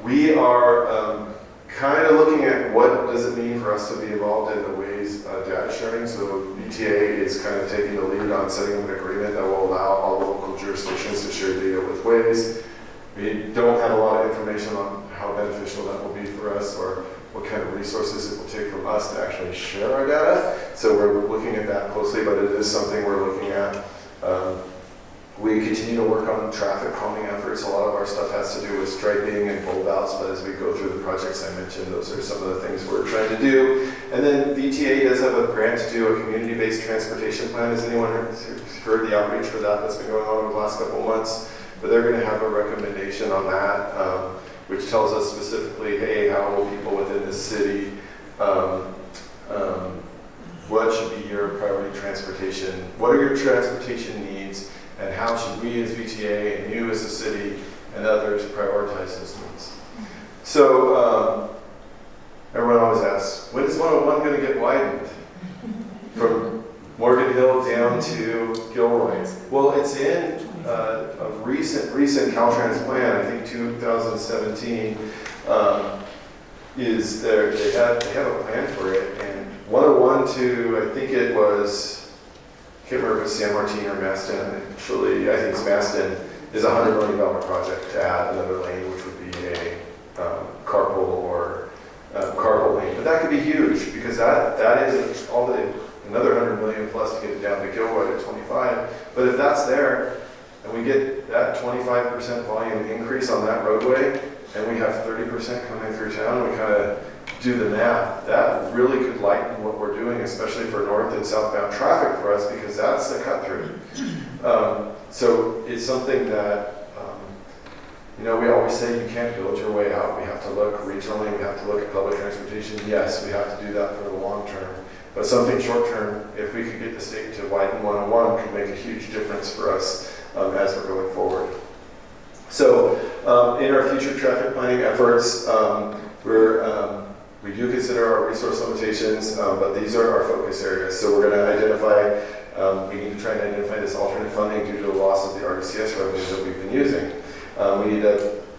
We are kind of looking at what does it mean for us to be involved in the Waze data sharing. So VTA is kind of taking the lead on setting up an agreement that will allow all local jurisdictions to share data with Waze. We don't have a lot of information on how beneficial that will be for us or what kind of resources it will take from us to actually share our data. So we're looking at that closely, but it is something we're looking at. We continue to work on traffic calming efforts. A lot of our stuff has to do with striping and bulb outs, but as we go through the projects I mentioned, those are some of the things we're trying to do. And then VTA does have a grant to do a community-based transportation plan. Has anyone heard the outreach for that that's been going on over the last couple of months? But they're going to have a recommendation on that, which tells us specifically, hey, how will people within the city, what should be your priority transportation? What are your transportation needs? And how should we as VTA and you as a city and others prioritize those needs? So everyone always asks, when is 101 going to get widened? From Morgan Hill down to Gilroy. Well, it's in a recent Caltrans plan, I think 2017, is there. They have a plan for it, and 101 to, I think it was, I can't remember if it's San Martin or Maston. Actually, I think it's Maston, is a $100 million project to add another lane, which would be a carpool or carpool lane. But that could be huge because that is all another 100 million plus to get it down to Gilroy at 25. But if that's there, and we get that 25% volume increase on that roadway, and we have 30% coming through town, we kind of do the math. That really could lighten what we're doing, especially for north and southbound traffic for us, because that's the cut through. So it's something that, we always say you can't build your way out. We have to look regionally, we have to look at public transportation. Yes, we have to do that for the long term. But something short term, if we could get the state to widen 101, could make a huge difference for us as we're going forward. So in our future traffic planning efforts, we do consider our resource limitations, but these are our focus areas. So we're going to identify, we need to try and identify this alternate funding due to the loss of the RDCS revenue that we've been using.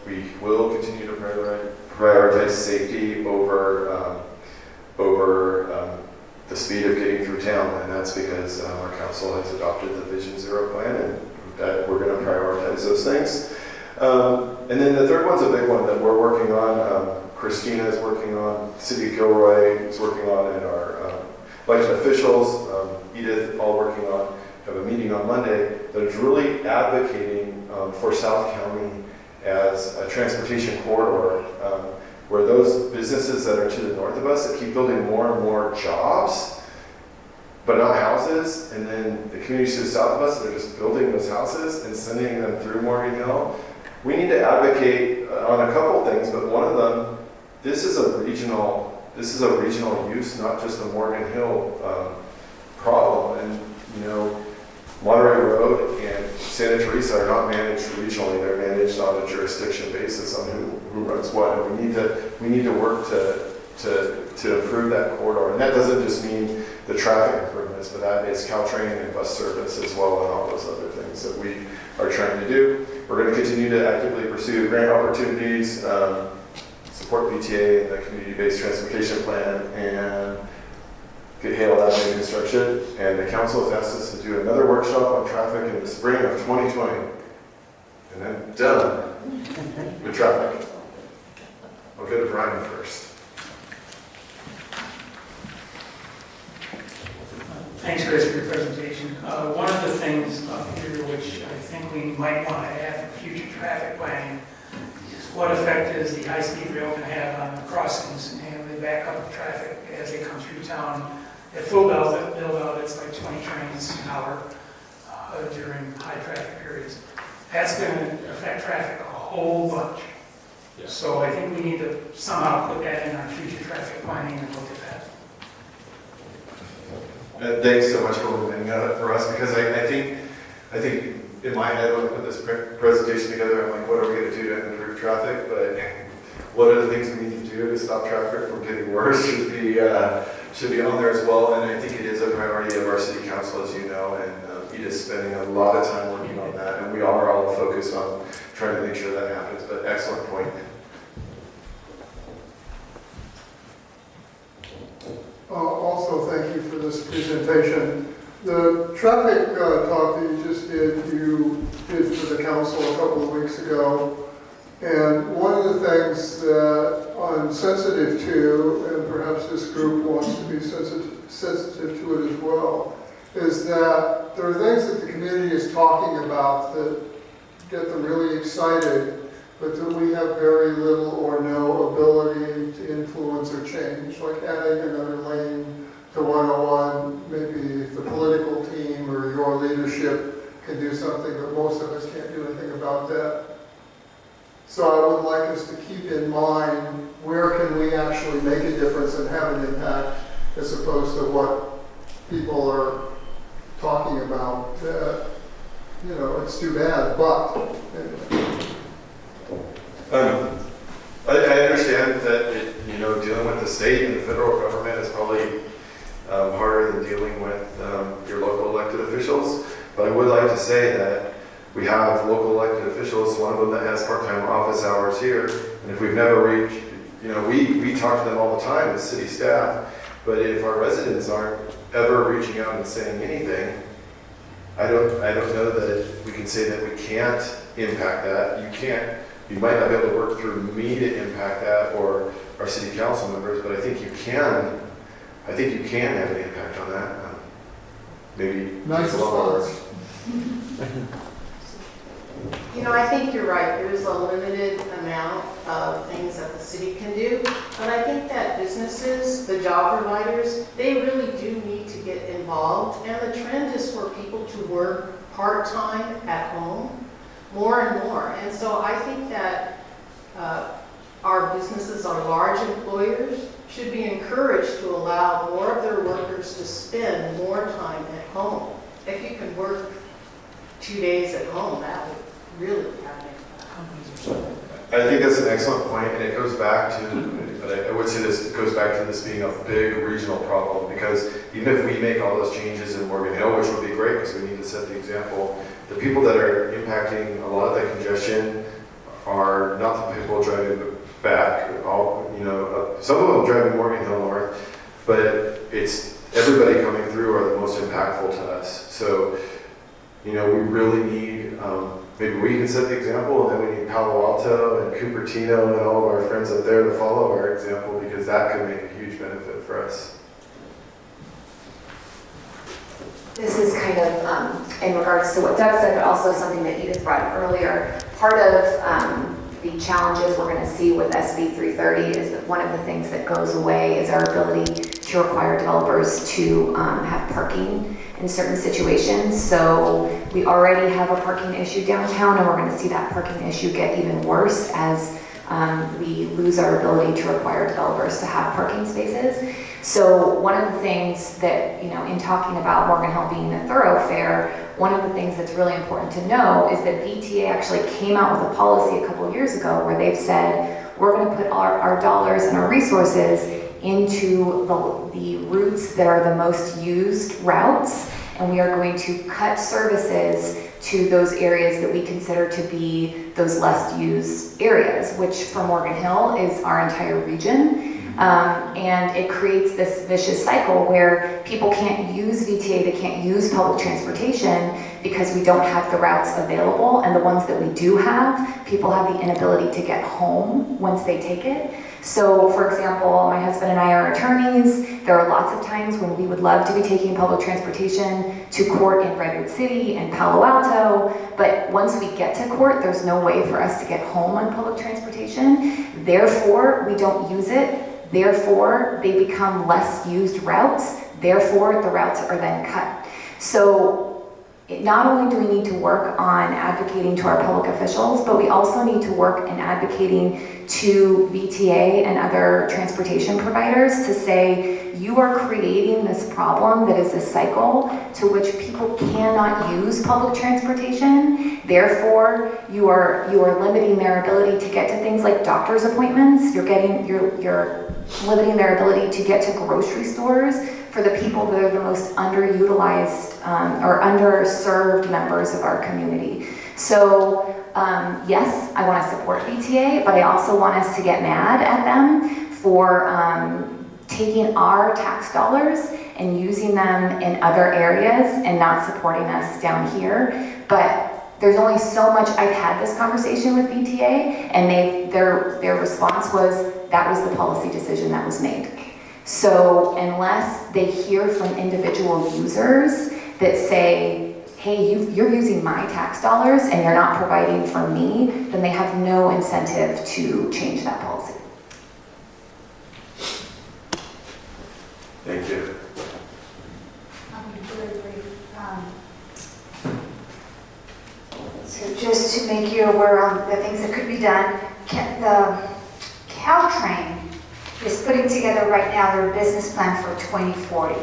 We will continue to prioritize safety over the speed of getting through town, and that's because our council has adopted the Vision Zero plan, and that we're going to prioritize those things. And then the third one's a big one that we're working on. Christina is working on, City of Gilroy is working on, and our elected officials, Edith, all working on, have a meeting on Monday that is really advocating for South County as a transportation corridor, where those businesses that are to the north of us that keep building more and more jobs, but not houses, and then the communities to the south of us that are just building those houses and sending them through Morgan Hill. We need to advocate on a couple things, but one of them, this is a regional use, not just a Morgan Hill problem. And you know, Monterey Road and Santa Teresa are not managed regionally; they're managed on a jurisdiction basis on who runs what. And we need to work to improve that corridor. And that doesn't just mean the traffic improvements, but that is Caltrain and bus service as well, and all those other things that we are trying to do. We're going to continue to actively pursue grant opportunities, support BTA and the community-based transportation plan, and get Hale Avenue construction. And the council has asked us to do another workshop on traffic in the spring of 2020. And then done with traffic. I'll go to Brian first. Thanks, Chris, for your presentation. One of the things up here which I think we might want to add for future traffic planning is what effect is the high-speed rail going to have on the crossings and the backup of traffic as they come through town. At full build out, it's like 20 trains an hour during high traffic periods. That's going to affect traffic a whole bunch. Yeah. So I think we need to somehow put that in our future traffic planning and look at that. Thanks so much for reminding that for us, because I think in my head when I put this presentation together, I'm like, what are we going to do to improve traffic? But what are the things we need to do to stop traffic from getting worse should be on there as well. And I think it is a priority of our city council, as you know, and Edith's spending a lot of time working on that, and we are all focused on trying to make sure that happens. But excellent point. Also, thank you for this presentation. The traffic talk that you just did, you did for the council a couple of weeks ago. And one of the things that I'm sensitive to, and perhaps this group wants to be sensitive to it as well, is that there are things that the community is talking about that get them really excited, but that we have very little or no ability to influence or change, like adding another lane to 101. Maybe the political team or your leadership can do something, but most of us can't do anything about that. So I would like us to keep in mind, where can we actually make a difference and have an impact, as opposed to what people are talking about. You know, it's too bad, but anyway. I understand that dealing with the state and the federal government is probably harder than dealing with your local elected officials. But I would like to say that we have local elected officials, one of them that has part-time office hours here, and if we've never reached, we talk to them all the time as city staff, but if our residents aren't ever reaching out and saying anything, I don't know that we can say that we can't impact that. You might not be able to work through me to impact that or our city council members, but I think you can have an impact on that. Maybe nice response. I think you're right. There is a limited amount of things that the city can do, but I think that businesses, the job providers, they really do need to get involved, and the trend is for people to work part-time at home more and more. And so I think that our businesses, our large employers, should be encouraged to allow more of their workers to spend more time at home. If you can work 2 days at home, that would really have an impact. I think that's an excellent point, and it goes back to, but I would say this, it goes back to this being a big regional problem, because even if we make all those changes in Morgan Hill, which would be great because we need to set the example, the people that are impacting a lot of that congestion are not the people driving back. Some of them driving Morgan Hill north, but it's everybody coming through are the most impactful to us. So, we really need maybe we can set the example, and then we need Palo Alto and Cupertino and all of our friends up there to follow our example, because that could make a huge benefit for us. This is kind of in regards to what Doug said, but also something that Edith brought up earlier. Part of the challenges we're going to see with SB 330 is that one of the things that goes away is our ability to require developers to have parking in certain situations. So we already have a parking issue downtown, and we're going to see that parking issue get even worse as we lose our ability to require developers to have parking spaces. So one of the things that, in talking about Morgan Hill being a thoroughfare, one of the things that's really important to know is that VTA actually came out with a policy a couple of years ago where they've said, we're going to put our dollars and our resources into the routes that are the most used routes, and we are going to cut services to those areas that we consider to be those less used areas, which for Morgan Hill is our entire region. And it creates this vicious cycle where people can't use VTA, they can't use public transportation because we don't have the routes available, and the ones that we do have, people have the inability to get home once they take it. So, for example, my husband and I are attorneys. There are lots of times when we would love to be taking public transportation to court in Redwood City and Palo Alto, but once we get to court, there's no way for us to get home on public transportation. Therefore, we don't use it. Therefore, they become less used routes. Therefore, the routes are then cut. So, not only do we need to work on advocating to our public officials, but we also need to work in advocating to VTA and other transportation providers to say, you are creating this problem that is a cycle to which people cannot use public transportation. Therefore, you are limiting their ability to get to things like doctor's appointments. You're limiting their ability to get to grocery stores for the people that are the most underutilized or underserved members of our community. So yes, I want to support VTA, but I also want us to get mad at them for taking our tax dollars and using them in other areas and not supporting us down here. But there's only so much. I've had this conversation with VTA, and their response was that was the policy decision that was made. So unless they hear from individual users that say, hey, you're using my tax dollars and you're not providing for me, then they have no incentive to change that policy. Thank you. Really brief. So just to make you aware of the things that could be done, the Caltrain is putting together right now their business plan for 2040.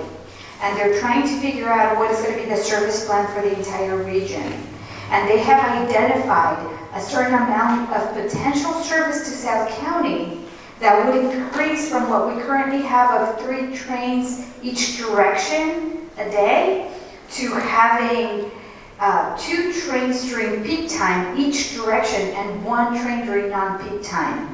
And they're trying to figure out what is going to be the service plan for the entire region. And they have identified a certain amount of potential service to South County that would increase from what we currently have of 3 trains each direction a day to having 2 trains during peak time each direction and 1 train during non-peak time.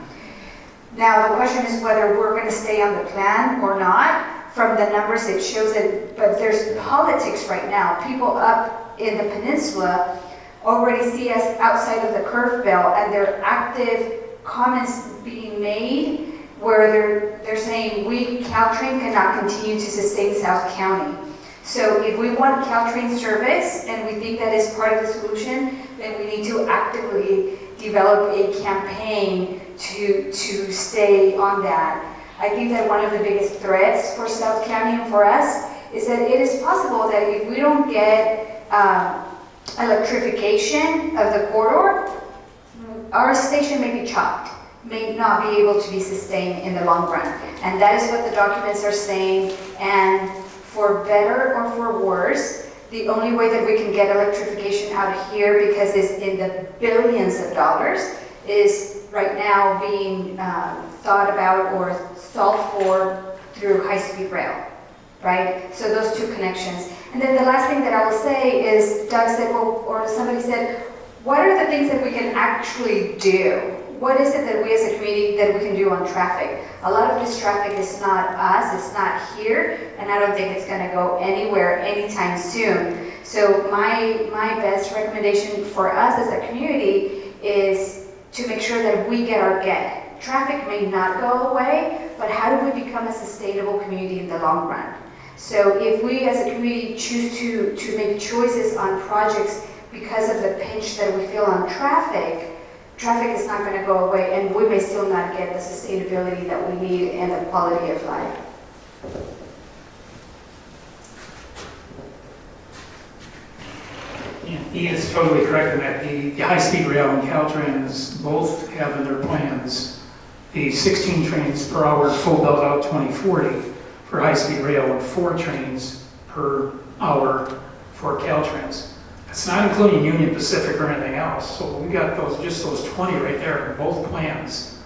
Now the question is whether we're going to stay on the plan or not. From the numbers it shows it, but there's politics right now. People up in the peninsula already see us outside of the curve belt, and there are active comments being made where they're saying we, Caltrain, cannot continue to sustain South County. So if we want Caltrain service and we think that is part of the solution, then we need to actively develop a campaign to stay on that. I think that one of the biggest threats for South County and for us is that it is possible that if we don't get electrification of the corridor, our station may be chopped, may not be able to be sustained in the long run. And that is what the documents are saying. And for better or for worse, the only way that we can get electrification out of here, because it's in the billions of dollars, is right now being thought about or solved for through high-speed rail, right? So those 2 connections. And then the last thing that I will say is, Doug said, well, or somebody said, what are the things that we can actually do? what is it that we as a community that we can do on traffic? A lot of this traffic is not us, it's not here, and I don't think it's gonna go anywhere anytime soon. So my best recommendation for us as a community is to make sure that we get our get. Traffic may not go away, but how do we become a sustainable community in the long run? So if we as a community choose to make choices on projects because of the pinch that we feel on traffic is not going to go away, and we may still not get the sustainability that we need and the quality of life. He is totally correct in that the high-speed rail and Caltrans both have in their plans the 16 trains per hour full build out 2040 for high-speed rail and 4 trains per hour for Caltrans. It's not including Union Pacific or anything else. So we got just those 20 right there in both plans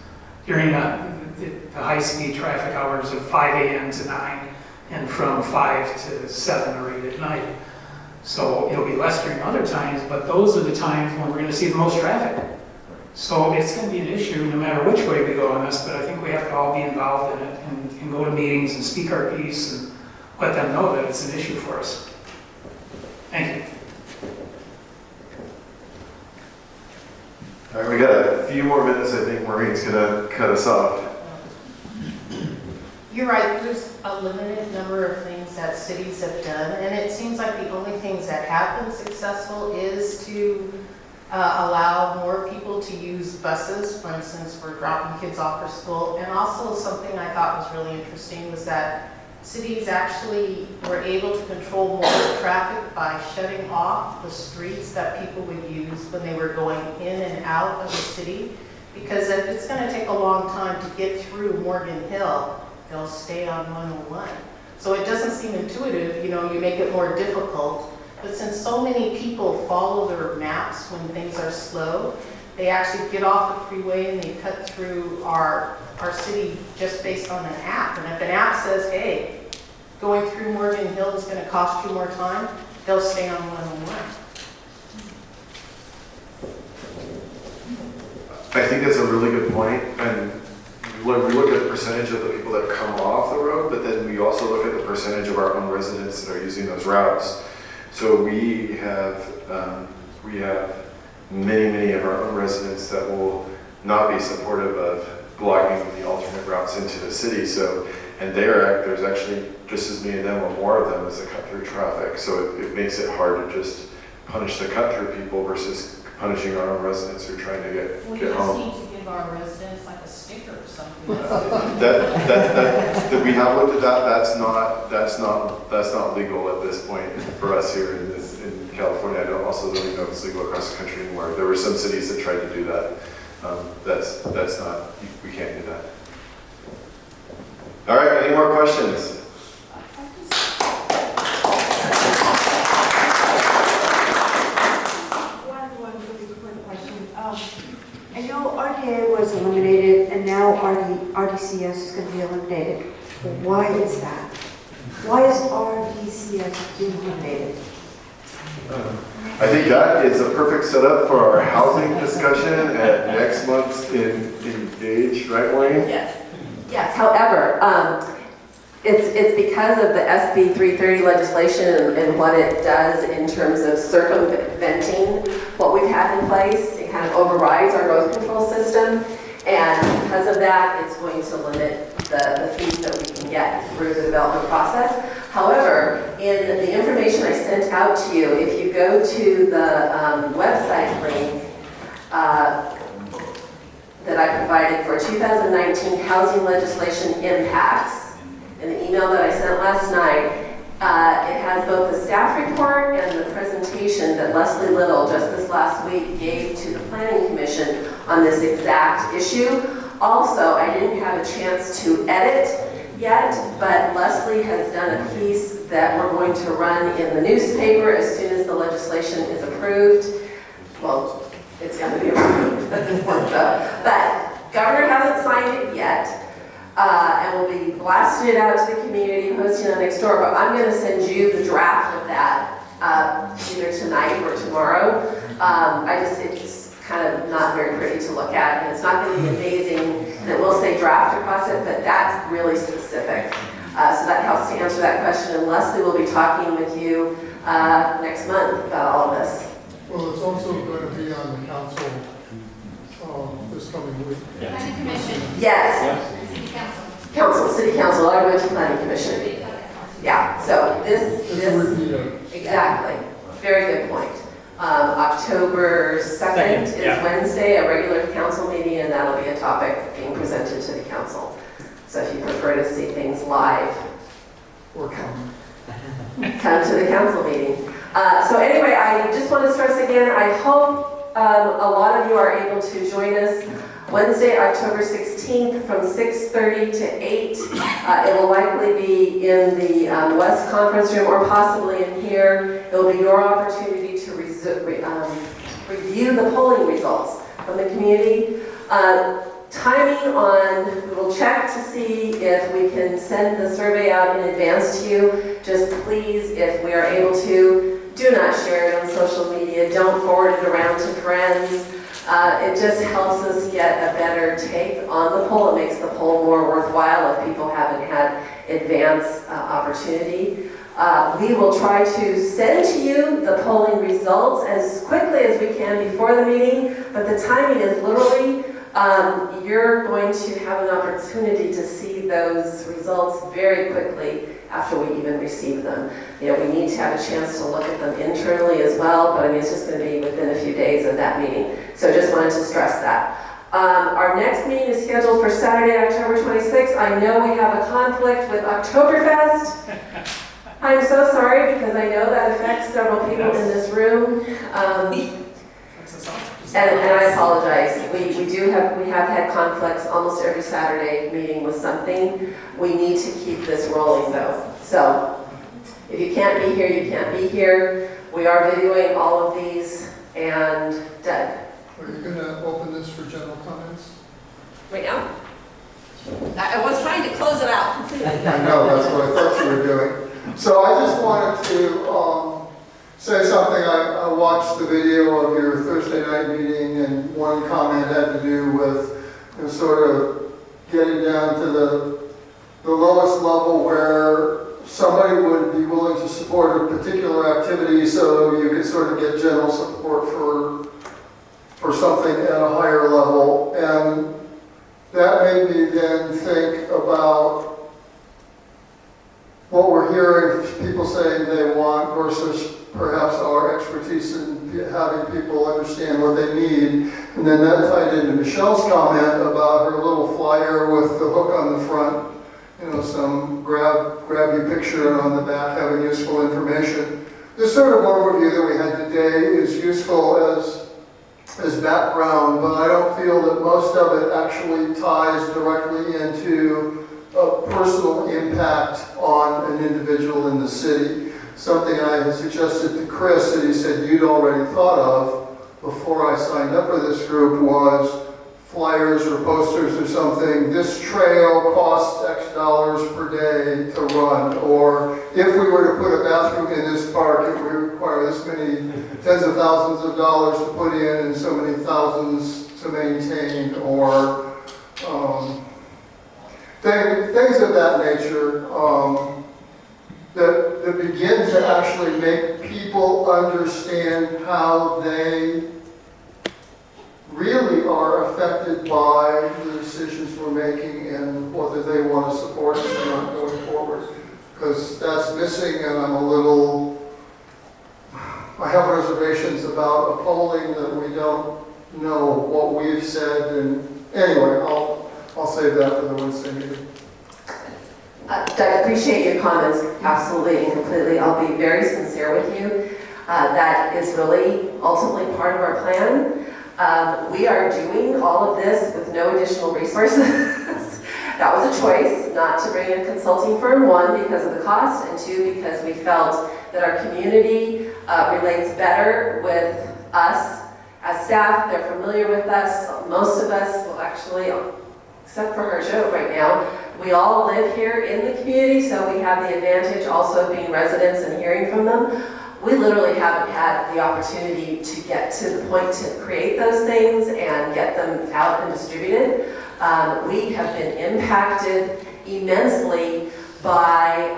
during the high-speed traffic hours of 5 a.m. to 9 and from 5 to 7 or 8 at night. So it'll be less during other times, but those are the times when we're going to see the most traffic. So it's going to be an issue no matter which way we go on this, but I think we have to all be involved in it and go to meetings and speak our piece and let them know that it's an issue for us. Thank you. All right, we got a few more minutes. I think Maureen's gonna cut us off. You're right, there's a limited number of things that cities have done, and it seems like the only things that have been successful is to allow more people to use buses, for instance, for dropping kids off for school. And also something I thought was really interesting was that cities actually were able to control more traffic by shutting off the streets that people would use when they were going in and out of the city. Because if it's going to take a long time to get through Morgan Hill, they'll stay on 101. So it doesn't seem intuitive, you make it more difficult. But since so many people follow their maps when things are slow, they actually get off the freeway and they cut through our city just based on an app. And if an app says, hey, going through Morgan Hill is going to cost you more time, they'll stay on 101. I think that's a really good point. And when we look at the percentage of the people that come off the road, but then we also look at the percentage of our own residents that are using those routes. So we have many of our own residents that will not be supportive of blocking the alternate routes into the city. So, and there's actually just as many of them or more of them as the cut through traffic. So it makes it hard to just punish the cut through people versus punishing our own residents who are trying to get home. We just need to give our residents like a sticker or something. that we have looked at that. That's not legal at this point for us here in California. I don't also really know if it's legal across the country anymore. There were some cities that tried to do that. That's not. We can't do that. All right. Any more questions? One really quick question. I know RDA was eliminated, and now RDCS is going to be eliminated. Why is that? Why is RDCS being eliminated? I think that is a perfect setup for our housing discussion at next month's Engage, right, Wayne? Yes. Yes. However, it's because of the SB 330 legislation and what it does in terms of circumventing what we've had in place. It kind of overrides our growth control system, and because of that, it's going to limit the fees that we can get through the development process. However, in the information I sent out to you, if you go to the website link that I provided for 2019 housing legislation impacts, in the email that I sent last night, it has both the staff report and the presentation that Leslie Little just this last week gave to the Planning Commission on this exact issue. Also, I didn't have a chance to edit yet, but Leslie has done a piece that we're going to run in the newspaper as soon as the legislation is approved. Well, it's going to be approved at this point, but Governor hasn't signed it yet. And we'll be blasting it out to the community, posting it next door, but I'm going to send you the draft of that either tonight or tomorrow. It's kind of not very pretty to look at, and it's not going to be amazing, and it will say draft across it, but that's really specific. So that helps to answer that question, and Leslie will be talking with you next month about all of this. Well, it's also going to be on the council this coming week. Planning Commission. Yes. City Council. Council, City Council, I went to Planning Commission. Yeah, so this, exactly, very good point. October 2nd is Wednesday, a regular council meeting, and that'll be a topic being presented to the council. So if you prefer to see things live, Or come. come to the council meeting. So anyway, I just want to stress again, I hope a lot of you are able to join us Wednesday, October 16th from 6:30 to 8. It will likely be in the West Conference Room or possibly in here. It will be your opportunity to review the polling results from the community. Timing on, we will check to see if we can send the survey out in advance to you. Just please, if we are able to, do not share it on social media. Don't forward it around to friends. It just helps us get a better take on the poll. It makes the poll more worthwhile if people haven't had advance opportunity. We will try to send to you the polling results as quickly as we can before the meeting, but the timing is literally, you're going to have an opportunity to see those results very quickly after we even receive them. You know, we need to have a chance to look at them internally as well, but I mean, it's just going to be within a few days of that meeting. So just wanted to stress that. Our next meeting is scheduled for Saturday, October 26th. I know we have a conflict with Oktoberfest. I'm so sorry because I know that affects several people in this room. And I apologize. We have had conflicts almost every Saturday meeting with something. We need to keep this rolling though. So if you can't be here, you can't be here. We are videoing all of these. And Doug. Are you going to open this for general comments? Right now? I was trying to close it out. I know, that's what I thought you were doing. So I just wanted to say something. I watched the video of your Thursday night meeting, and one comment had to do with, you know, sort of getting down to the lowest level where somebody would be willing to support a particular activity so you could sort of get general support for something at a higher level. And that made me then think about what we're hearing people saying they want versus perhaps our expertise in having people understand what they need. And then that tied into Michelle's comment about her little flyer with the hook on the front, you know, some grab you picture, and on the back having useful information. This sort of overview that we had today is useful as background, but I don't feel that most of it actually ties directly into a personal impact on an individual in the city. Something I had suggested to Chris that he said you'd already thought of before I signed up for this group was flyers or posters or something. This trail costs X dollars per day to run, or if we were to put a bathroom in this park, it would require this many tens of thousands of dollars to put in and so many thousands to maintain, or things of that nature that begin to actually make people understand how they really are affected by the decisions we're making and whether they want to support us or not going forward. Because that's missing, and I have reservations about a polling that we don't know what we've said. And anyway, I'll save that for the Wednesday meeting. I appreciate your comments, absolutely and completely. I'll be very sincere with you. That is really ultimately part of our plan. We are doing all of this with no additional resources. That was a choice, not to bring in a consulting firm, one, because of the cost, and two, because we felt that our community relates better with us as staff. They're familiar with us. Most of us, well actually, except for her show right now, we all live here in the community, so we have the advantage also of being residents and hearing from them. we literally haven't had the opportunity to get to the point to create those things and get them out and distributed. We have been impacted immensely by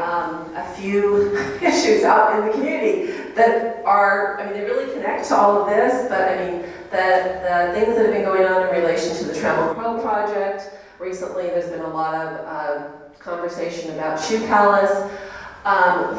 a few issues out in the community that are, I mean, they really connect to all of this, but I mean, the things that have been going on in relation to the Trammell Crow project. Recently, there's been a lot of conversation about shoe palace.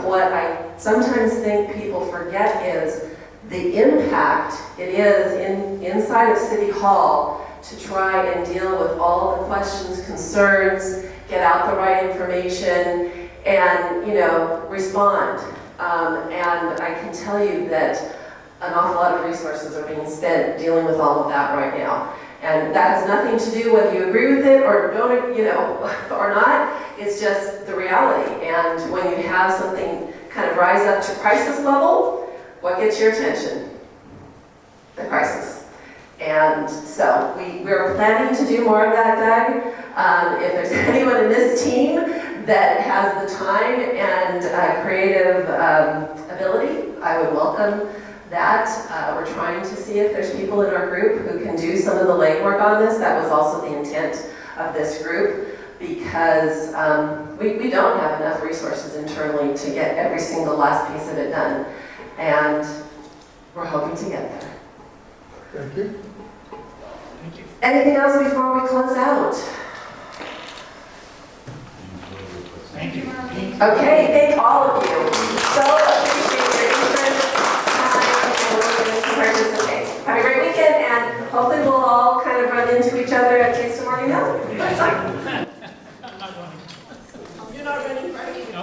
What I sometimes think people forget is the impact it is inside of City Hall to try and deal with all the questions, concerns, get out the right information, and, you know, respond. And I can tell you that an awful lot of resources are being spent dealing with all of that right now. And that has nothing to do whether you agree with it or don't, you know, or not. It's just the reality. And when you have something kind of rise up to crisis level, what gets your attention? The crisis. And so we're planning to do more of that, Doug. If there's anyone in this team that has the time and creative ability, I would welcome that. We're trying to see if there's people in our group who can do some of the legwork on this. That was also the intent of this group, because we don't have enough resources internally to get every single last piece of it done. And we're hoping to get there. Thank you. Thank you. Anything else before we close out? Thank you. Okay, thank all of you. So appreciate your interest, time, and willingness to participate. Have a great weekend, and hopefully we'll all kind of run into each other at Taste of Morning Hill. You're not ready, right? No.